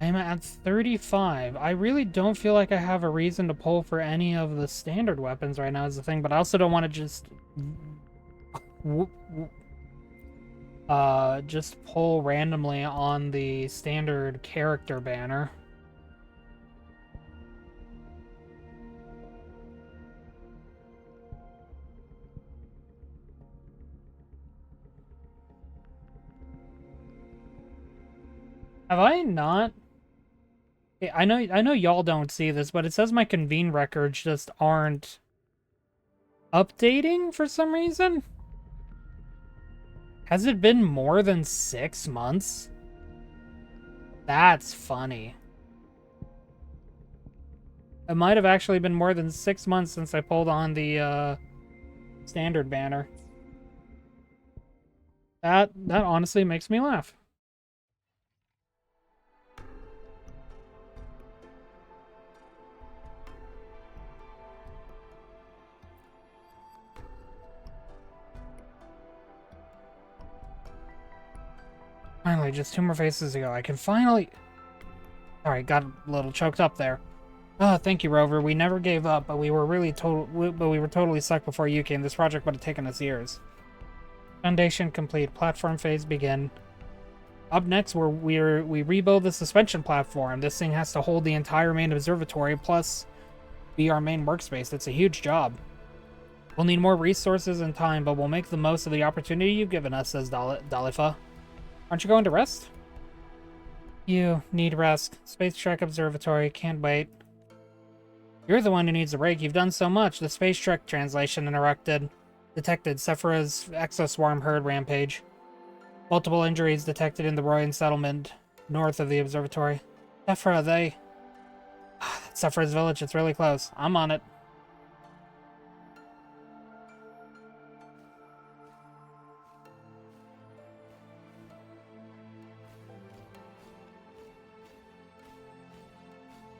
Speaker 1: I'm at 35. I really don't feel like I have a reason to pull for any of the standard weapons right now is the thing, but I also don't want to just pull randomly on the standard character banner. Have I not? I know y'all don't see this, but it says my convene records just aren't updating for some reason. Has it been more than 6 months? That's funny. It might have actually been more than 6 months since I pulled on the standard banner. That honestly makes me laugh. Finally, just 2 more phases to go. I can finally... Alright, got a little choked up there. Oh, thank you, Rover. We never gave up, but we were totally stuck before you came. This project would have taken us years. Foundation complete. Platform phase begin. Up next, we rebuild the suspension platform. This thing has to hold the entire main observatory, plus be our main workspace. It's a huge job. We'll need more resources and time, but we'll make the most of the opportunity you've given us, says Dalifa. Aren't you going to rest? You need rest. Space Trek Observatory. Can't wait. You're the one who needs a break. You've done so much. The Space Trek translation detected Sephira's exoswarm herd rampage. Multiple injuries detected in the Royan settlement north of the observatory. Sephira, they... Sephira's village, it's really close. I'm on it.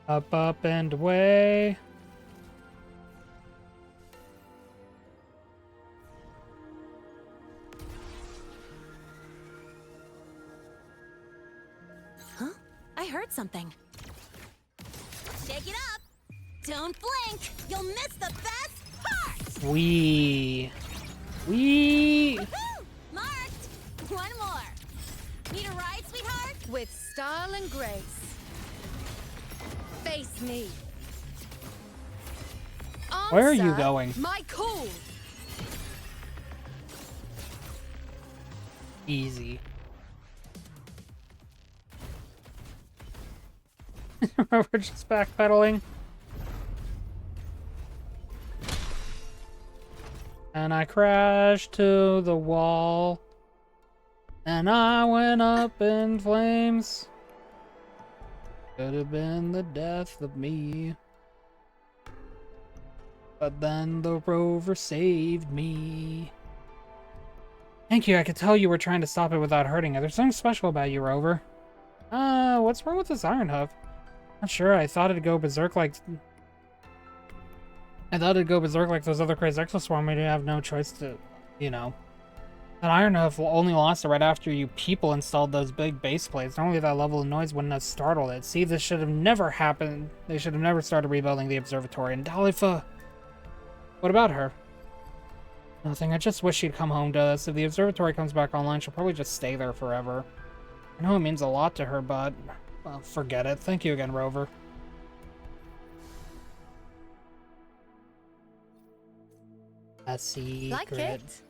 Speaker 1: Up, up, and away.
Speaker 3: Huh? I heard something. Shake it up! Don't blink! You'll miss the best part!
Speaker 1: Wee.
Speaker 3: Woohoo! Marked! One more. Need a ride, sweetheart?
Speaker 5: With style and grace. Face me.
Speaker 1: Where are you
Speaker 5: Answer
Speaker 1: going?
Speaker 5: my call.
Speaker 1: Easy. We're just backpedaling. And I crashed to the wall. And I went up in flames. Could have been the death of me. But then the rover saved me. Thank you, I could tell you were trying to stop it without hurting it. There's something special about you, Rover. What's wrong with this iron hoof? Not sure, I thought it'd go berserk like those other crazy exoswarm. We didn't have no choice to, you know. That iron hoof only lost it right after you people installed those big base plates. Normally that level of noise wouldn't have startled it. See, this should have never happened. They should have never started rebuilding the observatory. And Dalifa... What about her? Nothing. I just wish she'd come home to us. If the observatory comes back online, she'll probably just stay there forever. I know it means a lot to her, but... Well, forget it. Thank you again, Rover. A secret.
Speaker 5: Like it?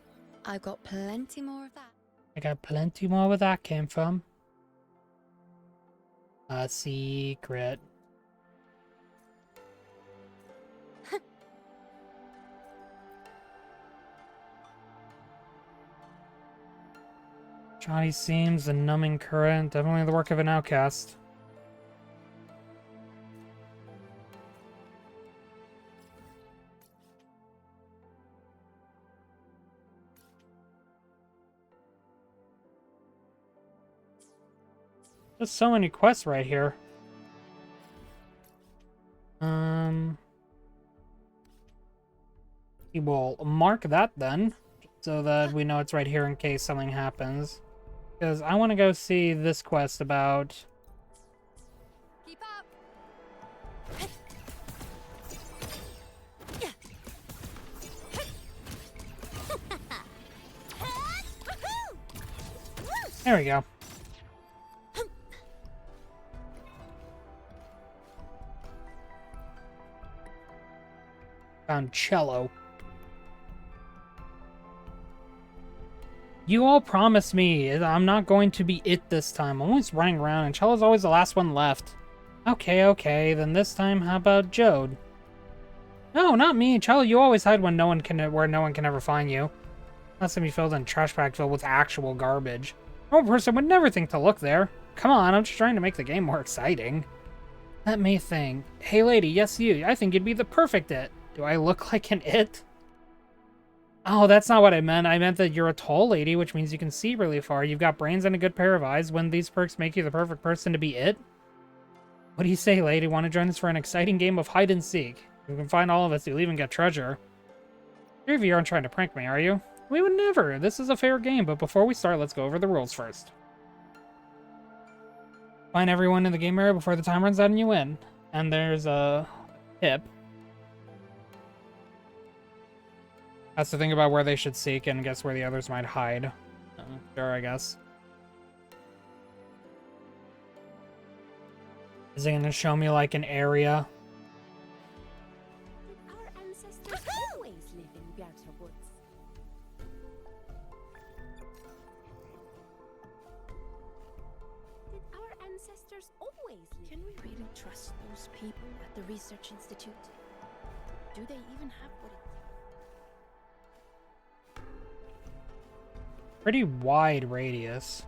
Speaker 5: I've got plenty more of that.
Speaker 1: I got plenty more where that came from. A secret. Johnny seems a numbing current, definitely the work of an outcast. There's so many quests right here. We will mark that then, so that we know it's right here in case something happens. Because I want to go see this quest about...
Speaker 5: Keep up!
Speaker 1: There we go. Found cello. You all promised me I'm not going to be it this time. I'm always running around, and cello's always the last one left. Okay, then this time, how about Jode? No, not me. Cello, you always hide when where no one can ever find you. Unless it be filled in a trash bag filled with actual garbage. A normal person would never think to look there. come on, I'm just trying to make the game more exciting. Let me think. Hey lady, yes you. I think you'd be the perfect it. Do I look like an it? Oh, that's not what I meant. I meant that you're a tall lady, which means you can see really far. You've got brains and a good pair of eyes. Wouldn't these perks make you the perfect person to be it? What do you say, lady? Want to join us for an exciting game of hide and seek? You can find all of us. You'll even get treasure. Three of you aren't trying to prank me, are you? We would never. This is a fair game, but before we start, let's go over the rules first. Find everyone in the game area before the time runs out and you win. And there's a tip. Has to think about where they should seek and guess where the others might hide. Sure, I guess. Is it gonna show me like an area?
Speaker 2: Did our ancestors always live in Yapping Woods? Did our ancestors always live?
Speaker 6: Can we really trust those people at the Research Institute? Do they even have what it
Speaker 1: Pretty wide radius.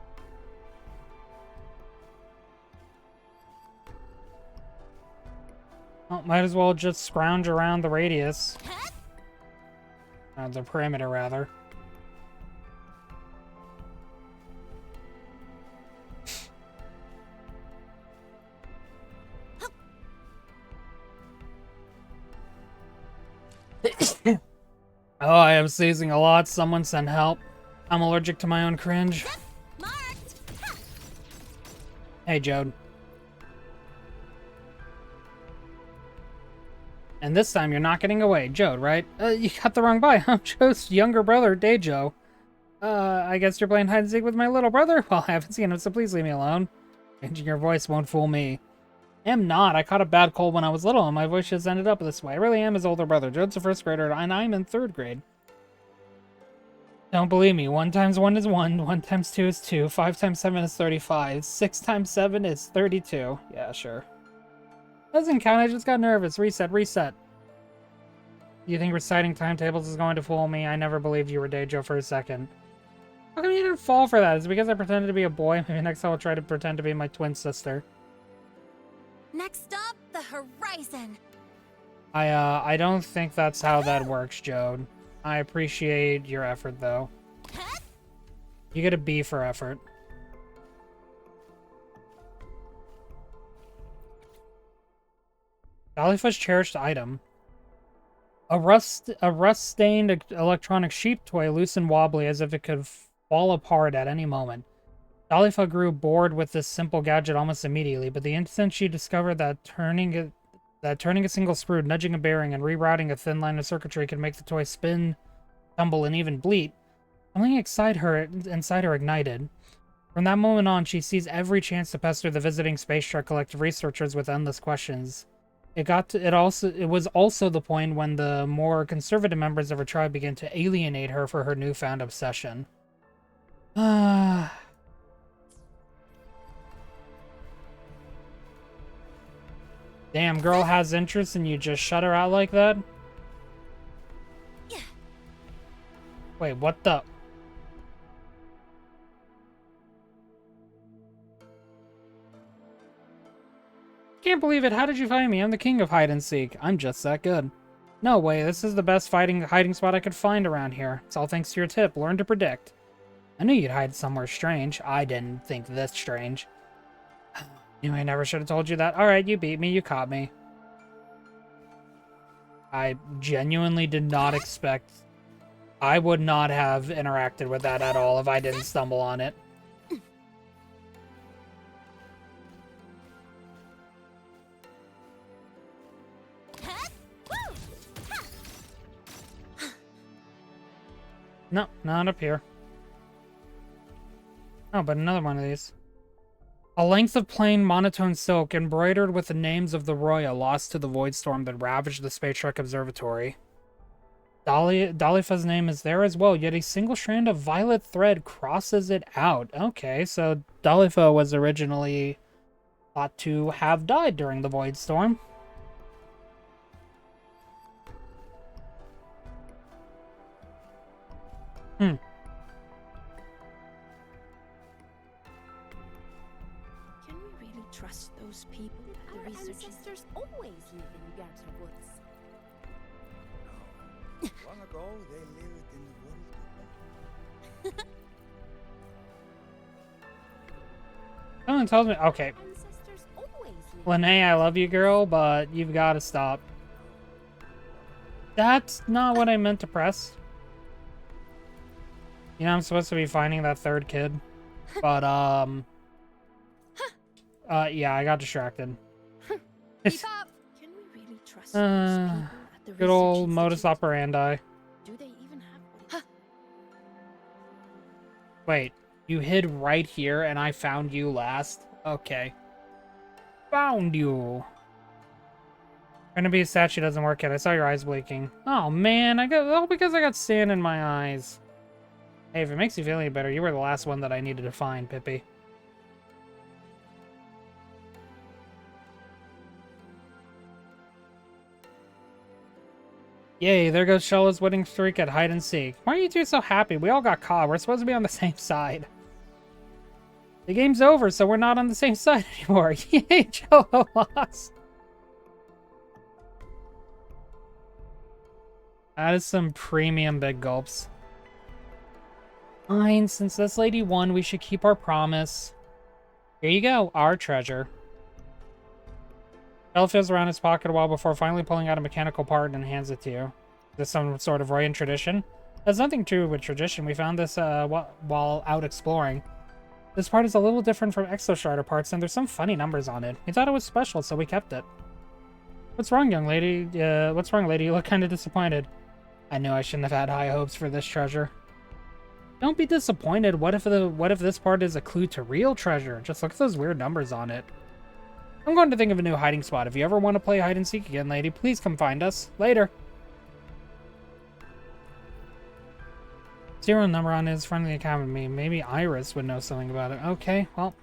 Speaker 1: Well, might as well just scrounge around the radius. The perimeter, rather. Oh, I am sneezing a lot. Someone send help. I'm allergic to my own cringe.
Speaker 3: Marked.
Speaker 1: Hey, Jode. And this time you're not getting away. Jode, right? You got the wrong guy. I'm Joe's younger brother, Dejo. I guess you're playing hide and seek with my little brother? Well, I haven't seen him, so please leave me alone. Changing your voice won't fool me. I am not. I caught a bad cold when I was little, and my voice just ended up this way. I really am his older brother. Jode's a first grader, and I'm in third grade. Don't believe me. 1 times 1 is 1. 1 times 2 is 2. 5 times 7 is 35. 6 times 7 is 32. Yeah, sure. Doesn't count. I just got nervous. Reset, reset. You think reciting timetables is going to fool me? I never believed you were Dejo for a second. How come you didn't fall for that? Is it because I pretended to be a boy? Maybe next time I'll try to pretend to be my twin sister.
Speaker 3: Next stop, the horizon.
Speaker 1: I don't think that's how that works, Jode. I appreciate your effort, though. You get a B for effort. Dalifa's cherished item. A rust-stained electronic sheep toy, loose and wobbly as if it could fall apart at any moment. Dalifa grew bored with this simple gadget almost immediately, but the instant she discovered that turning a single screw, nudging a bearing, and rerouting a thin line of circuitry could make the toy spin, tumble, and even bleat, something inside her ignited. From that moment on, she seized every chance to pester the visiting Space Trek Collective researchers with endless questions. It was also the point when the more conservative members of her tribe began to alienate her for her newfound obsession. Damn, girl has interest and you just shut her out like that?
Speaker 3: Yeah.
Speaker 1: Wait, what the? Can't believe it. How did you find me? I'm the king of hide and seek. I'm just that good. No way. This is the best hiding spot I could find around here. It's all thanks to your tip. Learn to predict. I knew you'd hide somewhere strange. I didn't think this strange. Knew I never should have told you that. Alright, you beat me. You caught me. I genuinely did not expect... I would not have interacted with that at all if I didn't stumble on it. No, not up here. Oh, but another one of these. A length of plain, monotone silk embroidered with the names of the Roya lost to the void storm that ravaged the Space Trek Observatory. Dalifa's name is there as well, yet a single strand of violet thread crosses it out. Okay, so Dalifa was originally thought to have died during the void storm.
Speaker 6: trust those people at the
Speaker 2: Our
Speaker 6: research
Speaker 2: ancestors always lived in Garter Woods.
Speaker 7: Long ago, they lived in the world.
Speaker 1: Someone tells me, okay,
Speaker 2: Ancestors always lived.
Speaker 1: Lene, I love you, girl, but you've got to stop. That's not what I meant to press. You know, I'm supposed to be finding that third kid, but, yeah, I got distracted.
Speaker 5: Keep up.
Speaker 6: Can we really trust those people at the
Speaker 1: Good old
Speaker 6: research
Speaker 1: modus
Speaker 6: institute?
Speaker 1: operandi.
Speaker 6: Do they even have what it
Speaker 1: Wait, you hid right here and I found you last? Okay. Found you. Trying to be a statue doesn't work yet. I saw your eyes blinking. Oh man, all because I got sand in my eyes. Hey, if it makes you feel any better, you were the last one that I needed to find, Pippi. Yay, there goes Shella's winning streak at hide and seek. Why are you two so happy? We all got caught. We're supposed to be on the same side. The game's over, so we're not on the same side anymore. Yay, Shella lost. That is some premium big gulps. Fine, since this lady won, we should keep our promise. Here you go, our treasure. Shell feels around his pocket a while before finally pulling out a mechanical part and hands it to you. Is this some sort of Royan tradition? There's nothing to with tradition. We found this while out exploring. This part is a little different from Exostrider parts, and there's some funny numbers on it. We thought it was special, so we kept it. What's wrong, young lady? What's wrong, lady? You look kind of disappointed. I knew I shouldn't have had high hopes for this treasure. Don't be disappointed. What if this part is a clue to real treasure? Just look at those weird numbers on it. I'm going to think of a new hiding spot. If you ever want to play hide and seek again, lady, please come find us. Later. Serial number on his friendly account with me. Maybe Iris would know something about it. Okay, well,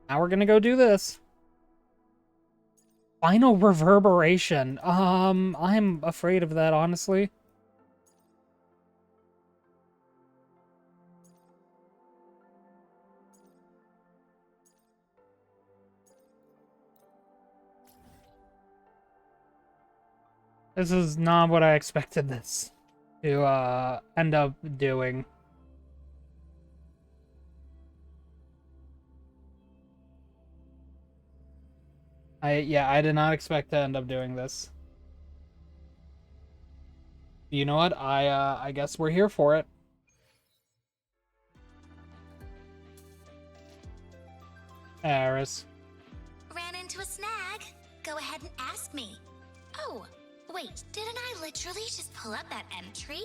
Speaker 1: now we're gonna go do this. Final reverberation. I'm afraid of that, honestly. This is not what I expected this to end up doing. I did not expect to end up doing this. You know what? I guess we're here for it. Eris.
Speaker 3: Ran into a snag. Go ahead and ask me. Oh, wait, didn't I literally just pull up that entry?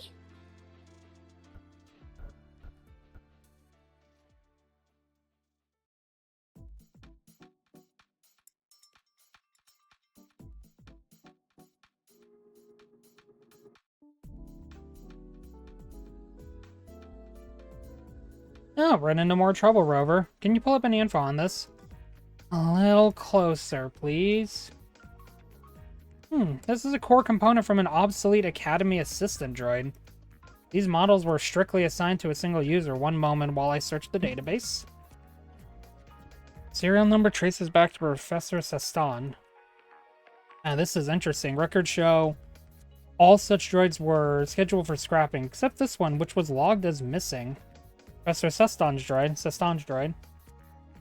Speaker 1: Oh, run into more trouble, Rover. Can you pull up any info on this? A little closer, please. This is a core component from an obsolete Academy assistant droid. These models were strictly assigned to a single user. One moment while I search the database. Serial number traces back to Professor Sestan. This is interesting. Records show all such droids were scheduled for scrapping, except this one, which was logged as missing. Professor Sestan's droid.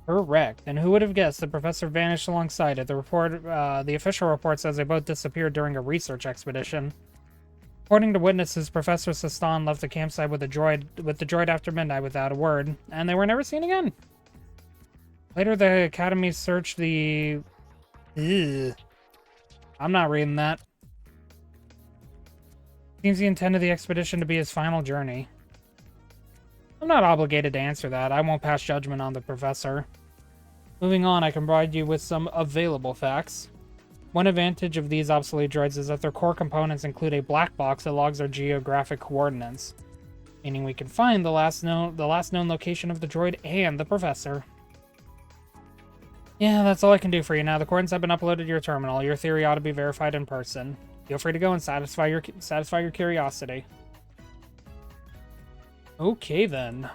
Speaker 1: Correct. And who would have guessed the professor vanished alongside it? The official report says they both disappeared during a research expedition. According to witnesses, Professor Sestan left the campsite with the droid after midnight without a word, and they were never seen again. Later, the Academy searched the... Ugh. I'm not reading that. Seems the intent of the expedition to be his final journey. I'm not obligated to answer that. I won't pass judgment on the professor. Moving on, I can provide you with some available facts. One advantage of these obsolete droids is that their core components include a black box that logs their geographic coordinates, meaning we can find the last known location of the droid and the professor. Yeah, that's all I can do for you now. The coordinates have been uploaded to your terminal. Your theory ought to be verified in person. Feel free to go and satisfy your curiosity. Okay, then.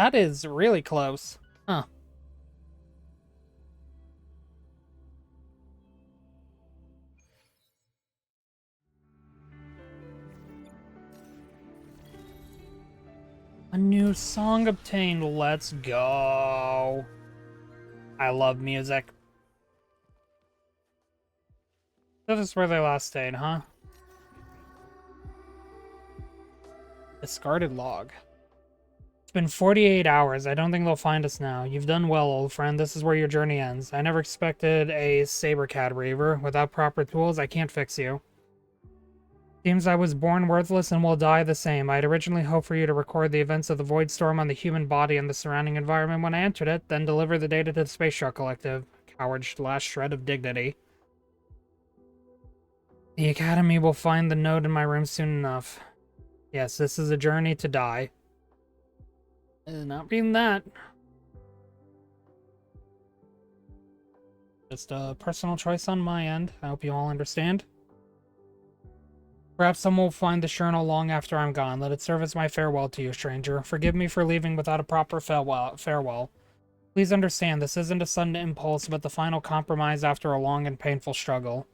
Speaker 1: That is really close. Huh. A new song obtained. Let's go. I love music. So this is where they last stayed, huh? Discarded log. It's been 48 hours. I don't think they'll find us now. You've done well, old friend. This is where your journey ends. I never expected a Sabercat Reaver. Without proper tools, I can't fix you. Seems I was born worthless and will die the same. I had originally hoped for you to record the events of the Void Storm on the human body and the surrounding environment when I entered it, then deliver the data to the Space Shuttle Collective. Coward's last shred of dignity. The Academy will find the note in my room soon enough. Yes, this is a journey to die. Not reading that. Just a personal choice on my end. I hope you all understand. Perhaps someone will find the journal long after I'm gone. Let it serve as my farewell to you, stranger. Forgive me for leaving without a proper farewell. Please understand, this isn't a sudden impulse, but the final compromise after a long and painful struggle.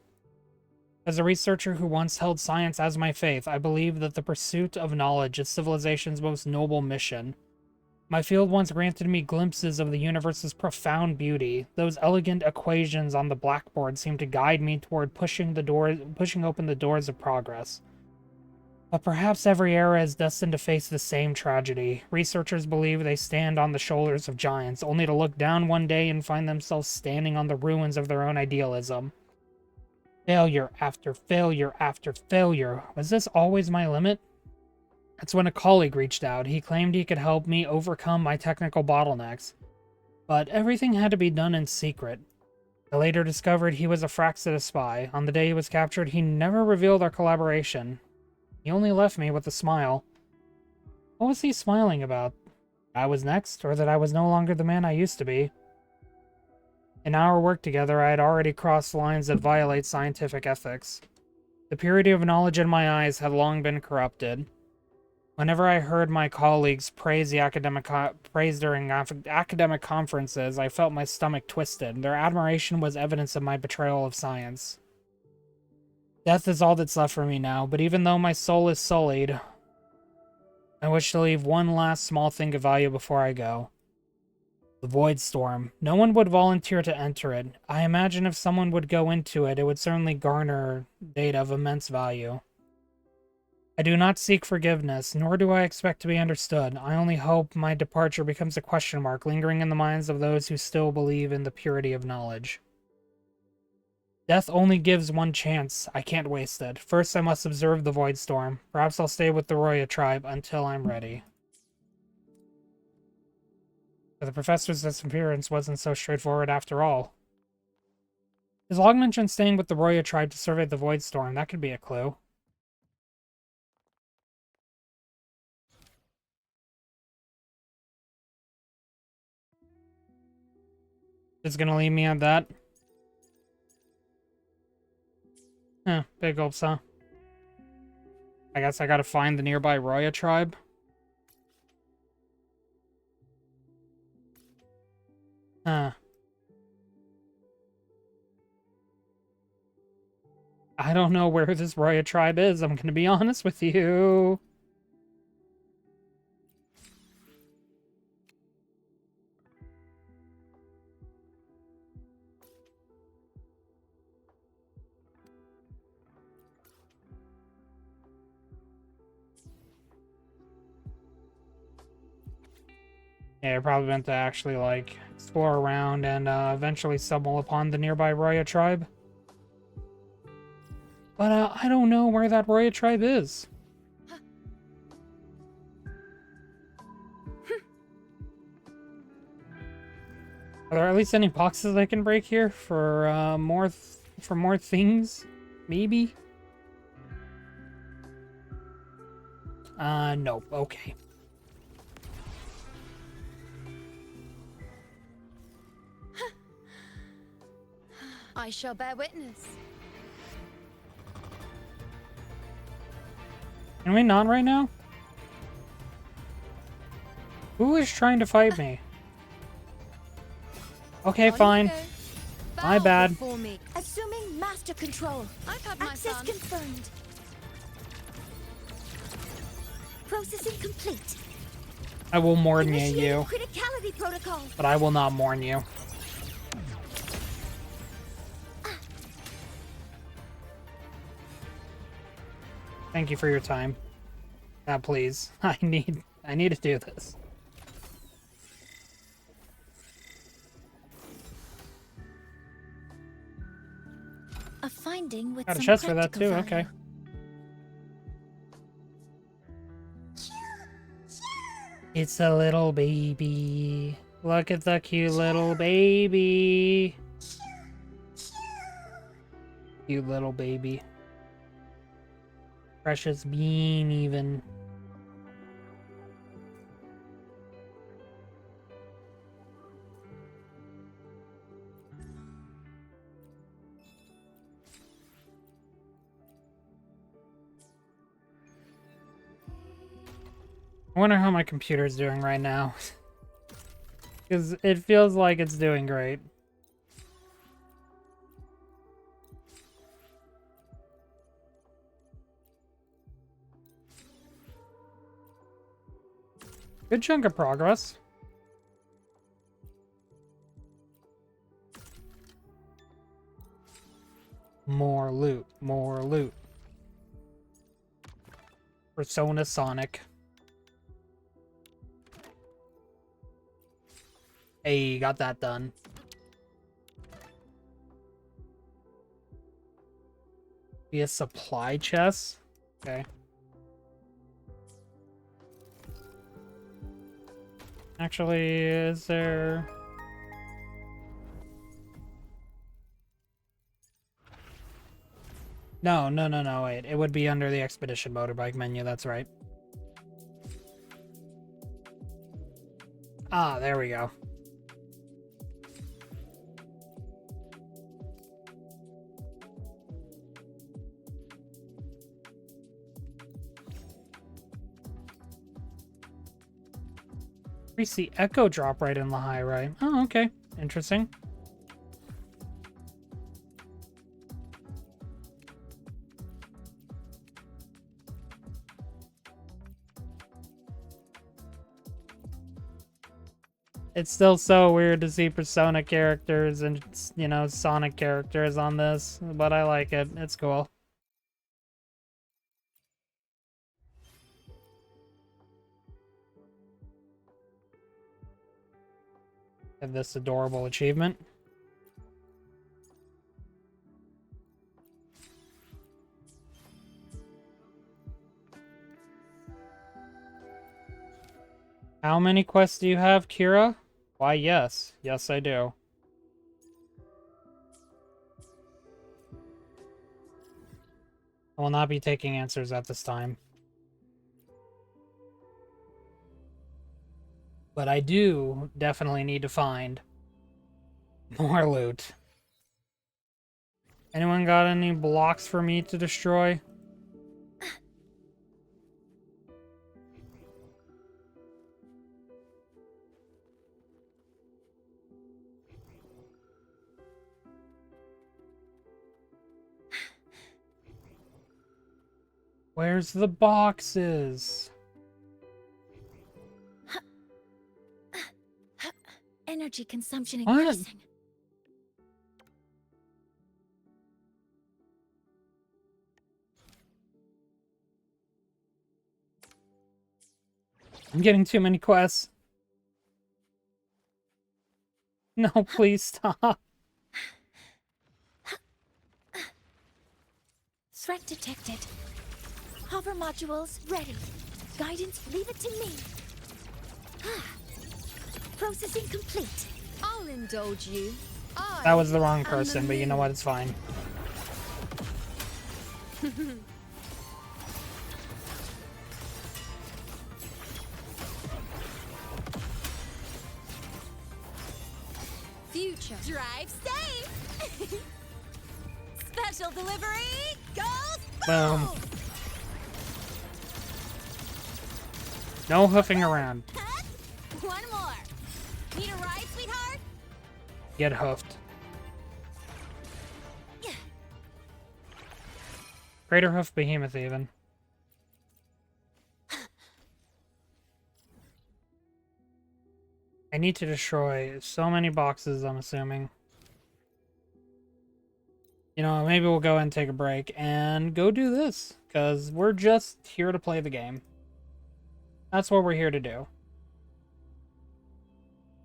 Speaker 1: As a researcher who once held science as my faith, I believe that the pursuit of knowledge is civilization's most noble mission. My field once granted me glimpses of the universe's profound beauty. Those elegant equations on the blackboard seemed to guide me toward pushing open the doors of progress. But perhaps every era is destined to face the same tragedy. Researchers believe they stand on the shoulders of giants, only to look down one day and find themselves standing on the ruins of their own idealism. Failure after failure after failure. Was this always my limit? That's when a colleague reached out. He claimed he could help me overcome my technical bottlenecks. But everything had to be done in secret. I later discovered he was a Fraxida spy. On the day he was captured, he never revealed our collaboration. He only left me with a smile. What was he smiling about? I was next, or that I was no longer the man I used to be? In our work together, I had already crossed lines that violate scientific ethics. The purity of knowledge in my eyes had long been corrupted. Whenever I heard my colleagues praise during academic conferences, I felt my stomach twisted. Their admiration was evidence of my betrayal of science. Death is all that's left for me now, but even though my soul is sullied, I wish to leave one last small thing of value before I go. The Void Storm. No one would volunteer to enter it. I imagine if someone would go into it, it would certainly garner data of immense value. I do not seek forgiveness, nor do I expect to be understood. I only hope my departure becomes a question mark lingering in the minds of those who still believe in the purity of knowledge. Death only gives one chance. I can't waste it. First, I must observe the Void Storm. Perhaps I'll stay with the Roya tribe until I'm ready. But the professor's disappearance wasn't so straightforward after all. His log mentioned staying with the Roya tribe to survey the Void Storm. That could be a clue. It's gonna leave me at that. Huh, big hopes, huh? I guess I gotta find the nearby Roya tribe. Huh. I don't know where this Roya tribe is, I'm gonna be honest with you. Yeah, I probably meant to actually, like, explore around and eventually stumble upon the nearby Roya tribe. But I don't know where that Roya tribe is. Are there at least any boxes I can break here for more things? Maybe? Nope. Okay.
Speaker 5: I shall bear witness.
Speaker 1: Can we not right now? Who is trying to fight me? Okay,
Speaker 5: On you
Speaker 1: fine.
Speaker 5: go.
Speaker 1: My
Speaker 5: Bow
Speaker 1: bad.
Speaker 5: before me.
Speaker 2: Assuming master control.
Speaker 5: I've had my
Speaker 2: Access
Speaker 5: fun.
Speaker 2: confirmed. Processing complete.
Speaker 1: I will mourn
Speaker 2: Initiating
Speaker 1: you,
Speaker 2: criticality protocol.
Speaker 1: but I will not mourn you. Thank you for your time. Now, please. I need to do this.
Speaker 2: A finding with
Speaker 1: Got a
Speaker 2: some
Speaker 1: chest for that
Speaker 2: practical
Speaker 1: too,
Speaker 2: value.
Speaker 1: okay. It's a little baby. Look at the cute little baby. Cute little baby. Precious bean, even. I wonder how my computer's doing right now. Because it feels like it's doing great. Good chunk of progress. More loot, more loot. Persona Sonic. Hey, got that done. Be a supply chest? Okay. Actually, is there... No, wait. It would be under the Expedition Motorbike menu, that's right. Ah, there we go. We see Echo drop right in the high right. Oh, okay. Interesting. It's still so weird to see Persona characters and, you know, Sonic characters on this, but I like it. It's cool. Have this adorable achievement. How many quests do you have, Kira? Why, yes. Yes, I do. I will not be taking answers at this time. But I do definitely need to find more loot. Anyone got any blocks for me to destroy? Where's the boxes?
Speaker 2: Energy consumption
Speaker 1: What?
Speaker 2: increasing.
Speaker 1: I'm getting too many quests. No, please stop.
Speaker 2: Threat detected. Hover modules ready. Guidance, leave it to me. Processing complete.
Speaker 5: I'll indulge you.
Speaker 1: That was the wrong person, but you know what? It's fine.
Speaker 5: Future.
Speaker 3: Drive safe! Special delivery goes
Speaker 1: Boom. No hoofing around.
Speaker 3: Need a ride, sweetheart?
Speaker 1: Get hoofed. Greater hoof behemoth even. I need to destroy so many boxes, I'm assuming. You know, maybe we'll go and take a break and go do this, because we're just here to play the game. That's what we're here to do.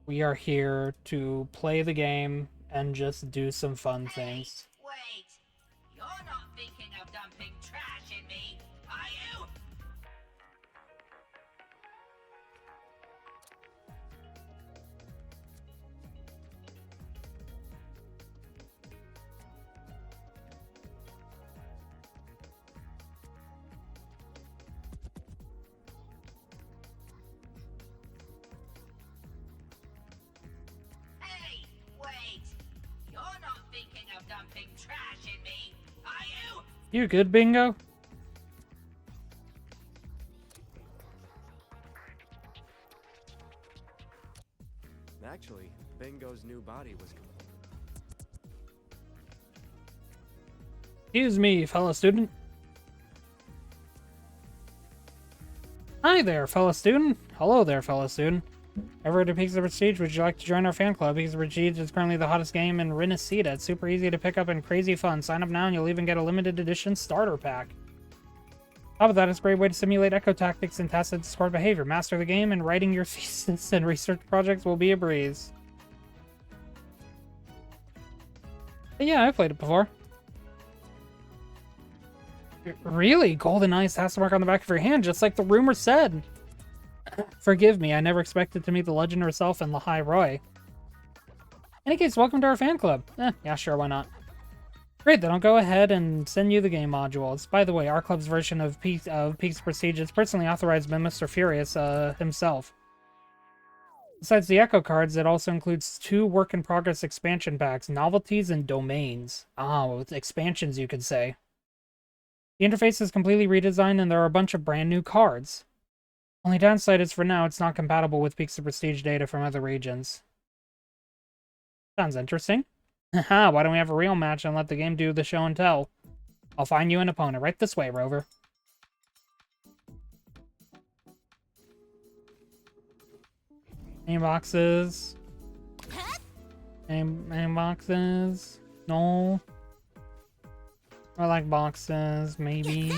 Speaker 1: We are here to play the game and just do some fun things.
Speaker 4: Wait! You're not thinking of dumping trash in me, are you? Hey, wait! You're not thinking of dumping trash in me, are you?
Speaker 1: You good, Bingo?
Speaker 8: Actually, Bingo's new body was
Speaker 1: Excuse me, fellow student. Hi there, fellow student. Hello there, fellow student. Ever to Peaks of Prestige, would you like to join our fan club? Peaks of Prestige is currently the hottest game in Renacida. It's super easy to pick up and crazy fun. Sign up now and you'll even get a limited edition starter pack. Top of that, it's a great way to simulate echo tactics and tacit Discord behavior. Master the game and writing your thesis and research projects will be a breeze. But yeah, I've played it before. Really? Golden Eyes has to mark on the back of your hand, just like the rumor said. Forgive me, I never expected to meet the legend herself in Lahai Roy. In any case, welcome to our fan club. Yeah, sure, why not? Great, then I'll go ahead and send you the game modules. By the way, our club's version of Peaks Prestige is personally authorized by Mr. Furious himself. Besides the Echo cards, it also includes 2 work-in-progress expansion packs, novelties, and domains. Oh, with expansions, you could say. The interface is completely redesigned, and there are a bunch of brand new cards. Only downside is for now, it's not compatible with Peaks of Prestige data from other regions. Sounds interesting. Haha, why don't we have a real match and let the game do the show and tell? I'll find you an opponent right this way, Rover. Any boxes? Any boxes? No. I like boxes, maybe.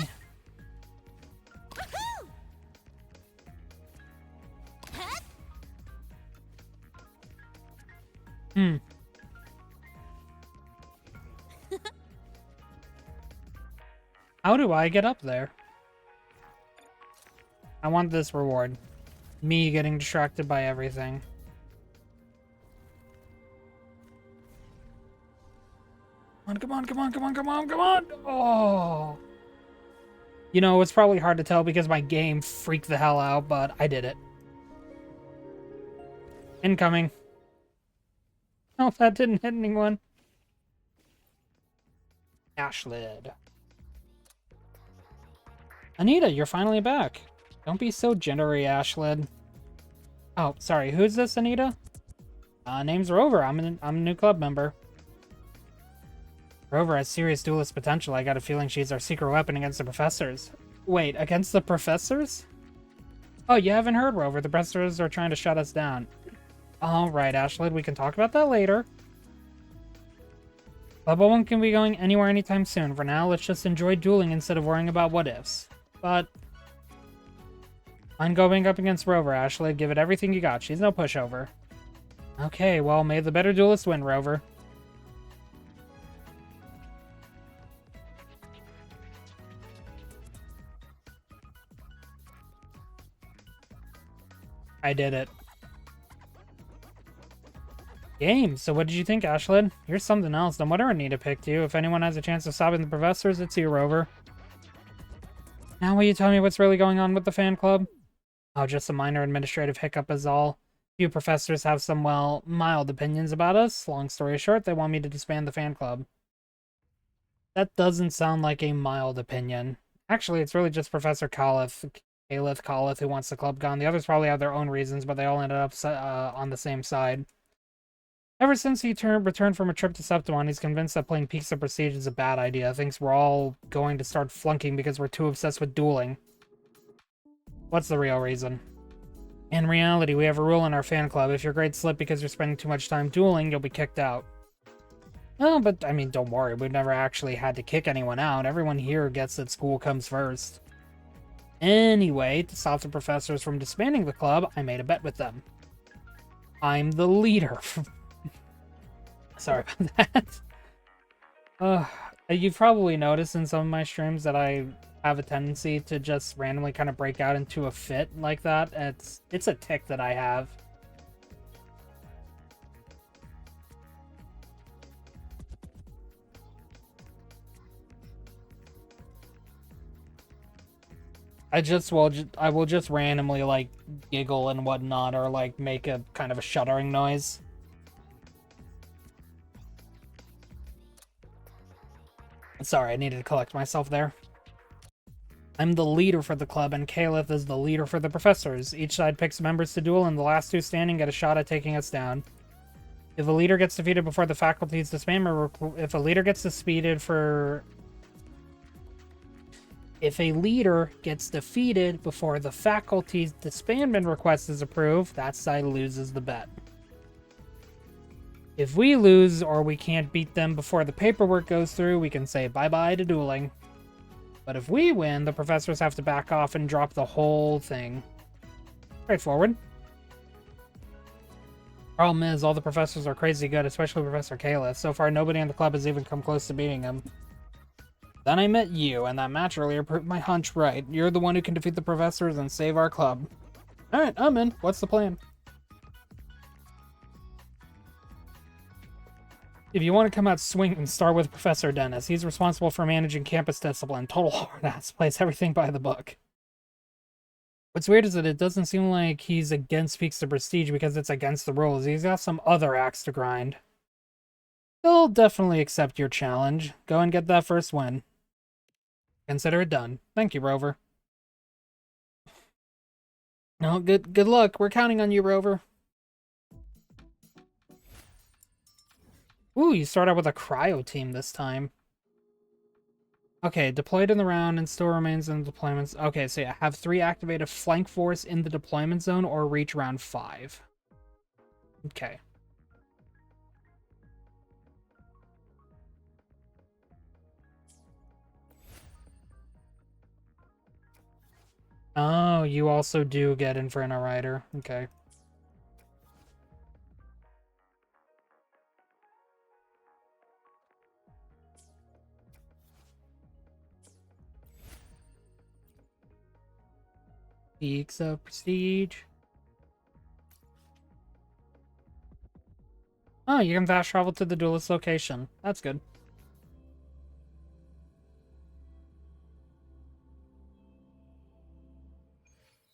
Speaker 1: How do I get up there? I want this reward. Me getting distracted by everything. Come on, come on, come on, come on, come on! Oh! You know, it's probably hard to tell because my game freaked the hell out, but I did it. Incoming. Oh, that didn't hit anyone. Ashlid. Anita, you're finally back. Don't be so gendery, Ashlid. Oh, sorry, who's this, Anita? Name's Rover. I'm a new club member. Rover has serious duelist potential. I got a feeling she's our secret weapon against the professors. Wait, against the professors? Oh, you haven't heard, Rover. The professors are trying to shut us down. Alright, Ashlid, we can talk about that later. Level 1 can be going anywhere anytime soon. For now, let's just enjoy dueling instead of worrying about what-ifs. But I'm going up against Rover, Ashlid. Give it everything you got. She's no pushover. Okay, well, may the better duelist win, Rover. I did it. Game. So what did you think, Ashlid? You're something else. No wonder Anita picked you. If anyone has a chance of stopping the professors, it's you, Rover. Now will you tell me what's really going on with the fan club? Oh, just a minor administrative hiccup is all. Few professors have some, well, mild opinions about us. Long story short, they want me to disband the fan club. That doesn't sound like a mild opinion. Actually, it's really just Professor Caliph Aelith, Colith, who wants the club gone. The others probably have their own reasons, but they all ended up on the same side. Ever since he returned from a trip to Septimon, he's convinced that playing Peaks of Prestige is a bad idea. Thinks we're all going to start flunking because we're too obsessed with dueling. What's the real reason? In reality, we have a rule in our fan club. If your grades slip because you're spending too much time dueling, you'll be kicked out. Oh, but I mean, don't worry. We've never actually had to kick anyone out. Everyone here gets that school comes first. Anyway, to stop the professors from disbanding the club, I made a bet with them. I'm the leader. Sorry about that. You've probably noticed in some of my streams that I have a tendency to just randomly kind of break out into a fit like that. It's a tick that I have. I will just randomly like giggle and whatnot, or like make a kind of a shuddering noise. Sorry, I needed to collect myself there. I'm the leader for the club, and Caliph is the leader for the professors. Each side picks members to duel, and the last two standing get a shot at taking us down. If a leader gets defeated before the faculty's disbandment, if a leader gets defeated before the faculty's disbandment request is approved, that side loses the bet. If we lose or we can't beat them before the paperwork goes through, we can say bye-bye to dueling. But if we win, the professors have to back off and drop the whole thing. Straightforward. Problem is, all the professors are crazy good, especially Professor Kayla. So far, nobody in the club has even come close to beating him. Then I met you, and that match earlier proved my hunch right. You're the one who can defeat the professors and save our club. Alright, I'm in. What's the plan? If you want to come out swinging, start with Professor Dennis. He's responsible for managing campus discipline. Total hard-ass. Plays everything by the book. What's weird is that it doesn't seem like he's against Peaks of Prestige because it's against the rules. He's got some other axe to grind. He'll definitely accept your challenge. Go and get that first win. Consider it done. Thank you, Rover. No, good luck. We're counting on you, Rover. Ooh, you start out with a cryo team this time. Okay, deployed in the round and still remains in the deployments. Okay, so yeah, have 3 activated flank force in the deployment zone or reach round 5. Okay. Oh, you also do get Inferno Rider. Okay. Peaks of Prestige. Oh, you can fast travel to the duelist location. That's good.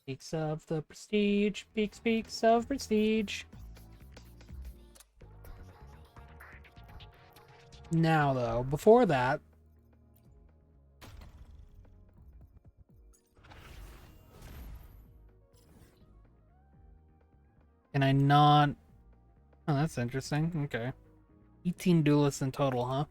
Speaker 1: Peaks of the Prestige. Peaks of Prestige. Now, though, before that... Can I not... Oh, that's interesting. Okay. 18 duelists in total, huh?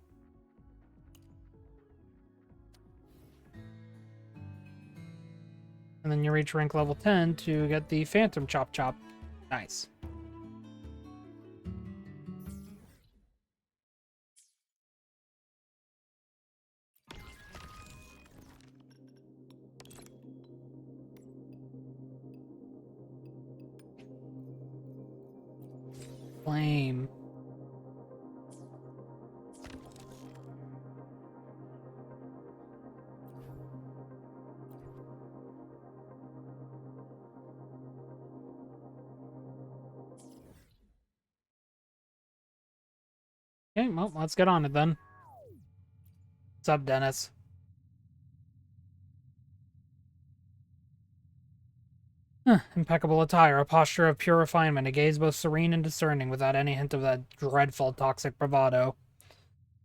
Speaker 1: And then you reach rank level 10 to get the Phantom Chop Chop. Nice. Flame. Okay, well, let's get on it then. What's up, Dennis? Impeccable attire, a posture of pure refinement, a gaze both serene and discerning without any hint of that dreadful toxic bravado.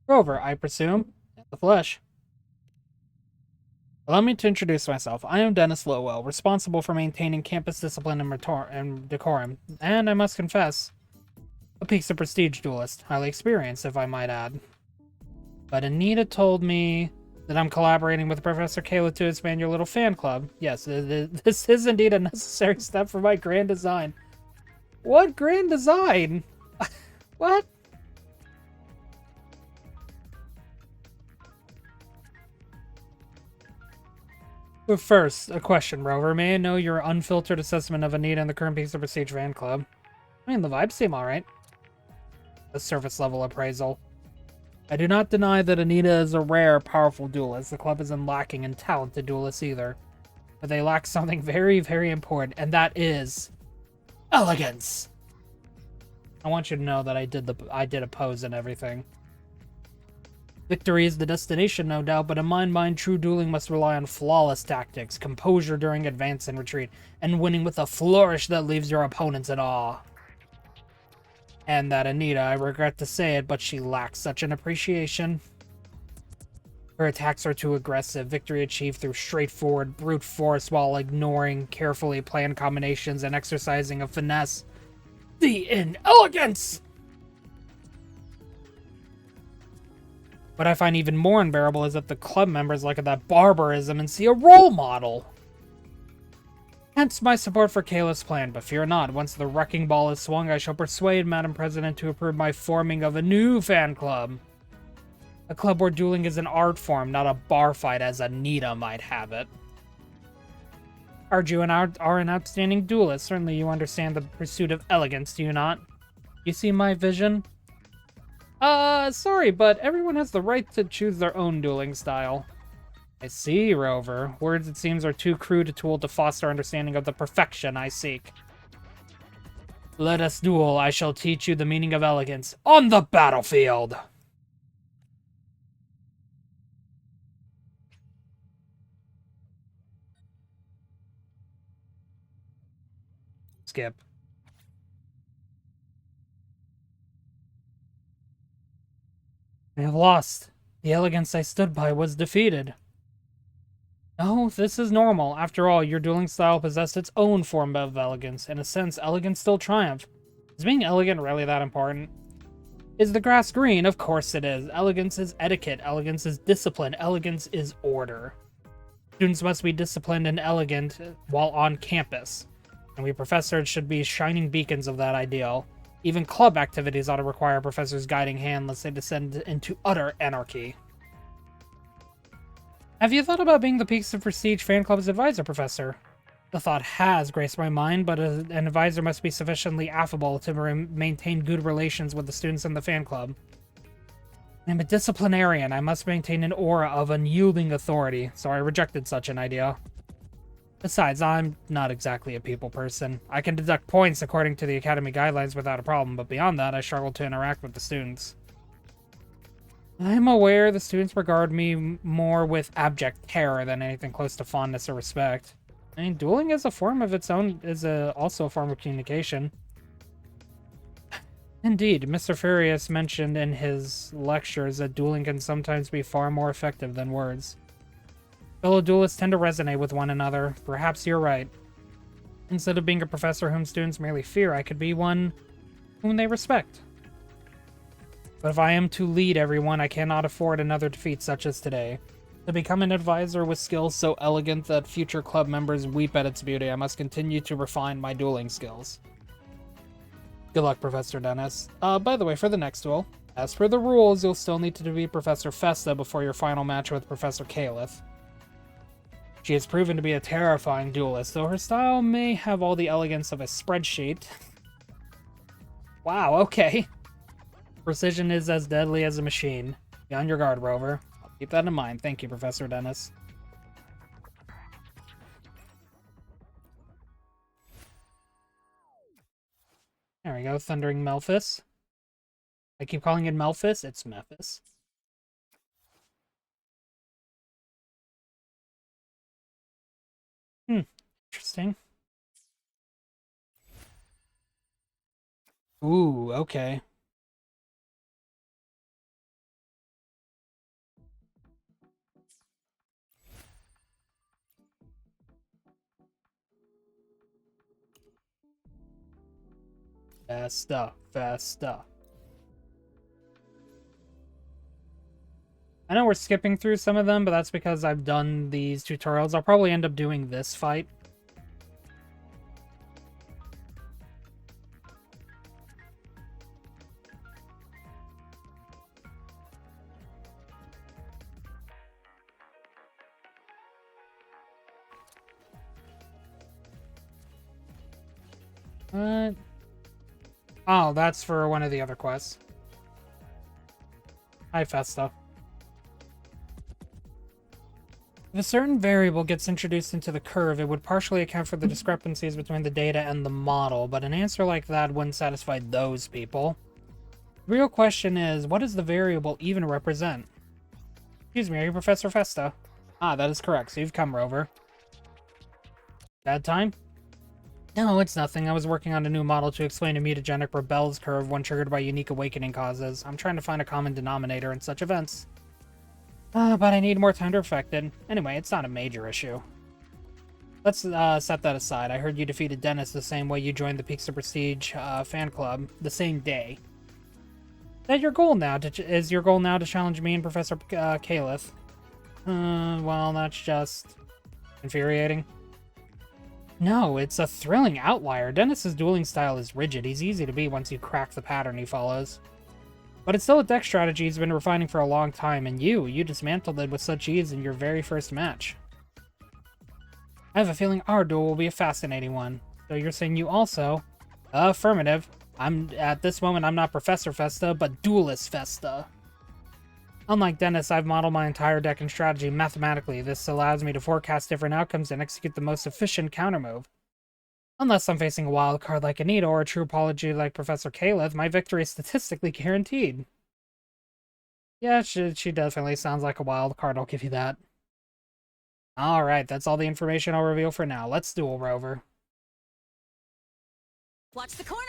Speaker 1: Rover, I presume, in the flesh. Allow me to introduce myself. I am Dennis Lowell, responsible for maintaining campus discipline and decorum, and I must confess, a piece of prestige duelist, highly experienced, if I might add. But Anita told me that I'm collaborating with Professor Kayla to expand your little fan club. Yes, this is indeed a necessary step for my grand design. What grand design? What? But first, a question, Rover. May I know your unfiltered assessment of Anita and the current piece of prestige fan club? I mean, the vibes seem alright. A surface level appraisal. I do not deny that Anita is a rare, powerful duelist. The club isn't lacking in talented duelists either. But they lack something very, very important, and that is elegance. I want you to know that I did a pose and everything. Victory is the destination, no doubt, but in my mind, true dueling must rely on flawless tactics, composure during advance and retreat, and winning with a flourish that leaves your opponents in awe. And that Anita, I regret to say it, but she lacks such an appreciation. Her attacks are too aggressive, victory achieved through straightforward brute force while ignoring carefully planned combinations and exercising a finesse. The inelegance! What I find even more unbearable is that the club members look at that barbarism and see a role model. Hence my support for Kayla's plan, but fear not, once the wrecking ball is swung, I shall persuade Madam President to approve my forming of a new fan club. A club where dueling is an art form, not a bar fight as Anita might have it. Arju and are an outstanding duelist. Certainly you understand the pursuit of elegance, do you not? You see my vision? Sorry, but everyone has the right to choose their own dueling style. I see, Rover. Words, it seems, are too crude a tool to foster understanding of the perfection I seek. Let us duel. I shall teach you the meaning of elegance on the battlefield. Skip. I have lost. The elegance I stood by was defeated. No, this is normal. After all, your dueling style possessed its own form of elegance. In a sense, elegance still triumphed. Is being elegant really that important? Is the grass green? Of course it is. Elegance is etiquette. Elegance is discipline. Elegance is order. Students must be disciplined and elegant while on campus. And we professors should be shining beacons of that ideal. Even club activities ought to require a professor's guiding hand lest they descend into utter anarchy. Have you thought about being the Peaks of Prestige fan club's advisor, Professor? The thought has graced my mind, but an advisor must be sufficiently affable to maintain good relations with the students in the fan club. I'm a disciplinarian. I must maintain an aura of unyielding authority, so I rejected such an idea. Besides, I'm not exactly a people person. I can deduct points according to the Academy guidelines without a problem, but beyond that, I struggle to interact with the students. I'm aware the students regard me more with abject terror than anything close to fondness or respect. I mean, dueling is a form of its own, also a form of communication. Indeed, Mr. Furious mentioned in his lectures that dueling can sometimes be far more effective than words. Fellow duelists tend to resonate with one another. Perhaps you're right. Instead of being a professor whom students merely fear, I could be one whom they respect. But if I am to lead everyone, I cannot afford another defeat such as today. To become an advisor with skills so elegant that future club members weep at its beauty, I must continue to refine my dueling skills. Good luck, Professor Dennis. By the way, for the next duel, as per the rules, you'll still need to defeat Professor Festa before your final match with Professor Caliph. She has proven to be a terrifying duelist, though her style may have all the elegance of a spreadsheet. Wow, okay. Precision is as deadly as a machine. Be on your guard, Rover. I'll keep that in mind. Thank you, Professor Dennis. There we go, Thundering Melphis. I keep calling it Melphis, it's Memphis. Interesting. Ooh, okay. Festa, Festa. I know we're skipping through some of them, but that's because I've done these tutorials. I'll probably end up doing this fight. What? Oh, that's for one of the other quests. Hi, Festa. If a certain variable gets introduced into the curve, it would partially account for the discrepancies between the data and the model, but an answer like that wouldn't satisfy those people. The real question is, what does the variable even represent? Excuse me, are you Professor Festa? Ah, that is correct, so you've come, Rover. Bad time? No, it's nothing. I was working on a new model to explain a mutagenic rebels curve when triggered by unique awakening causes. I'm trying to find a common denominator in such events. But I need more time to perfect it. Anyway, it's not a major issue. Let's set that aside. I heard you defeated Dennis the same way you joined the Peaks of Prestige fan club, the same day. Is that your goal now? Is your goal now to challenge me and Professor Caliph? Well, that's just infuriating. No, it's a thrilling outlier. Dennis's dueling style is rigid. He's easy to beat once you crack the pattern he follows. But it's still a deck strategy he's been refining for a long time, and you dismantled it with such ease in your very first match. I have a feeling our duel will be a fascinating one. So you're saying you also? Affirmative. At this moment, I'm not Professor Festa, but Duelist Festa. Unlike Dennis, I've modeled my entire deck and strategy mathematically. This allows me to forecast different outcomes and execute the most efficient countermove. Unless I'm facing a wild card like Anita or a true apology like Professor Caliph, my victory is statistically guaranteed. Yeah, she definitely sounds like a wild card, I'll give you that. Alright, that's all the information I'll reveal for now. Let's duel, Rover.
Speaker 3: Watch the corner.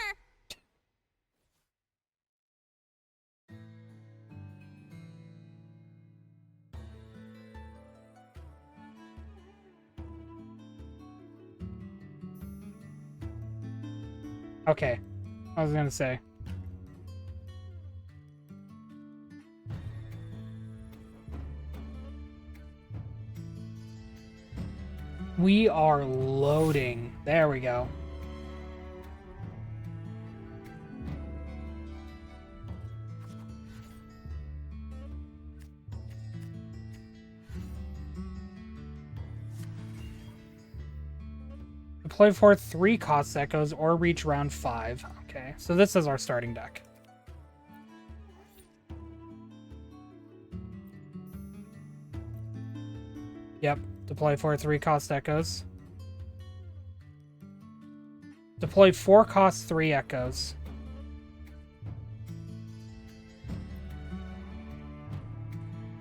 Speaker 1: Okay, I was gonna say. We are loading. There we go. Deploy for 3 cost echoes or reach round 5. Okay, so this is our starting deck. Yep, deploy for 3 cost echoes. Deploy 4 cost 3 echoes.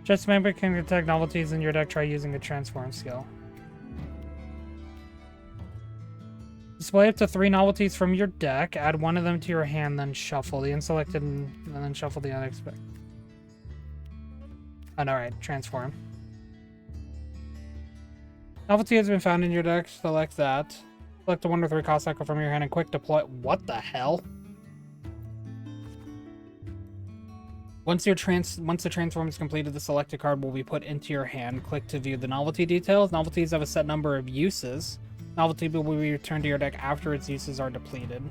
Speaker 1: Just member can detect novelties in your deck. Try using a transform skill. Display up to 3 novelties from your deck. Add one of them to your hand, then shuffle the unselected and then shuffle the unexpected. Oh, no, right. Transform. Novelty has been found in your deck. Select that. Select a 1 or 3 cost echo from your hand and quick deploy. What the hell? Once the transform is completed, the selected card will be put into your hand. Click to view the novelty details. Novelties have a set number of uses. Novelty will be returned to your deck after its uses are depleted.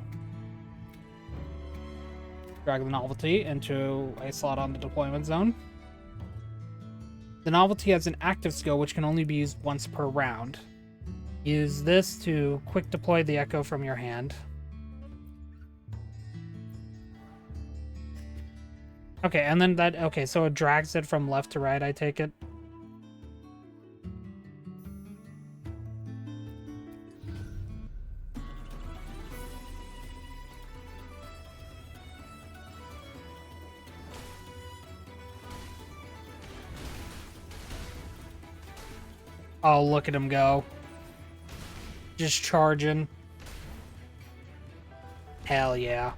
Speaker 1: Drag the novelty into a slot on the deployment zone. The novelty has an active skill which can only be used once per round. Use this to quick deploy the echo from your hand. Okay, and then that... Okay, so it drags it from left to right, I take it. Oh, look at him go. Just charging. Hell yeah.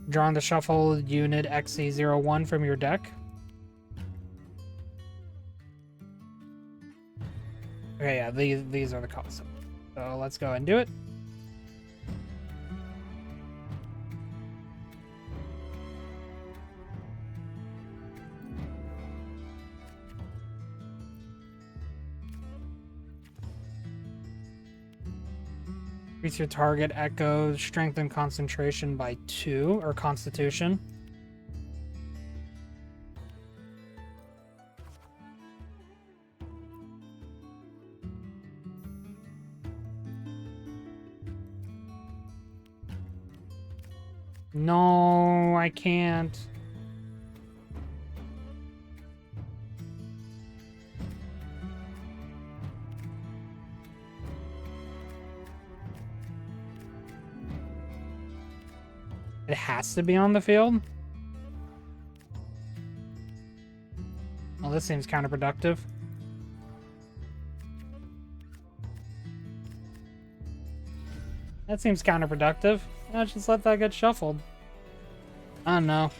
Speaker 1: Drawing the shuffle unit XC01 from your deck. Okay, yeah, these are the costs. So let's go and do it. Increase your target echoes, strength and concentration by 2, or constitution. No, I can't. It has to be on the field? Well, this seems counterproductive. That seems counterproductive. Let's just let that get shuffled. I don't know.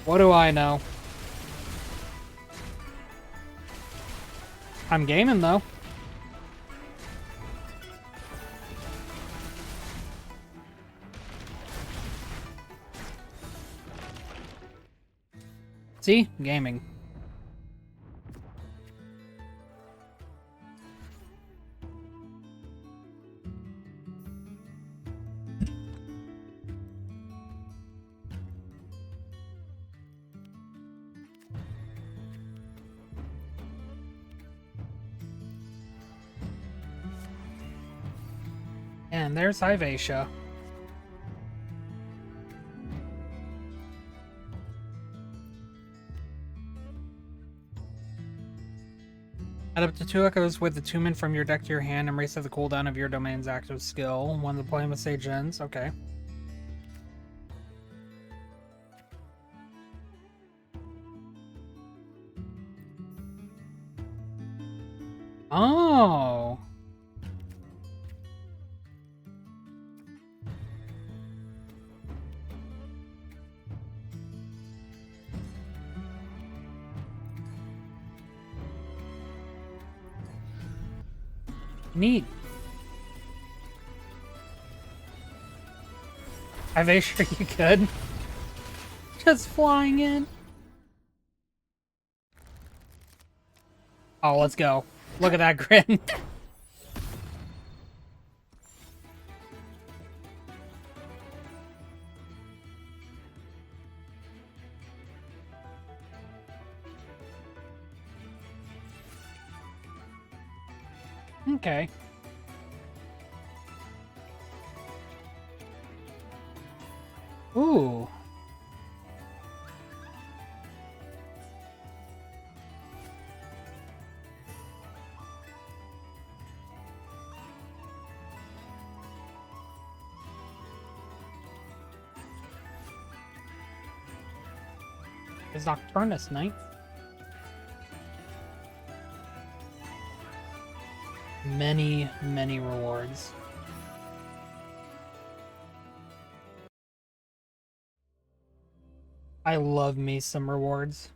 Speaker 1: What do I know? I'm gaming, though. See? Gaming. And there's Ivacia. Add up to 2 echoes with attunement from your deck to your hand and reset the cooldown of your domain's active skill when the deployment stage ends. Okay. Oh. Neat. I made sure you could. Just flying in. Oh, let's go. Look at that grin. Okay. Ooh. Is Nocturnus ninth? Many, many rewards. I love me some rewards.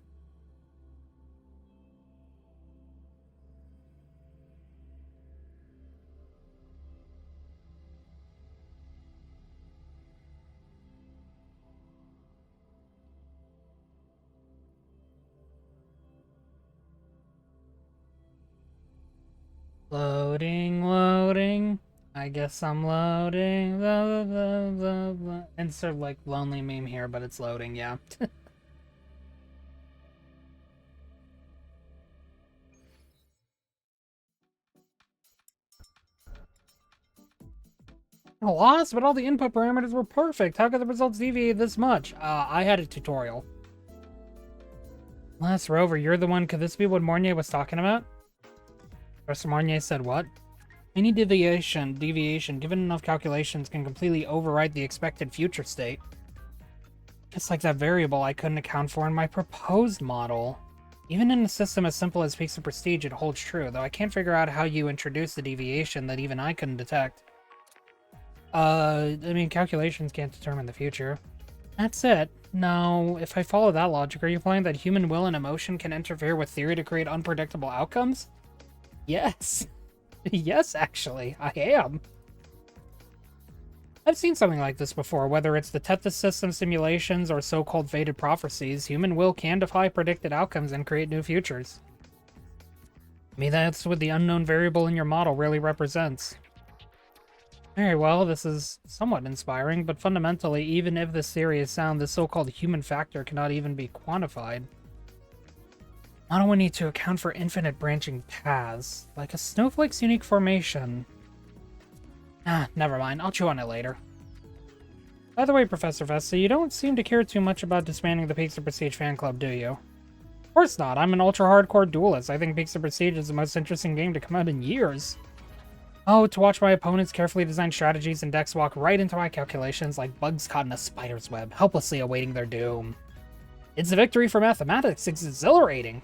Speaker 1: Loading, loading. I guess I'm loading. Blah, blah, blah, blah. Insert like lonely meme here, but it's loading, yeah. I lost, but all the input parameters were perfect. How could the results deviate this much? I had a tutorial. Last Rover, you're the one. Could this be what Mornier was talking about? Professor Mornier said what? Any deviation, given enough calculations, can completely overwrite the expected future state. Just like that variable I couldn't account for in my proposed model. Even in a system as simple as Peaks of Prestige, it holds true, though I can't figure out how you introduced the deviation that even I couldn't detect. I mean, calculations can't determine the future. That's it. No, if I follow that logic, are you implying that human will and emotion can interfere with theory to create unpredictable outcomes? Yes. Yes, actually, I am. I've seen something like this before, whether it's the Tethys system simulations or so-called fated prophecies. Human will can defy predicted outcomes and create new futures. I mean, that's what the unknown variable in your model really represents. Very well, this is somewhat inspiring, but fundamentally, even if this theory is sound, the so-called human factor cannot even be quantified. Model would need to account for infinite branching paths, like a snowflake's unique formation. Ah, never mind. I'll chew on it later. By the way, Professor Vesta, you don't seem to care too much about disbanding the Peaks of Prestige fan club, do you? Of course not. I'm an ultra-hardcore duelist. I think Peaks of Prestige is the most interesting game to come out in years. Oh, to watch my opponent's carefully designed strategies and decks walk right into my calculations like bugs caught in a spider's web, helplessly awaiting their doom. It's a victory for mathematics. It's exhilarating.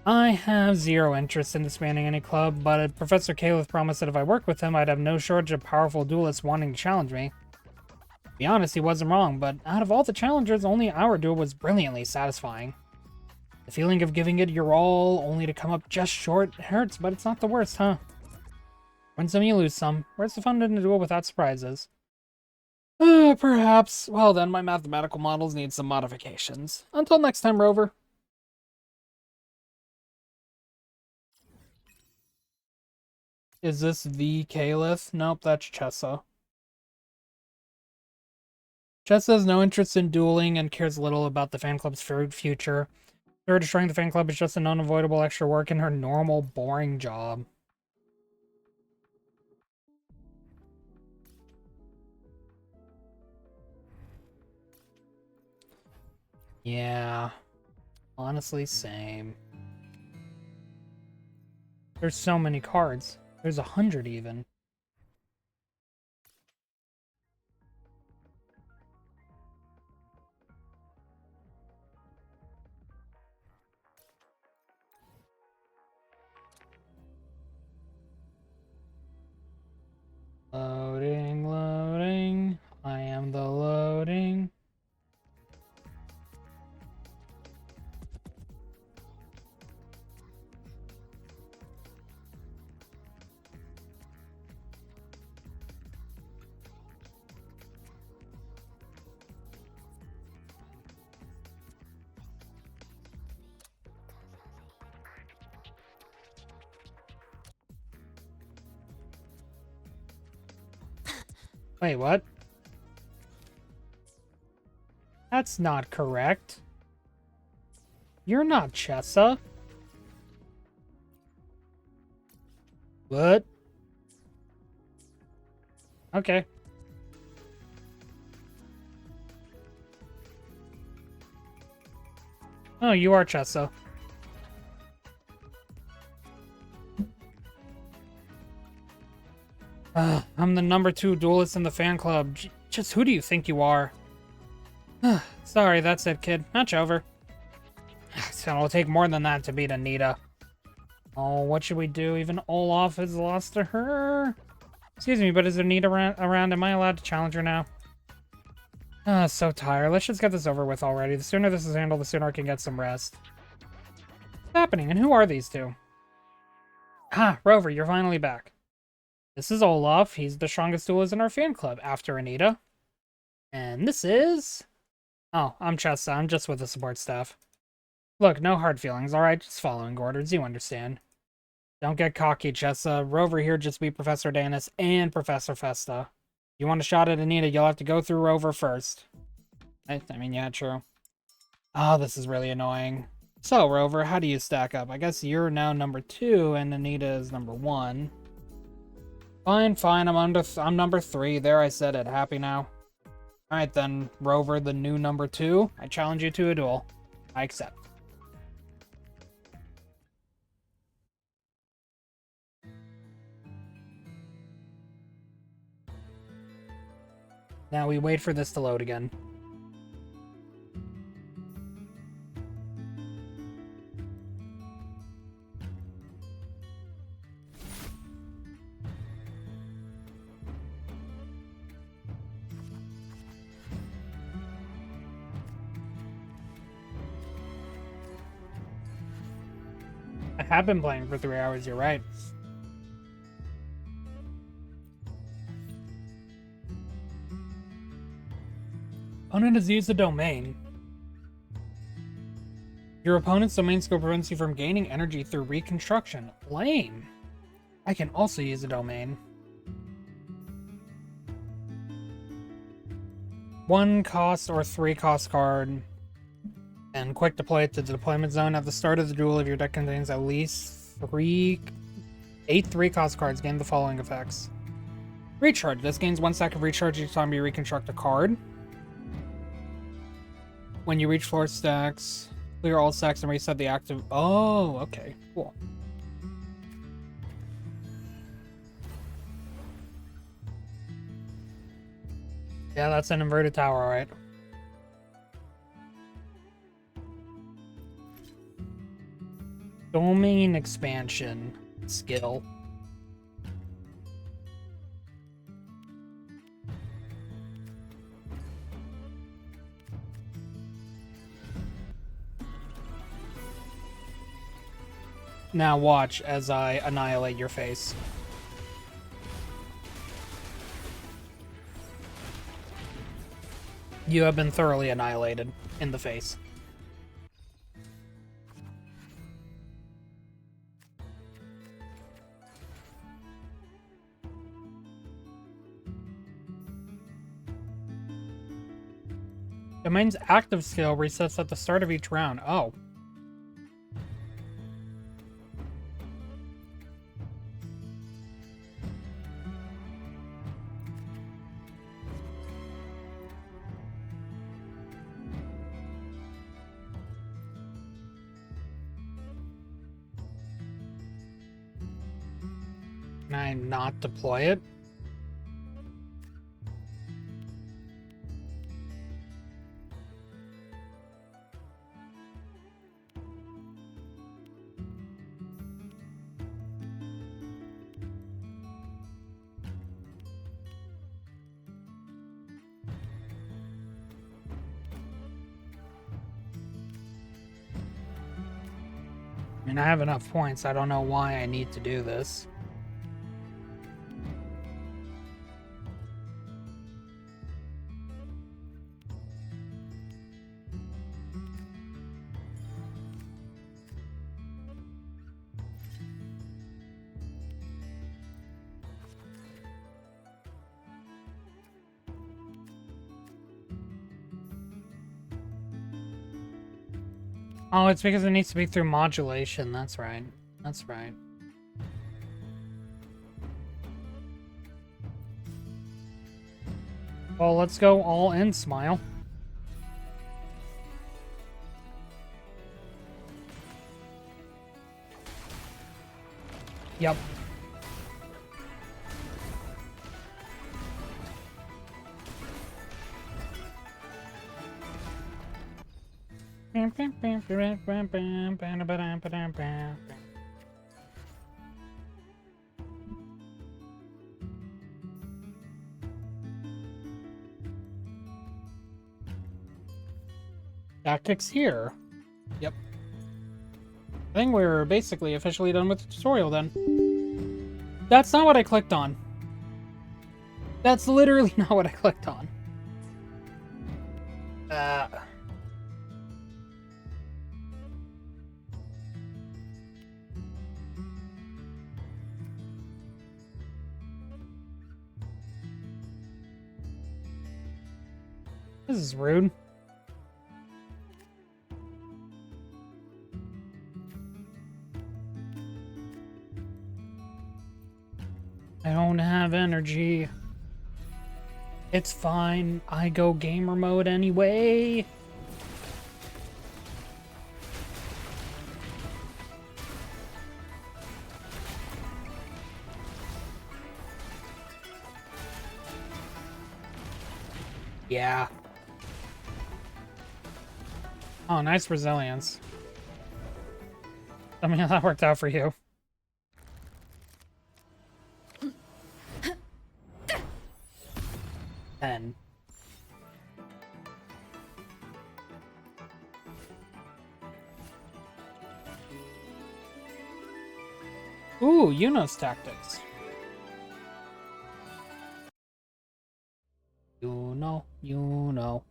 Speaker 1: I have zero interest in disbanding any club, but Professor Calith promised that if I worked with him, I'd have no shortage of powerful duelists wanting to challenge me. To be honest, he wasn't wrong, but out of all the challengers, only our duel was brilliantly satisfying. The feeling of giving it your all, only to come up just short, hurts, but it's not the worst, huh? Win some, you lose some. Where's the fun in a duel without surprises? Perhaps. Well then, my mathematical models need some modifications. Until next time, Rover. Is this the Calith? Nope, that's Chessa. Chessa has no interest in dueling and cares little about the fan club's future. Her destroying the fan club is just an unavoidable extra work in her normal, boring job. Yeah. Honestly, same. There's so many cards. There's 100 even. Loading, loading. I am the loading. Wait, what? That's not correct. You're not Chessa. What? Okay. Oh, you are Chessa. I'm the #2 duelist in the fan club. Just who do you think you are? Sorry, that's it, kid. Match over. It'll take more than that to beat Anita. Oh, what should we do? Even Olaf has lost to her. Excuse me, but is Anita around? Am I allowed to challenge her now? So tired. Let's just get this over with already. The sooner this is handled, the sooner I can get some rest. What's happening? And who are these two? Ah, Rover, you're finally back. This is Olaf. He's the strongest duelist in our fan club, after Anita. And this is... Oh, I'm Chessa. I'm just with the support staff. Look, no hard feelings, alright? Just following orders, you understand. Don't get cocky, Chessa. Rover here just beat Professor Danis and Professor Festa. If you want a shot at Anita, you'll have to go through Rover first. I mean, yeah, true. Oh, this is really annoying. So, Rover, how do you stack up? I guess you're now #2 and Anita is #1. Fine, fine, I'm #3. There, I said it. Happy now? Alright then, Rover, the new #2. I challenge you to a duel. I accept. Now we wait for this to load again. have been playing for 3 hours, you're right. Opponent has used the domain. Your opponent's domain skill prevents you from gaining energy through reconstruction. Lame. I can also use a domain. 1 cost or 3 cost card. And quick deploy it to the deployment zone. At the start of the duel, if your deck contains at least 8 3-cost cards, gain the following effects. Recharge. This gains 1 stack of recharge each time you reconstruct a card. When you reach 4 stacks, clear all stacks and reset the active... Oh, okay. Cool. Yeah, that's an inverted tower, alright. Domain expansion skill. Now watch as I annihilate your face. You have been thoroughly annihilated in the face. Domain's active skill resets at the start of each round. Oh. Can I not deploy it? I mean, I have enough points. I don't know why I need to do this. Oh, it's because it needs to be through modulation. That's right. That's right. Well, let's go all in, Smile. Yep. Tactics here. Yep. I think we're basically officially done with the tutorial then. That's not what I clicked on. That's literally not what I clicked on. This is rude. I don't have energy. It's fine. I go gamer mode anyway. Yeah. Oh, nice resilience. I mean, that worked out for you. Ten. Ooh, Yuno's tactics. You know.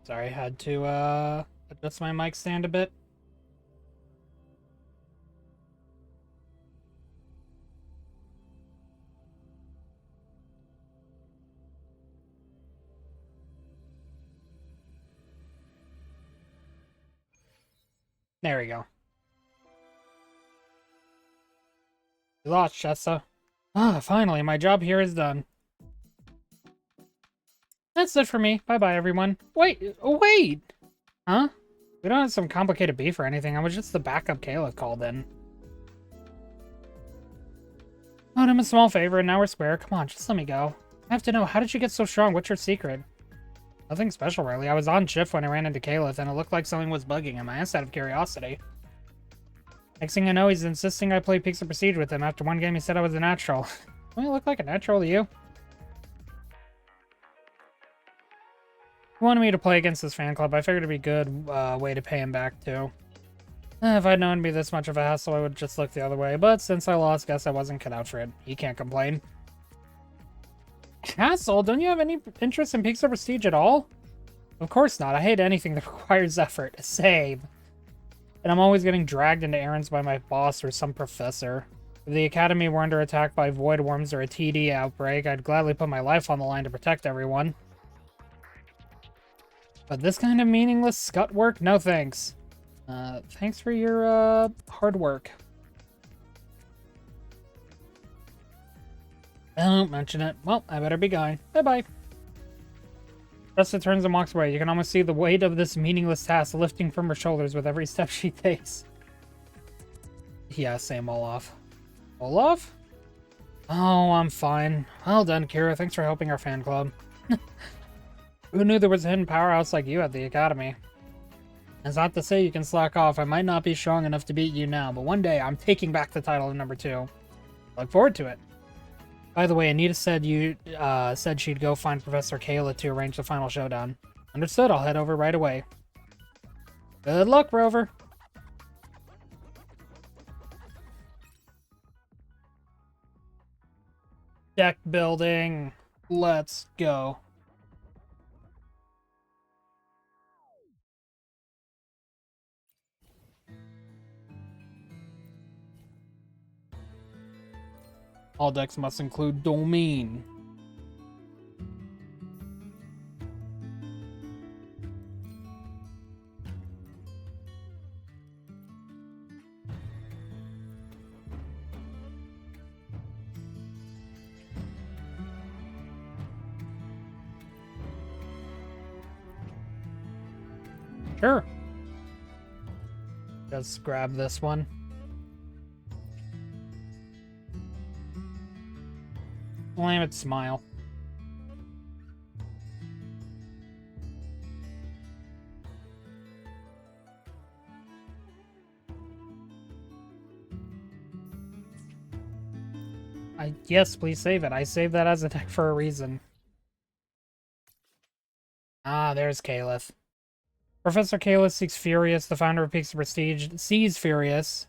Speaker 1: Sorry, I had to adjust my mic stand a bit. There we go. You lost, Chessa. Ah, finally, my job here is done. That's it for me. Bye-bye, everyone. Wait, wait! Huh? We don't have some complicated beef or anything. I was just the backup Caliph called in. Owed him a small favor, and now we're square. Come on, just let me go. I have to know, how did you get so strong? What's your secret? Nothing special, really. I was on shift when I ran into Caliph, and it looked like something was bugging him. I asked out of curiosity. Next thing I know, he's insisting I play Peaks of Prestige with him. After one game, he said I was a natural. Don't I look like a natural to you? He wanted me to play against his fan club. I figured it'd be a good way to pay him back, too. If I'd known it'd be this much of a hassle, I would just look the other way. But since I lost, guess I wasn't cut out for it. He can't complain. Hassle? Don't you have any interest in Peaks of Prestige at all? Of course not. I hate anything that requires effort. Save. And I'm always getting dragged into errands by my boss or some professor. If the Academy were under attack by void worms or a TD outbreak, I'd gladly put my life on the line to protect everyone. But this kind of meaningless scut work? No thanks. Thanks for your, hard work. Don't mention it. Well, I better be going. Bye-bye. Jessica turns and walks away. You can almost see the weight of this meaningless task lifting from her shoulders with every step she takes. Yeah, same Olaf. Olaf? Oh, I'm fine. Well done, Kira. Thanks for helping our fan club. Who knew there was a hidden powerhouse like you at the Academy? It's not to say you can slack off. I might not be strong enough to beat you now, but one day I'm taking back the title of number 2. Look forward to it. By the way, Anita said said she'd go find Professor Kayla to arrange the final showdown. Understood, I'll head over right away. Good luck, Rover. Deck building. Let's go. All decks must include domain. Sure. Just grab this one. Slam it, smile. Yes, please save it. I saved that as a deck for a reason. Ah, there's Caliph. Professor Caliph seeks Furious, the founder of Peaks of Prestige, sees Furious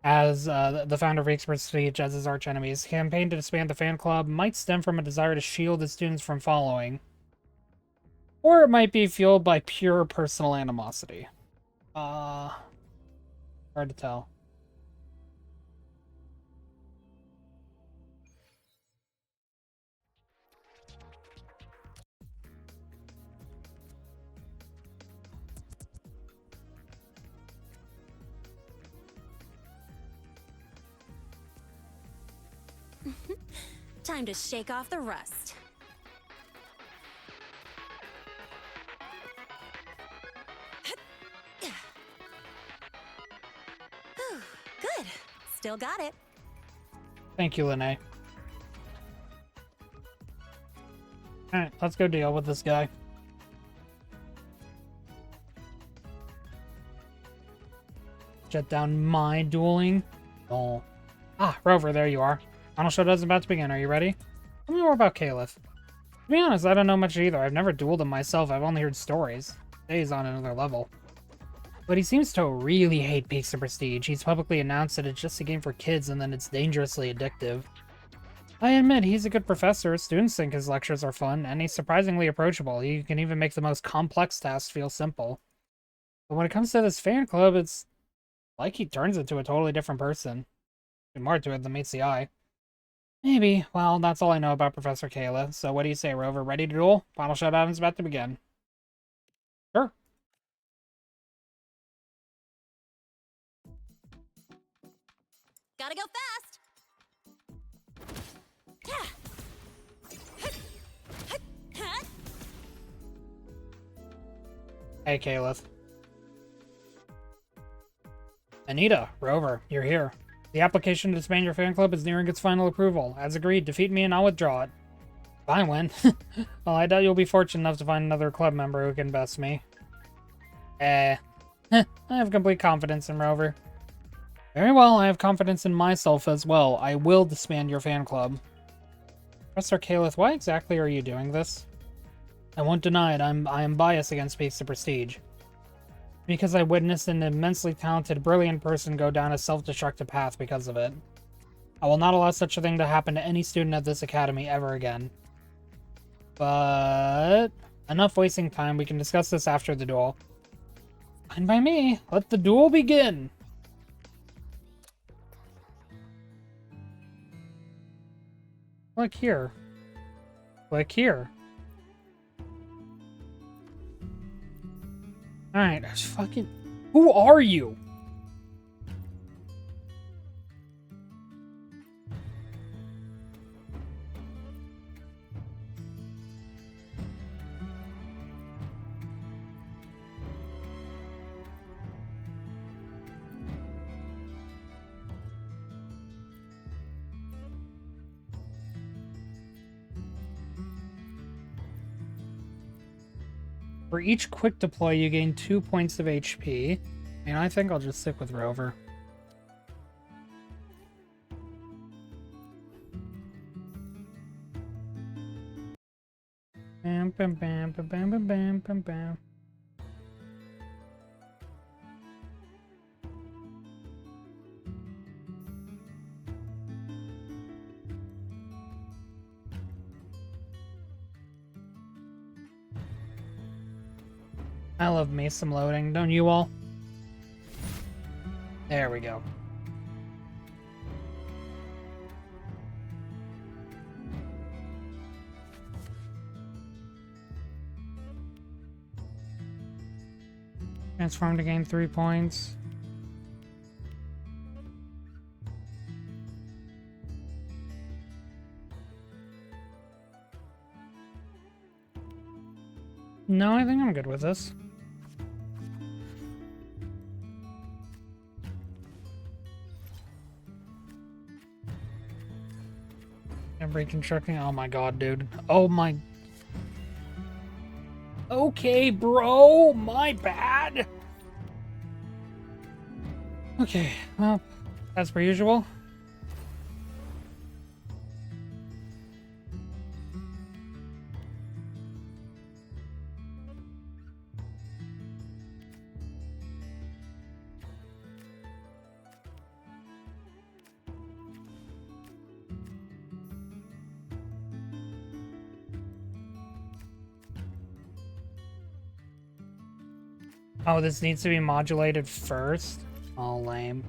Speaker 1: as the founder of Peaks of Prestige as his archenemy. His campaign to disband the fan club might stem from a desire to shield his students from following. Or it might be fueled by pure personal animosity. Hard to tell.
Speaker 3: Time to shake off the rust. Good. Still got it.
Speaker 1: Thank you, Lene. Alright, let's go deal with this guy. Shut down my dueling. Oh. Ah, Rover, there you are. Final showdown's about to begin. Are you ready? Tell me more about Caliph. To be honest, I don't know much either. I've never dueled him myself. I've only heard stories. He's on another level. But he seems to really hate Peaks of Prestige. He's publicly announced that it's just a game for kids and then it's dangerously addictive. I admit, he's a good professor. Students think his lectures are fun, and he's surprisingly approachable. He can even make the most complex tasks feel simple. But when it comes to this fan club, it's like he turns into a totally different person. There's more to it than meets the eye. Maybe. Well, that's all I know about Professor Kayla. So what do you say, Rover? Ready to duel? Final showdown is about to begin. Sure.
Speaker 3: Gotta go fast.
Speaker 1: Hey, Caliph. Anita, Rover, you're here. The application to disband your fan club is nearing its final approval. As agreed, defeat me and I'll withdraw it. If I win. Well, I doubt you'll be fortunate enough to find another club member who can best me. I have complete confidence in Rover. Very well, I have confidence in myself as well. I will disband your fan club. Professor Caliph, why exactly are you doing this? I won't deny it, I am biased against Peaks of Prestige. Because I witnessed an immensely talented, brilliant person go down a self-destructive path because of it. I will not allow such a thing to happen to any student at this academy ever again. But enough wasting time, we can discuss this after the duel. Fine by me, let the duel begin! Click here. Click here. Alright, fucking... Who are you? For each quick deploy, you gain 2 points of HP. And I think I'll just stick with Rover. Bam, bam, bam, bam, bam, bam, bam, bam, bam. I love me some loading, don't you all? There we go. Transform to gain 3 points. No, I think I'm good with this. And reconstructing. Oh my god, dude. Oh my. Okay, bro. My bad. Okay, well, as per usual. Oh, this needs to be modulated first? Oh, lame.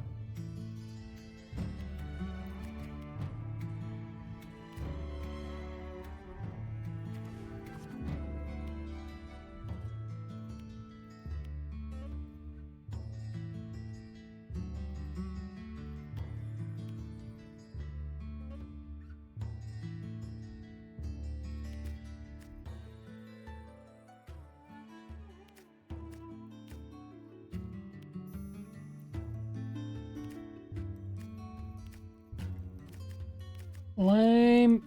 Speaker 1: Lame.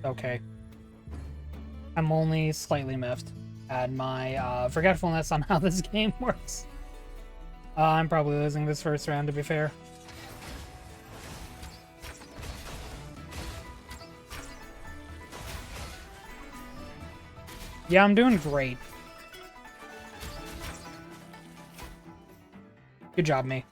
Speaker 1: Okay. I'm only slightly miffed at my forgetfulness on how this game works. I'm probably losing this first round, to be fair. Yeah, I'm doing great. Good job, me.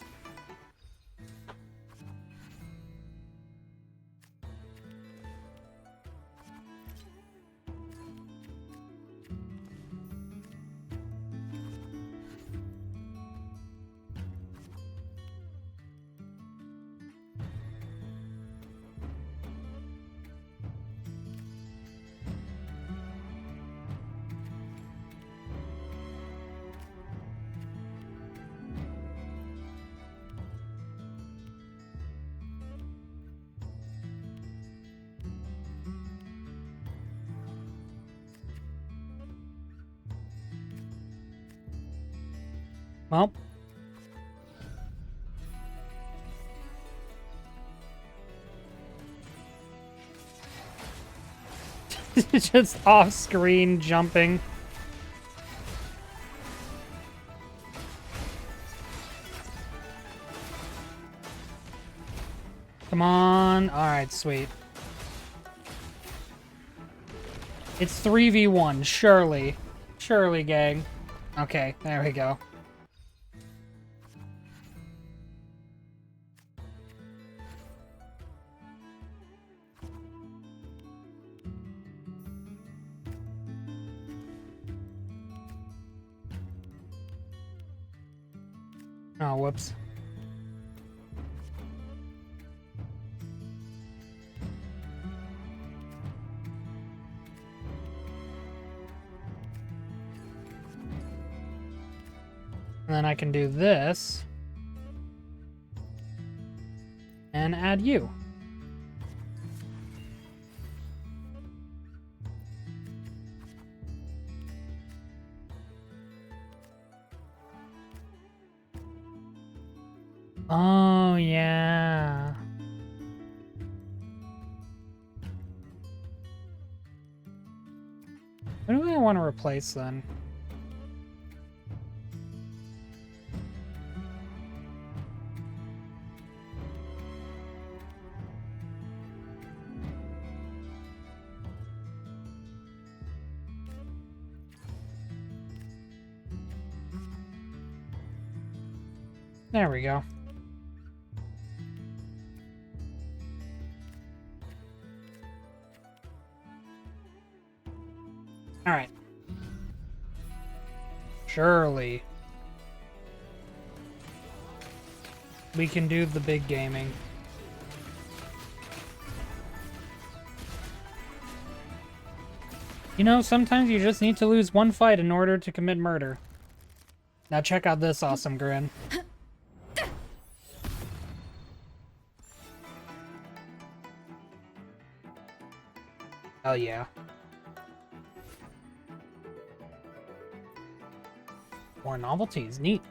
Speaker 1: Well. Just off-screen jumping. Come on. Alright, sweet. It's 3v1, surely. Surely, gang. Okay, there we go. Oh, whoops. And then I can do this. And add you. Oh, yeah. What do I want to replace then? There we go. All right. Surely. We can do the big gaming. You know, sometimes you just need to lose one fight in order to commit murder. Now check out this awesome grin. Oh yeah. More novelties, neat.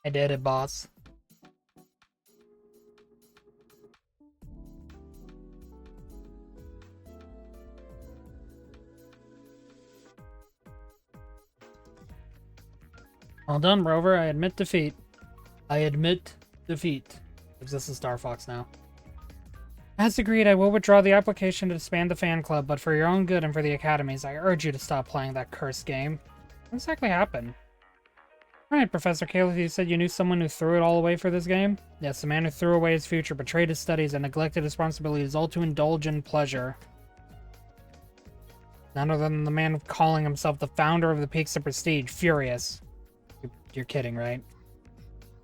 Speaker 1: I did it, boss. Well done, Rover. I admit defeat. I admit defeat. Gives us a Star Fox now. As agreed, I will withdraw the application to disband the fan club, but for your own good and for the Academy's, I urge you to stop playing that cursed game. What exactly happened? Right, Professor Caleb, you said you knew someone who threw it all away for this game? Yes, the man who threw away his future, betrayed his studies, and neglected responsibilities, all to indulge in pleasure. None other than the man calling himself the founder of the Peaks of Prestige, Furious. You're kidding, right?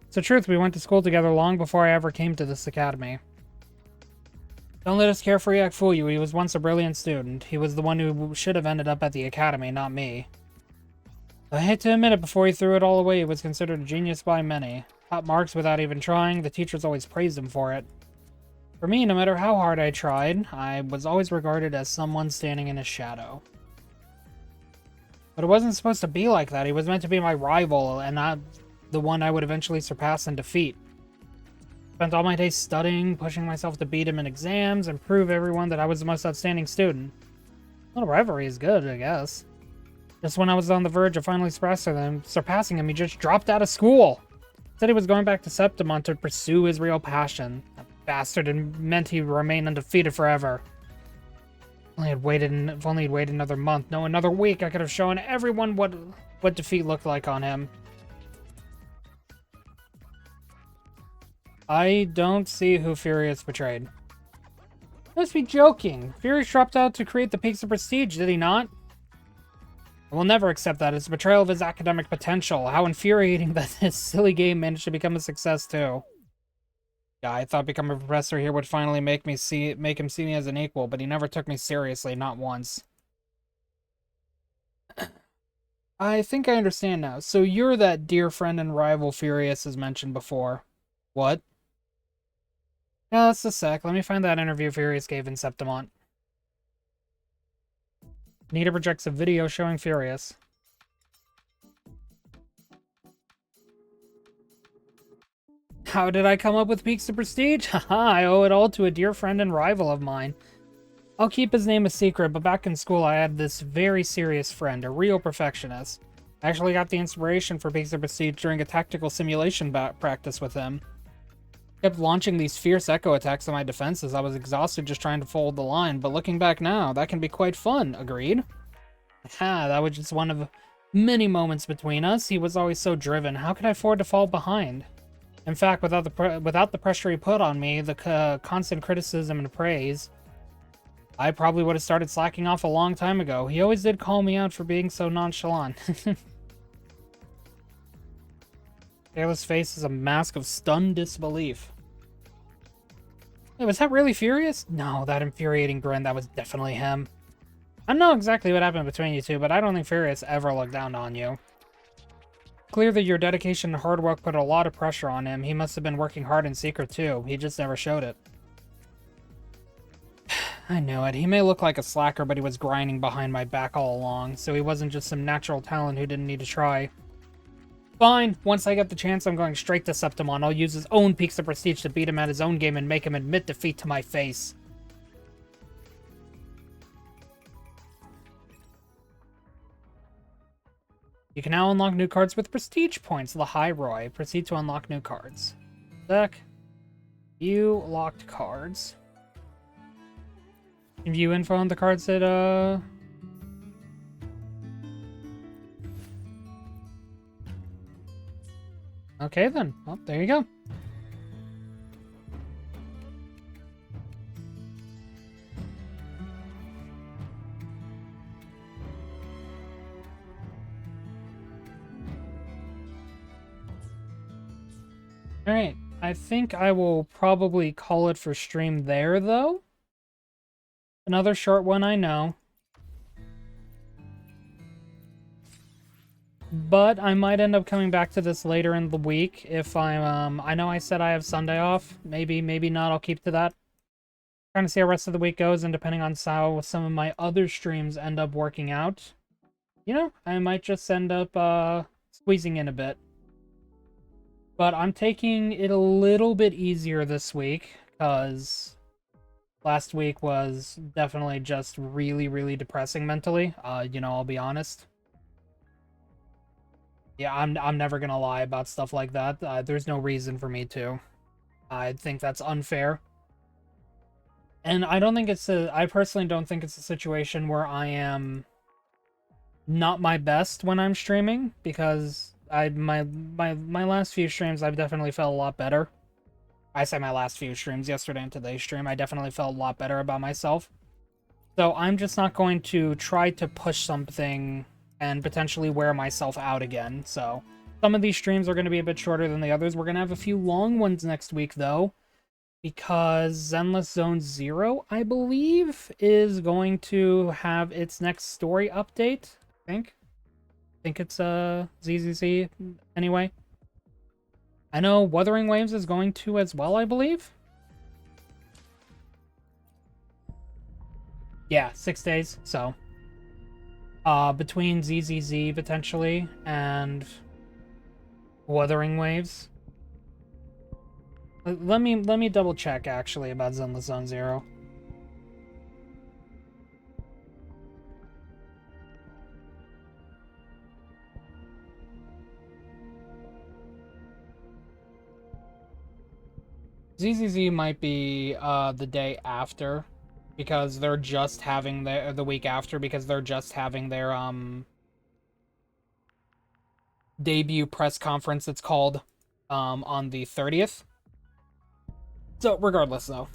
Speaker 1: It's the truth, we went to school together long before I ever came to this academy. Don't let his carefree act fool you, he was once a brilliant student. He was the one who should have ended up at the academy, not me. I hate to admit it, before he threw it all away, he was considered a genius by many. top marks without even trying. The teachers always praised him for it. For me, no matter how hard I tried, I was always regarded as someone standing in his shadow. But it wasn't supposed to be like that. He was meant to be my rival, and not the one I would eventually surpass and defeat. Spent all my days studying, pushing myself to beat him in exams, and prove everyone that I was the most outstanding student. A little rivalry is good, I guess. Just when I was on the verge of finally surpassing him, he just dropped out of school. Said he was going back to Septimon to pursue his real passion. That bastard meant he'd remain undefeated forever. If only he'd waited another month, no, another week, I could have shown everyone what defeat looked like on him. I don't see who Furious betrayed. You must be joking. Furious dropped out to create the Peaks of Prestige, did he not? I will never accept that. It's a betrayal of his academic potential. How infuriating that this silly game managed to become a success, too. Yeah, I thought becoming a professor here would finally make him see me as an equal, but he never took me seriously, not once. I think I understand now. So you're that dear friend and rival Furious has mentioned before. What? Yeah, that's a sec. Let me find that interview Furious gave in Septimont. Nita projects a video showing Furious. How did I come up with Peaks of Prestige? Haha, I owe it all to a dear friend and rival of mine. I'll keep his name a secret, but back in school I had this very serious friend, a real perfectionist. I actually got the inspiration for Peaks of Prestige during a tactical simulation practice with him. Kept launching these fierce echo attacks on my defenses. I was exhausted just trying to fold the line, but looking back now, that can be quite fun, agreed? Ha, that was just one of many moments between us. He was always so driven. How could I afford to fall behind? In fact, without the pressure he put on me, the constant criticism and praise, I probably would have started slacking off a long time ago. He always did call me out for being so nonchalant. Kayla's face is a mask of stunned disbelief. Hey, was that really Furious? No, that infuriating grin, that was definitely him. I don't know exactly what happened between you two, but I don't think Furious ever looked down on you. Clear that your dedication and hard work put a lot of pressure on him. He must have been working hard in secret too. He just never showed it. I knew it. He may look like a slacker, but he was grinding behind my back all along, so he wasn't just some natural talent who didn't need to try. Fine. Once I get the chance, I'm going straight to Septimon. I'll use his own Peaks of Prestige to beat him at his own game and make him admit defeat to my face. You can now unlock new cards with prestige points. Roy. Proceed to unlock new cards. Deck. View locked cards. View info on the cards that, Okay then. Well, there you go. Alright, I think I will probably call it for stream there, though. Another short one, I know. But I might end up coming back to this later in the week if I know I said I have Sunday off. Maybe, maybe not, I'll keep to that. Trying to see how the rest of the week goes, and depending on how some of my other streams end up working out, you know, I might just end up, squeezing in a bit. But I'm taking it a little bit easier this week, because last week was definitely just really, really depressing mentally. You know, I'll be honest. Yeah, I'm never gonna lie about stuff like that. There's no reason for me to. I think that's unfair. And I don't think I personally don't think it's a situation where I am not my best when I'm streaming, because my last few streams I've definitely felt a lot better. I say my last few streams, yesterday and today's stream, I definitely felt a lot better about myself. So I'm just not going to try to push something and potentially wear myself out again. So some of these streams are going to be a bit shorter than the others. We're going to have a few long ones next week, though, because Zenless Zone 0, I believe, is going to have its next story update, I think it's ZZZ anyway. I know Wuthering Waves is going to as well, I believe. Yeah, 6 days, so. Between ZZZ, potentially, and Wuthering Waves. Let me double check, actually, about Zenless Zone Zero. ZZZ might be the day after, because they're just having the week after, because they're just having their debut press conference, it's called, on the 30th. So regardless, though,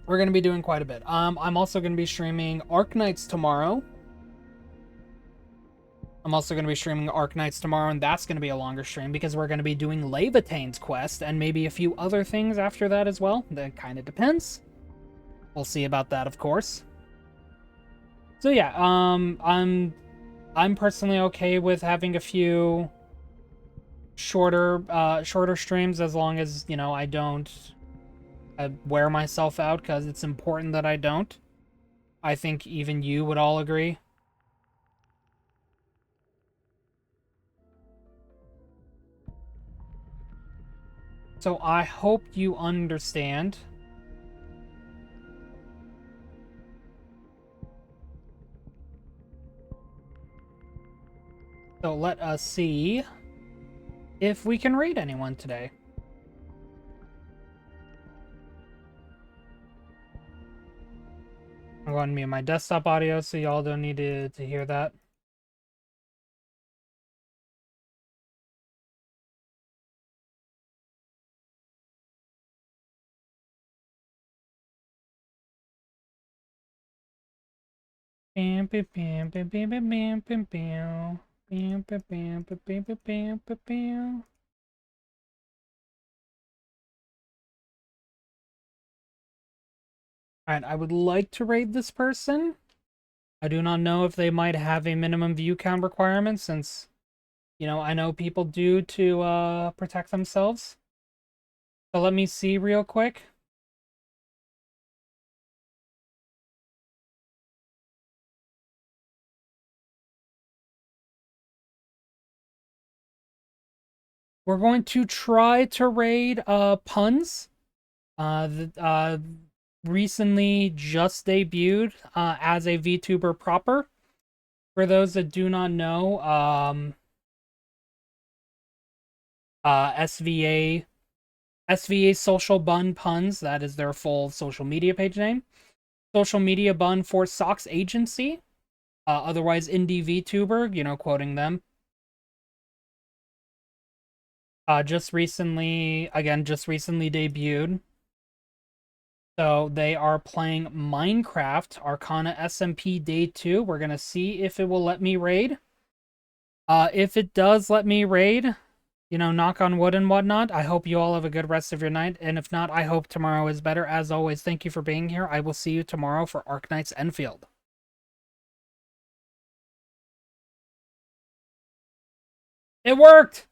Speaker 1: we're gonna be doing quite a bit. I'm also gonna be streaming Arknights tomorrow. I'm also going to be streaming Arknights tomorrow, and that's going to be a longer stream because we're going to be doing Levitane's quest and maybe a few other things after that as well. That kind of depends. We'll see about that, of course. So yeah, I'm personally okay with having a few shorter streams as long as, you know, I don't wear myself out, because it's important that I don't. I think even you would all agree. So I hope you understand. So let us see if we can raid anyone today. I'm going to mute my desktop audio so y'all don't need to hear that. Bam, bam, bam, bam, bam, bam, bam, bam, bam. Bam, bam, bam, bam, bam, bam, bam, bam, bam. Alright, I would like to raid this person. I do not know if they might have a minimum view count requirement, since, you know, I know people do to protect themselves. So let me see real quick. We're going to try to raid Puns. Recently just debuted as a VTuber proper. For those that do not know, SVA Social Bun Puns, that is their full social media page name. Social media bun for Socks Agency, otherwise Indie VTuber, you know, quoting them. Just recently debuted. So they are playing Minecraft Arcana SMP Day 2. We're gonna see if it will let me raid. If it does let me raid, you know, knock on wood and whatnot, I hope you all have a good rest of your night. And if not, I hope tomorrow is better. As always, thank you for being here. I will see you tomorrow for Arknights Enfield. It worked!